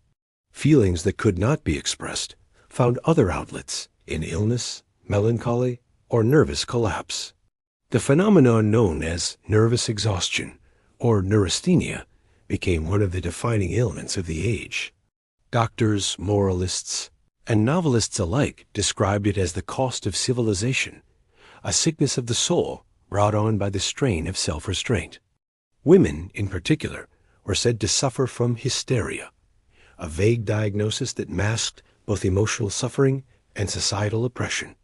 Feelings that could not be expressed found other outlets in illness, melancholy, or nervous collapse. The phenomenon known as nervous exhaustion, or neurasthenia, became one of the defining ailments of the age. Doctors, moralists, and novelists alike described it as the cost of civilization, a sickness of the soul brought on by the strain of self-restraint. Women, in particular, were said to suffer from hysteria, a vague diagnosis that masked both emotional suffering and societal oppression.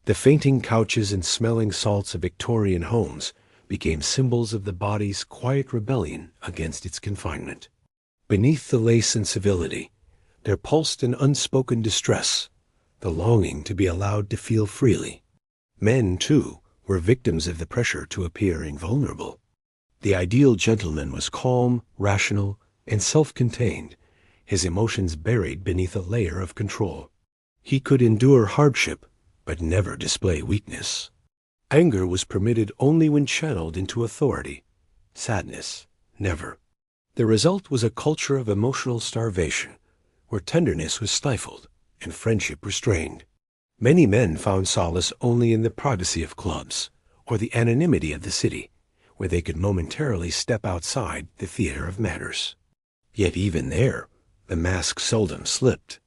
The fainting couches and smelling salts of Victorian homes became symbols of the body's quiet rebellion against its confinement. Beneath the lace and civility, there pulsed an unspoken distress, the longing to be allowed to feel freely. Men, too, were victims of the pressure to appear invulnerable. The ideal gentleman was calm, rational, and self-contained, his emotions buried beneath a layer of control. He could endure hardship, but never display weakness. Anger was permitted only when channeled into authority. Sadness, never. The result was a culture of emotional starvation, where tenderness was stifled and friendship restrained. Many men found solace only in the privacy of clubs or the anonymity of the city, where they could momentarily step outside the theater of matters. Yet even there, the mask seldom slipped.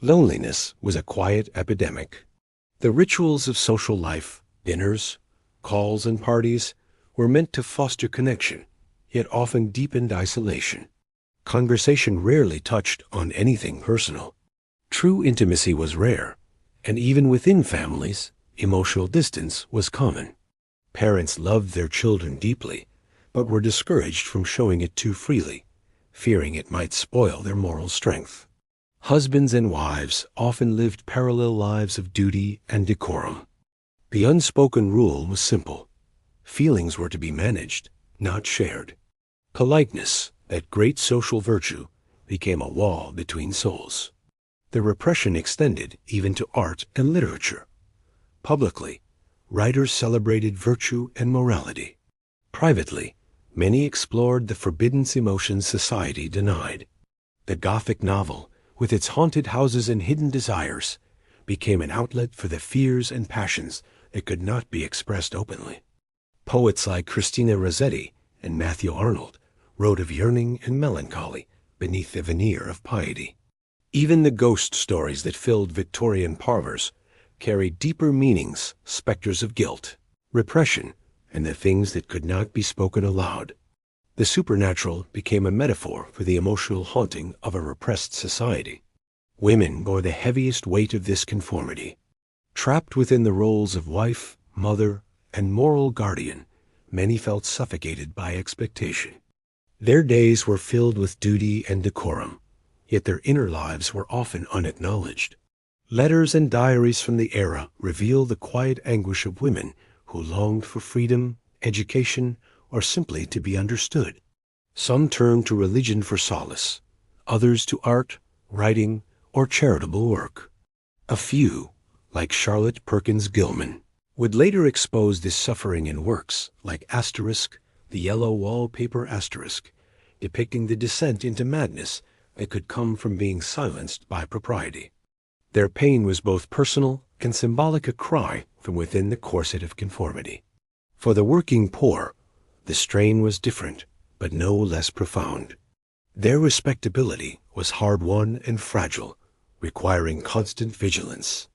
Loneliness was a quiet epidemic. The rituals of social life, dinners, calls, and parties, were meant to foster connection, yet often deepened isolation. Conversation rarely touched on anything personal. True intimacy was rare, and even within families, emotional distance was common. Parents loved their children deeply, but were discouraged from showing it too freely, fearing it might spoil their moral strength. Husbands and wives often lived parallel lives of duty and decorum. The unspoken rule was simple. Feelings were to be managed, not shared. Politeness, that great social virtue, became a wall between souls. The repression extended even to art and literature. Publicly, writers celebrated virtue and morality. Privately, many explored the forbidden emotions society denied. The Gothic novel, with its haunted houses and hidden desires, became an outlet for the fears and passions that could not be expressed openly. Poets like Christina Rossetti and Matthew Arnold wrote of yearning and melancholy beneath the veneer of piety. Even the ghost stories that filled Victorian parlors carried deeper meanings, specters of guilt, repression, and the things that could not be spoken aloud. The supernatural became a metaphor for the emotional haunting of a repressed society. Women bore the heaviest weight of this conformity. Trapped within the roles of wife, mother, and moral guardian, many felt suffocated by expectation. Their days were filled with duty and decorum, yet their inner lives were often unacknowledged. Letters and diaries from the era reveal the quiet anguish of women who longed for freedom, education, or simply to be understood. Some turned to religion for solace, others to art, writing, or charitable work. A few, like Charlotte Perkins Gilman, would later expose this suffering in works like Asterisk, the Yellow Wallpaper Asterisk, depicting the descent into madness that could come from being silenced by propriety. Their pain was both personal and symbolic, a cry from within the corset of conformity. For the working poor, the strain was different, but no less profound. Their respectability was hard-won and fragile, requiring constant vigilance.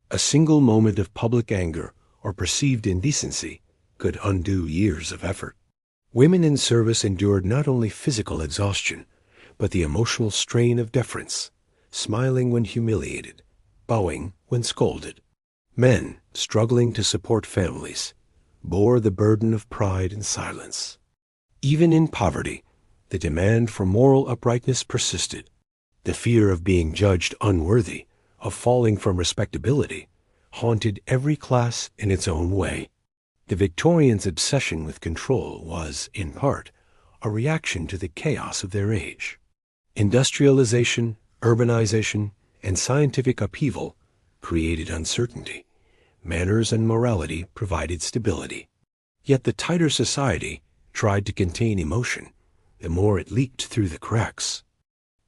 A single moment of public anger or perceived indecency could undo years of effort. Women in service endured not only physical exhaustion, but the emotional strain of deference, smiling when humiliated, bowing when scolded. Men, struggling to support families, bore the burden of pride and silence. Even in poverty, the demand for moral uprightness persisted. The fear of being judged unworthy, of falling from respectability, haunted every class in its own way. The Victorians' obsession with control was, in part, a reaction to the chaos of their age. Industrialization, urbanization, and scientific upheaval created uncertainty. Manners and morality provided stability. Yet the tighter society tried to contain emotion, the more it leaked through the cracks.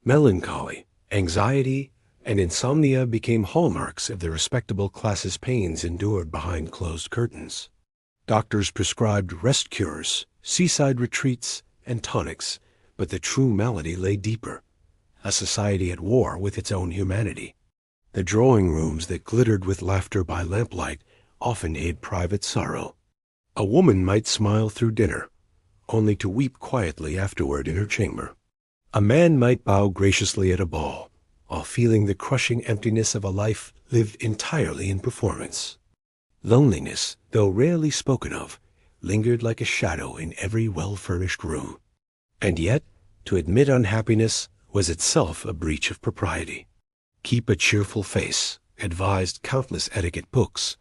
Melancholy, anxiety, and insomnia became hallmarks of the respectable class's pains endured behind closed curtains. Doctors prescribed rest cures, seaside retreats, and tonics, but the true malady lay deeper, a society at war with its own humanity. The drawing rooms that glittered with laughter by lamplight often hid private sorrow. A woman might smile through dinner, only to weep quietly afterward in her chamber. A man might bow graciously at a ball, while feeling the crushing emptiness of a life lived entirely in performance. Loneliness, though rarely spoken of, lingered like a shadow in every well-furnished room. And yet, to admit unhappiness was itself a breach of propriety. Keep a cheerful face, advised countless etiquette books,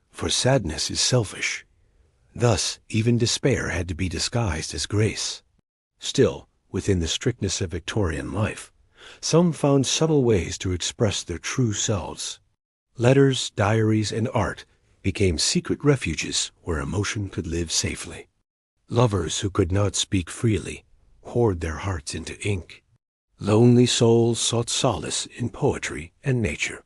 for sadness is selfish. Thus, even despair had to be disguised as grace. Still, within the strictness of Victorian life, some found subtle ways to express their true selves. Letters, diaries, and art became secret refuges where emotion could live safely. Lovers who could not speak freely poured their hearts into ink. Lonely souls sought solace in poetry and nature.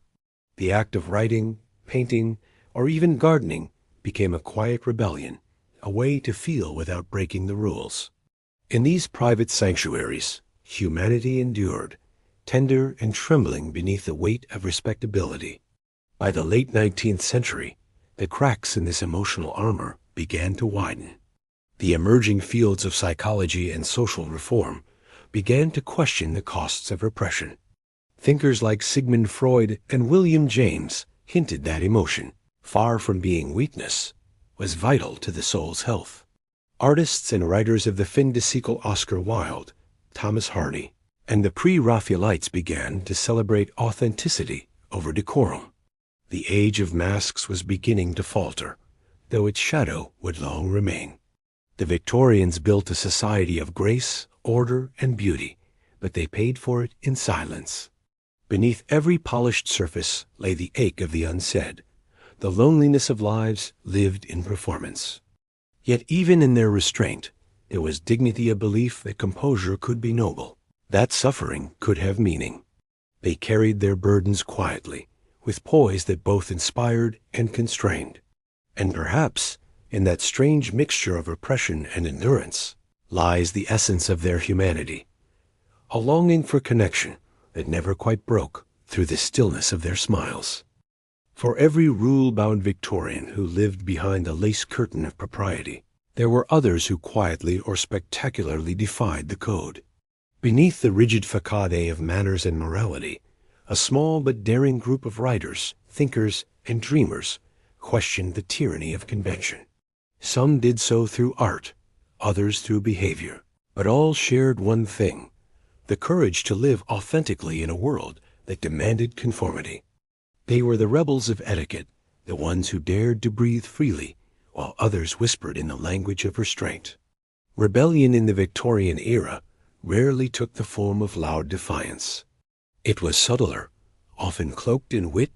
The act of writing, painting, or even gardening became a quiet rebellion, a way to feel without breaking the rules. In these private sanctuaries, humanity endured, tender and trembling beneath the weight of respectability. By the late 19th century, the cracks in this emotional armor began to widen. The emerging fields of psychology and social reform began to question the costs of repression. Thinkers like Sigmund Freud and William James hinted that emotion, far from being weakness, was vital to the soul's health. Artists and writers of the fin de siècle Oscar Wilde, Thomas Hardy, and the pre-Raphaelites began to celebrate authenticity over decorum. The age of masks was beginning to falter, though its shadow would long remain. The Victorians built a society of grace, order, and beauty, but they paid for it in silence. Beneath every polished surface lay the ache of the unsaid, the loneliness of lives lived in performance. Yet even in their restraint, there was dignity of belief that composure could be noble, that suffering could have meaning. They carried their burdens quietly, with poise that both inspired and constrained. And perhaps, in that strange mixture of repression and endurance, lies the essence of their humanity, a longing for connection that never quite broke through the stillness of their smiles. For every rule-bound Victorian who lived behind the lace curtain of propriety, There were others who quietly or spectacularly defied the code. Beneath the rigid facade of manners and morality, a small but daring group of writers, thinkers, and dreamers questioned the tyranny of convention. Some did so through art, others through behavior, but all shared one thing: the courage to live authentically in a world that demanded conformity. They were the rebels of etiquette, the ones who dared to breathe freely, while others whispered in the language of restraint. Rebellion in the Victorian era rarely took the form of loud defiance. It was subtler, often cloaked in wit,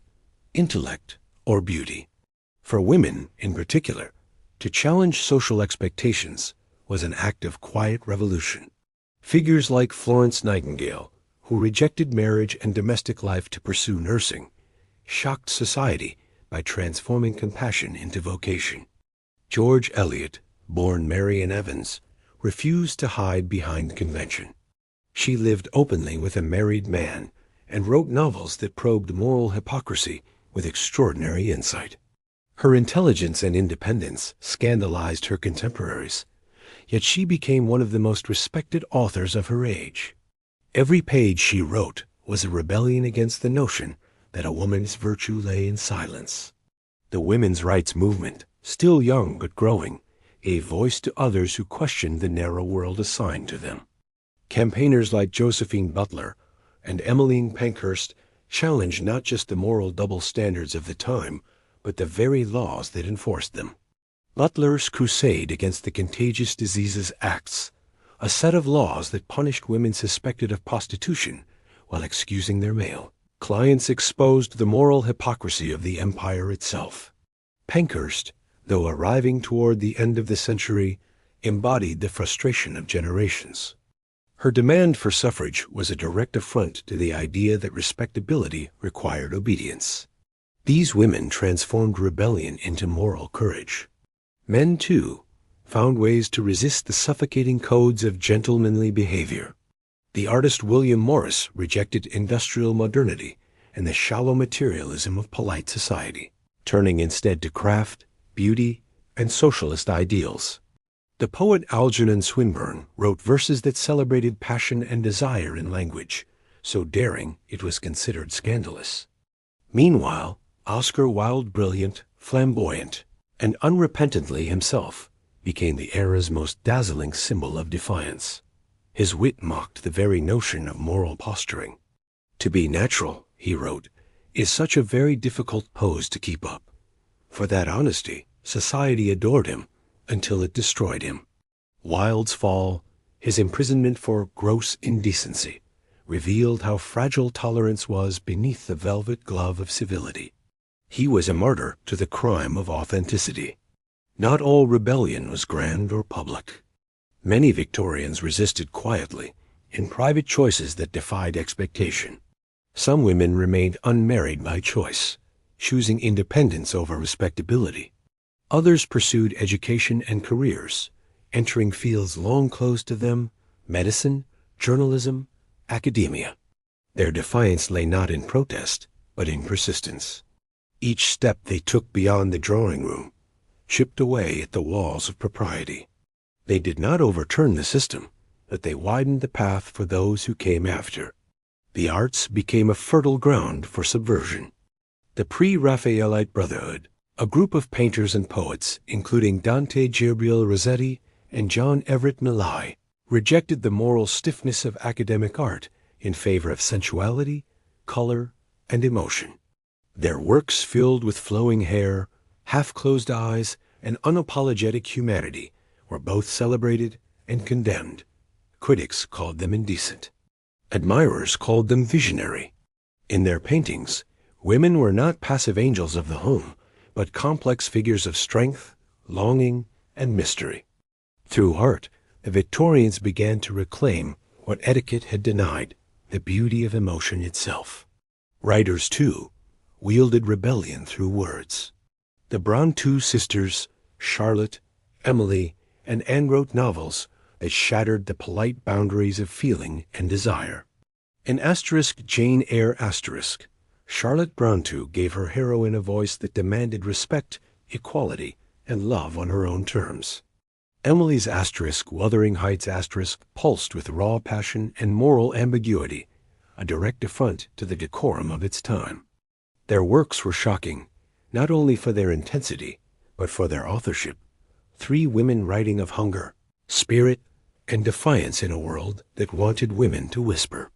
intellect, or beauty. For women, in particular, to challenge social expectations was an act of quiet revolution. Figures like Florence Nightingale, who rejected marriage and domestic life to pursue nursing, shocked society by transforming compassion into vocation. George Eliot, born Marian Evans, refused to hide behind convention. She lived openly with a married man and wrote novels that probed moral hypocrisy with extraordinary insight. Her intelligence and independence scandalized her contemporaries, yet she became one of the most respected authors of her age. Every page she wrote was a rebellion against the notion that a woman's virtue lay in silence. The women's rights movement, still young but growing, gave voice to others who questioned the narrow world assigned to them. Campaigners like Josephine Butler and Emmeline Pankhurst challenged not just the moral double standards of the time, but the very laws that enforced them. Butler's crusade against the Contagious Diseases Acts, a set of laws that punished women suspected of prostitution while excusing their male clients, exposed the moral hypocrisy of the empire itself. Pankhurst, though arriving toward the end of the century, embodied the frustration of generations. Her demand for suffrage was a direct affront to the idea that respectability required obedience. These women transformed rebellion into moral courage. Men, too, found ways to resist the suffocating codes of gentlemanly behavior. The artist William Morris rejected industrial modernity and the shallow materialism of polite society, turning instead to craft, beauty, and socialist ideals. The poet Algernon Swinburne wrote verses that celebrated passion and desire in language, so daring it was considered scandalous. Meanwhile, Oscar Wilde, brilliant, flamboyant, and unrepentantly himself, became the era's most dazzling symbol of defiance. His wit mocked the very notion of moral posturing. "To be natural," he wrote, "is such a very difficult pose to keep up. For that honesty, society adored him until it destroyed him." Wilde's fall, his imprisonment for gross indecency, revealed how fragile tolerance was beneath the velvet glove of civility. He was a martyr to the crime of authenticity. Not all rebellion was grand or public. Many Victorians resisted quietly, in private choices that defied expectation. Some women remained unmarried by choice, choosing independence over respectability. Others pursued education and careers, entering fields long closed to them: medicine, journalism, academia. Their defiance lay not in protest, but in persistence. Each step they took beyond the drawing room chipped away at the walls of propriety. They did not overturn the system, but they widened the path for those who came after. The arts became a fertile ground for subversion. The pre-Raphaelite Brotherhood, a group of painters and poets, including Dante Gabriel Rossetti and John Everett Millais, rejected the moral stiffness of academic art in favor of sensuality, color, and emotion. Their works, filled with flowing hair, half-closed eyes, and unapologetic humanity, were both celebrated and condemned. Critics called them indecent. Admirers called them visionary. In their paintings, women were not passive angels of the home, but complex figures of strength, longing, and mystery. Through art, the Victorians began to reclaim what etiquette had denied: the beauty of emotion itself. Writers, too, wielded rebellion through words. The Brontë sisters, Charlotte, Emily, and Anne wrote novels that shattered the polite boundaries of feeling and desire. In Jane Eyre Charlotte Brontë gave her heroine a voice that demanded respect, equality, and love on her own terms. Emily's asterisk, Wuthering Heights asterisk, pulsed with raw passion and moral ambiguity, a direct affront to the decorum of its time. Their works were shocking, not only for their intensity, but for their authorship. Three women writing of hunger, spirit, and defiance in a world that wanted women to whisper.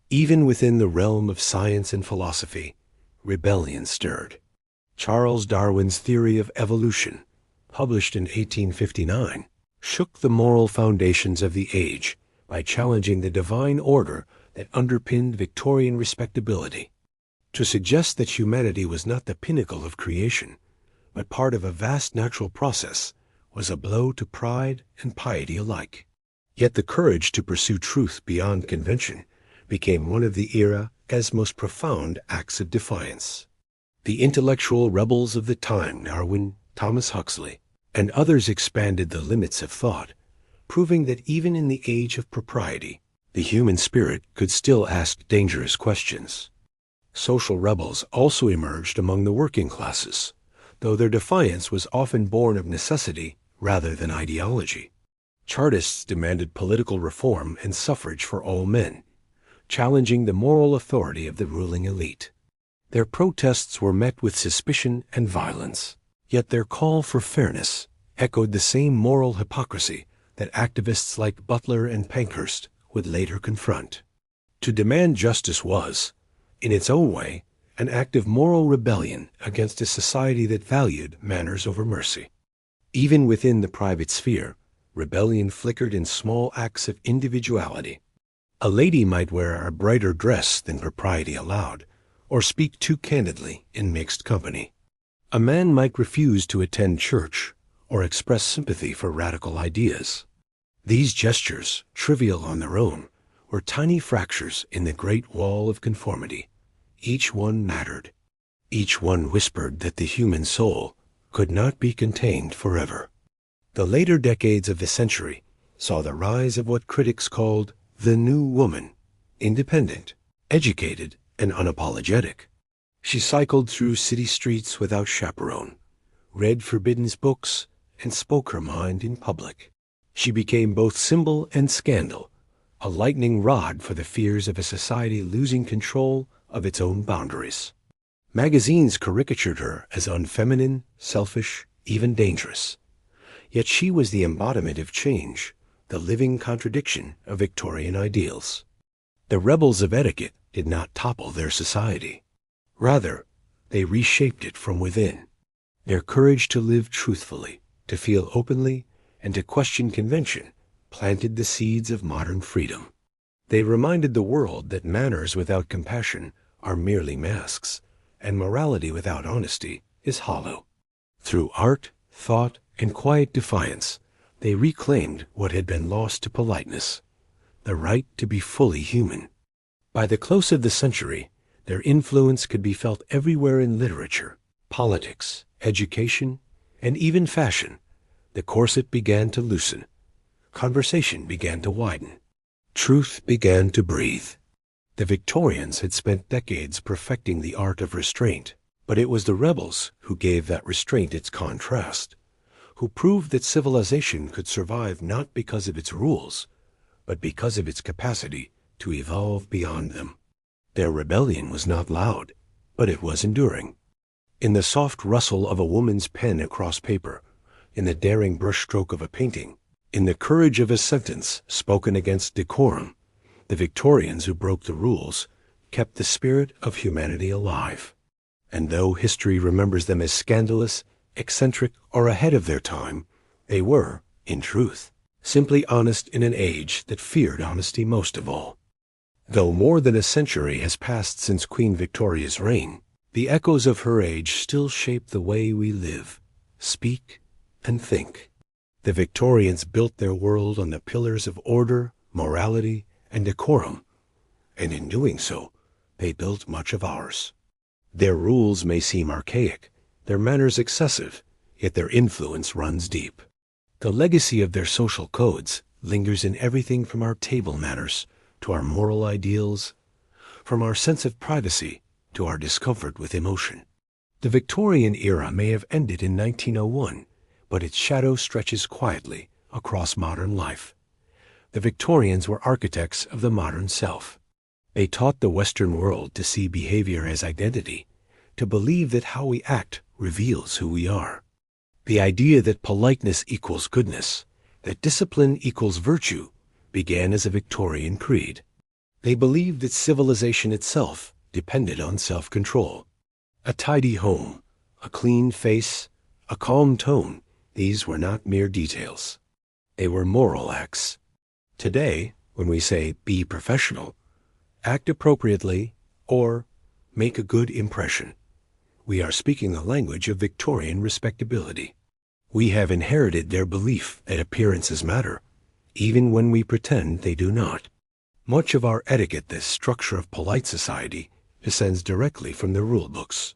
Even within the realm of science and philosophy, rebellion stirred. Charles Darwin's theory of evolution, published in 1859, shook the moral foundations of the age by challenging the divine order that underpinned Victorian respectability. To suggest that humanity was not the pinnacle of creation, but part of a vast natural process, was a blow to pride and piety alike. Yet the courage to pursue truth beyond convention became one of the era's most profound acts of defiance. The intellectual rebels of the time, Darwin, Thomas Huxley, and others, expanded the limits of thought, proving that even in the age of propriety, the human spirit could still ask dangerous questions. Social rebels also emerged among the working classes, though their defiance was often born of necessity rather than ideology. Chartists demanded political reform and suffrage for all men, challenging the moral authority of the ruling elite. Their protests were met with suspicion and violence, yet their call for fairness echoed the same moral hypocrisy that activists like Butler and Pankhurst would later confront. To demand justice was, in its own way, an act of moral rebellion against a society that valued manners over mercy. Even within the private sphere, rebellion flickered in small acts of individuality. A lady might wear a brighter dress than propriety allowed, or speak too candidly in mixed company. A man might refuse to attend church, or express sympathy for radical ideas. These gestures, trivial on their own, were tiny fractures in the great wall of conformity. Each one mattered. Each one whispered that the human soul could not be contained forever. The later decades of the century saw the rise of what critics called the new woman, independent, educated, and unapologetic. She cycled through city streets without chaperone, read forbidden books, and spoke her mind in public. She became both symbol and scandal, a lightning rod for the fears of a society losing control of its own boundaries. Magazines caricatured her as unfeminine, selfish, even dangerous. Yet she was the embodiment of change, the living contradiction of Victorian ideals. The rebels of etiquette did not topple their society. Rather, they reshaped it from within. Their courage to live truthfully, to feel openly, and to question convention planted the seeds of modern freedom. They reminded the world that manners without compassion are merely masks, and morality without honesty is hollow. Through art, thought, and quiet defiance, they reclaimed what had been lost to politeness, the right to be fully human. By the close of the century, their influence could be felt everywhere in literature, politics, education, and even fashion. The corset began to loosen. Conversation began to widen. Truth began to breathe. The Victorians had spent decades perfecting the art of restraint, but it was the rebels who gave that restraint its contrast, who proved that civilization could survive not because of its rules, but because of its capacity to evolve beyond them. Their rebellion was not loud, but it was enduring. In the soft rustle of a woman's pen across paper, in the daring brushstroke of a painting, in the courage of a sentence spoken against decorum, the Victorians who broke the rules kept the spirit of humanity alive. And though history remembers them as scandalous, eccentric, or ahead of their time, they were, in truth, simply honest in an age that feared honesty most of all. Though more than a century has passed since Queen Victoria's reign, the echoes of her age still shape the way we live, speak, and think. The Victorians built their world on the pillars of order, morality, and decorum, and in doing so, they built much of ours. Their rules may seem archaic, their manners excessive, yet their influence runs deep. The legacy of their social codes lingers in everything from our table manners to our moral ideals, from our sense of privacy to our discomfort with emotion. The Victorian era may have ended in 1901, but its shadow stretches quietly across modern life. The Victorians were architects of the modern self. They taught the Western world to see behavior as identity, to believe that how we act reveals who we are. The idea that politeness equals goodness, that discipline equals virtue, began as a Victorian creed. They believed that civilization itself depended on self-control. A tidy home, a clean face, a calm tone, these were not mere details. They were moral acts. Today, when we say be professional, act appropriately, or make a good impression, we are speaking the language of Victorian respectability. We have inherited their belief that appearances matter, even when we pretend they do not. Much of our etiquette, this structure of polite society, descends directly from the rule books.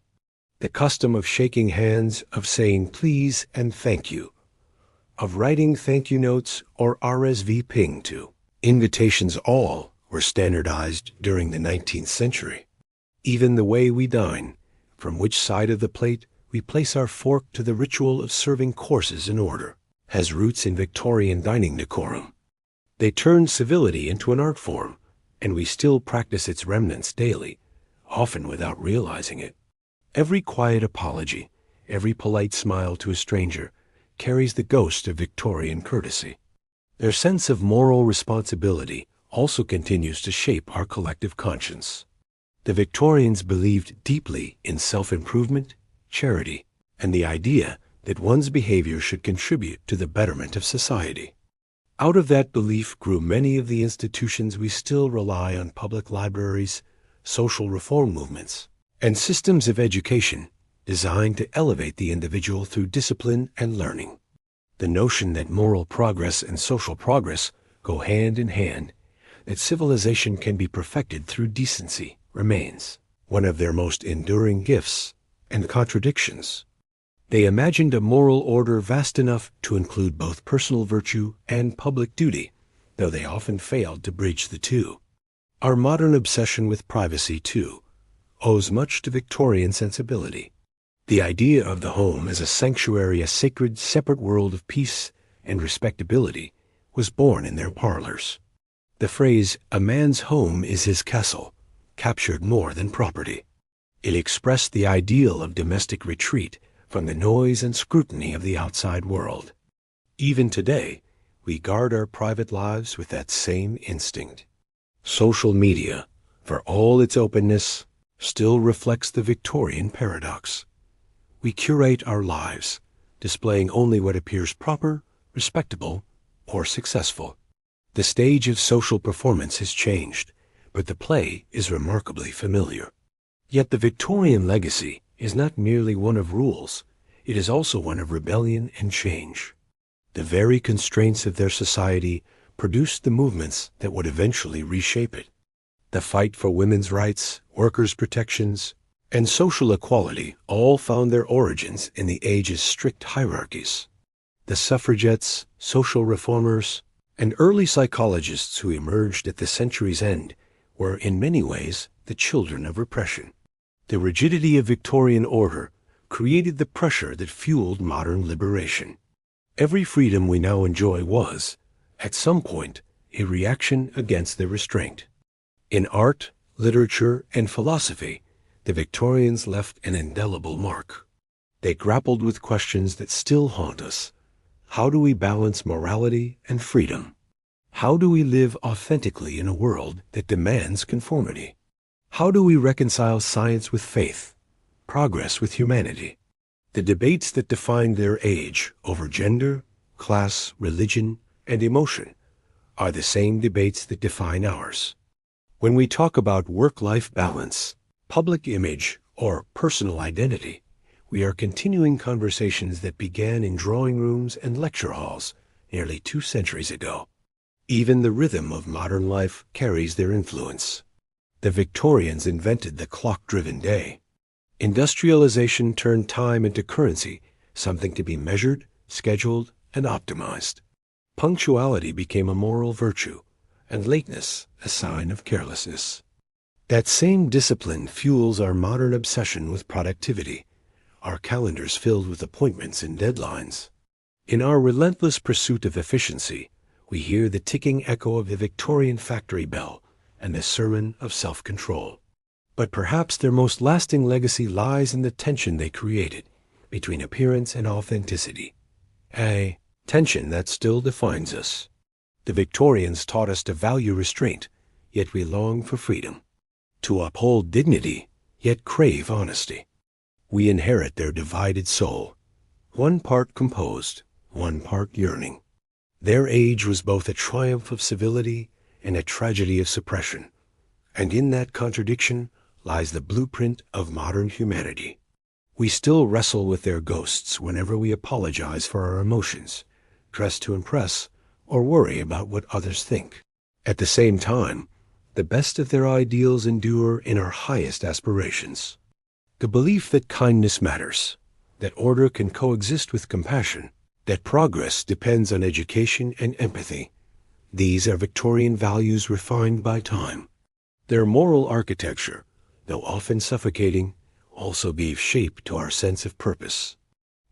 The custom of shaking hands, of saying please and thank you, of writing thank you notes or RSVPing to invitations, all were standardized during the 19th century. Even the way we dine, from which side of the plate we place our fork to the ritual of serving courses in order, has roots in Victorian dining decorum. They turned civility into an art form, and we still practice its remnants daily, often without realizing it. Every quiet apology, every polite smile to a stranger, carries the ghost of Victorian courtesy. Their sense of moral responsibility also continues to shape our collective conscience. The Victorians believed deeply in self-improvement, charity, and the idea that one's behavior should contribute to the betterment of society. Out of that belief grew many of the institutions we still rely on: public libraries, social reform movements, and systems of education designed to elevate the individual through discipline and learning. The notion that moral progress and social progress go hand in hand, that civilization can be perfected through decency, remains one of their most enduring gifts and contradictions. They imagined a moral order vast enough to include both personal virtue and public duty, though they often failed to bridge the two. Our modern obsession with privacy, too, owes much to Victorian sensibility. The idea of the home as a sanctuary, a sacred, separate world of peace and respectability, was born in their parlors. The phrase, "a man's home is his castle," captured more than property. It expressed the ideal of domestic retreat from the noise and scrutiny of the outside world. Even today, we guard our private lives with that same instinct. Social media, for all its openness, still reflects the Victorian paradox. We curate our lives, displaying only what appears proper, respectable, or successful. The stage of social performance has changed, but the play is remarkably familiar. Yet the Victorian legacy is not merely one of rules, it is also one of rebellion and change. The very constraints of their society produced the movements that would eventually reshape it. The fight for women's rights, workers' protections, and social equality all found their origins in the age's strict hierarchies. The suffragettes, social reformers, and early psychologists who emerged at the century's end were in many ways the children of repression. The rigidity of Victorian order created the pressure that fueled modern liberation. Every freedom we now enjoy was, at some point, a reaction against the restraint. In art, literature, and philosophy, the Victorians left an indelible mark. They grappled with questions that still haunt us. How do we balance morality and freedom? How do we live authentically in a world that demands conformity? How do we reconcile science with faith, progress with humanity? The debates that defined their age over gender, class, religion, and emotion are the same debates that define ours. When we talk about work-life balance, public image, or personal identity, we are continuing conversations that began in drawing rooms and lecture halls nearly 2 centuries ago. Even the rhythm of modern life carries their influence. The Victorians invented the clock-driven day. Industrialization turned time into currency, something to be measured, scheduled, and optimized. Punctuality became a moral virtue, and lateness a sign of carelessness. That same discipline fuels our modern obsession with productivity, our calendars filled with appointments and deadlines. In our relentless pursuit of efficiency, we hear the ticking echo of the Victorian factory bell and the sermon of self-control. But perhaps their most lasting legacy lies in the tension they created between appearance and authenticity, a tension that still defines us. The Victorians taught us to value restraint, yet we long for freedom, to uphold dignity, yet crave honesty. We inherit their divided soul, one part composed, one part yearning. Their age was both a triumph of civility and a tragedy of suppression, and in that contradiction lies the blueprint of modern humanity. We still wrestle with their ghosts whenever we apologize for our emotions, dress to impress, or worry about what others think. At the same time, the best of their ideals endure in our highest aspirations. The belief that kindness matters, that order can coexist with compassion, that progress depends on education and empathy. These are Victorian values refined by time. Their moral architecture, though often suffocating, also gave shape to our sense of purpose.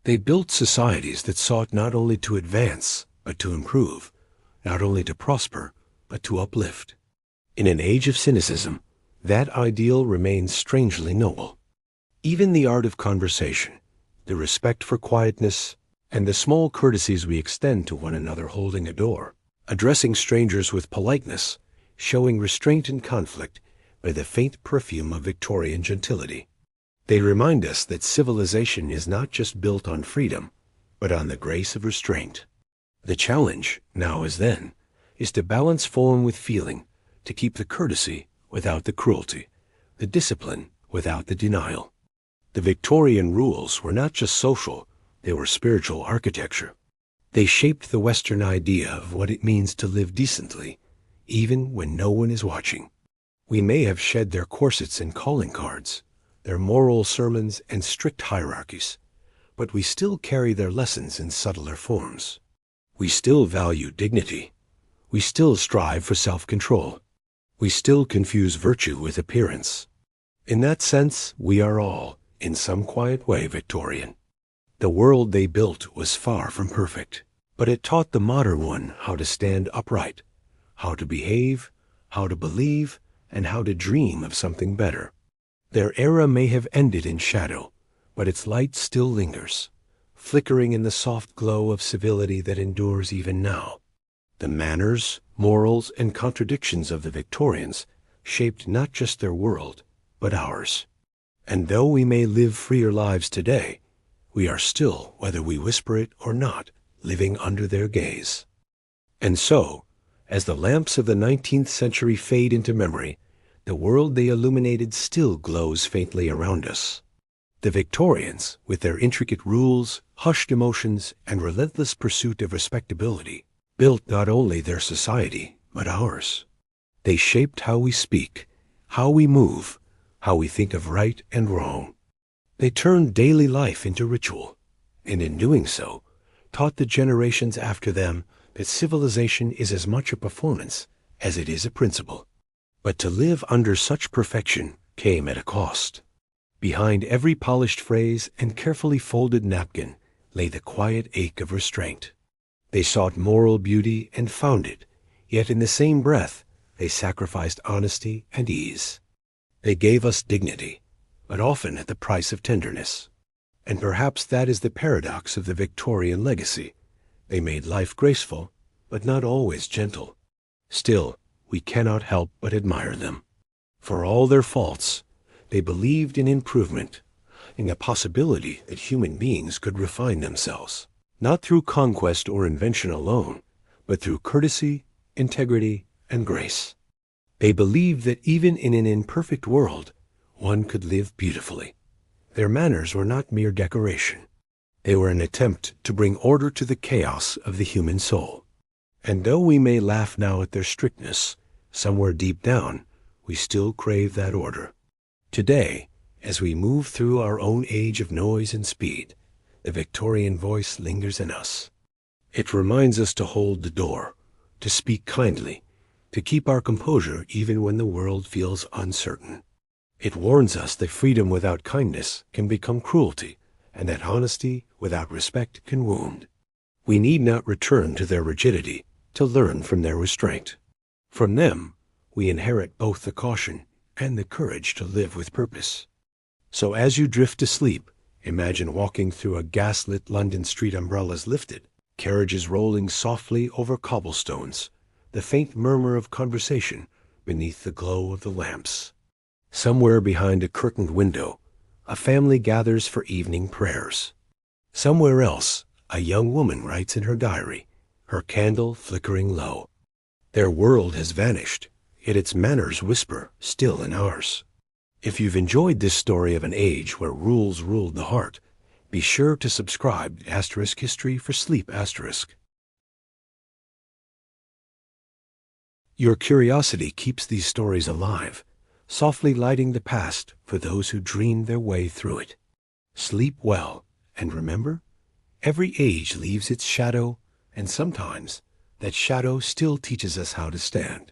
They built societies that sought not only to advance, but to improve, not only to prosper, but to uplift. In an age of cynicism, that ideal remains strangely noble. Even the art of conversation, the respect for quietness, and the small courtesies we extend to one another holding a door, addressing strangers with politeness, showing restraint in conflict by the faint perfume of Victorian gentility. They remind us that civilization is not just built on freedom, but on the grace of restraint. The challenge, now as then, is to balance form with feeling, to keep the courtesy without the cruelty, the discipline without the denial. The Victorian rules were not just social, they were spiritual architecture. They shaped the Western idea of what it means to live decently, even when no one is watching. We may have shed their corsets and calling cards, their moral sermons and strict hierarchies, but we still carry their lessons in subtler forms. We still value dignity. We still strive for self-control. We still confuse virtue with appearance. In that sense, we are all, in some quiet way, Victorian. The world they built was far from perfect, but it taught the modern one how to stand upright, how to behave, how to believe, and how to dream of something better. Their era may have ended in shadow, but its light still lingers, flickering in the soft glow of civility that endures even now. The manners, morals, and contradictions of the Victorians shaped not just their world, but ours. And though we may live freer lives today, we are still, whether we whisper it or not, living under their gaze. And so, as the lamps of the 19th century fade into memory, the world they illuminated still glows faintly around us. The Victorians, with their intricate rules, hushed emotions, and relentless pursuit of respectability, built not only their society, but ours. They shaped how we speak, how we move, how we think of right and wrong. They turned daily life into ritual, and in doing so, taught the generations after them that civilization is as much a performance as it is a principle. But to live under such perfection came at a cost. Behind every polished phrase and carefully folded napkin lay the quiet ache of restraint. They sought moral beauty and found it, yet in the same breath they sacrificed honesty and ease. They gave us dignity, but often at the price of tenderness. And perhaps that is the paradox of the Victorian legacy. They made life graceful, but not always gentle. Still, we cannot help but admire them. For all their faults, they believed in improvement, in the possibility that human beings could refine themselves, not through conquest or invention alone, but through courtesy, integrity, and grace. They believed that even in an imperfect world, one could live beautifully. Their manners were not mere decoration. They were an attempt to bring order to the chaos of the human soul. And though we may laugh now at their strictness, somewhere deep down, we still crave that order. Today, as we move through our own age of noise and speed, the Victorian voice lingers in us. It reminds us to hold the door, to speak kindly, to keep our composure even when the world feels uncertain. It warns us that freedom without kindness can become cruelty, and that honesty without respect can wound. We need not return to their rigidity to learn from their restraint. From them, we inherit both the caution and the courage to live with purpose. So as you drift to sleep, imagine walking through a gaslit London street, umbrellas lifted, carriages rolling softly over cobblestones, the faint murmur of conversation beneath the glow of the lamps. Somewhere behind a curtained window, a family gathers for evening prayers. Somewhere else, a young woman writes in her diary, her candle flickering low. Their world has vanished, yet its manners whisper still in ours. If you've enjoyed this story of an age where rules ruled the heart, be sure to subscribe to * History for Sleep *. Your curiosity keeps these stories alive, softly lighting the past for those who dreamed their way through it. Sleep well, and remember, every age leaves its shadow, and sometimes that shadow still teaches us how to stand.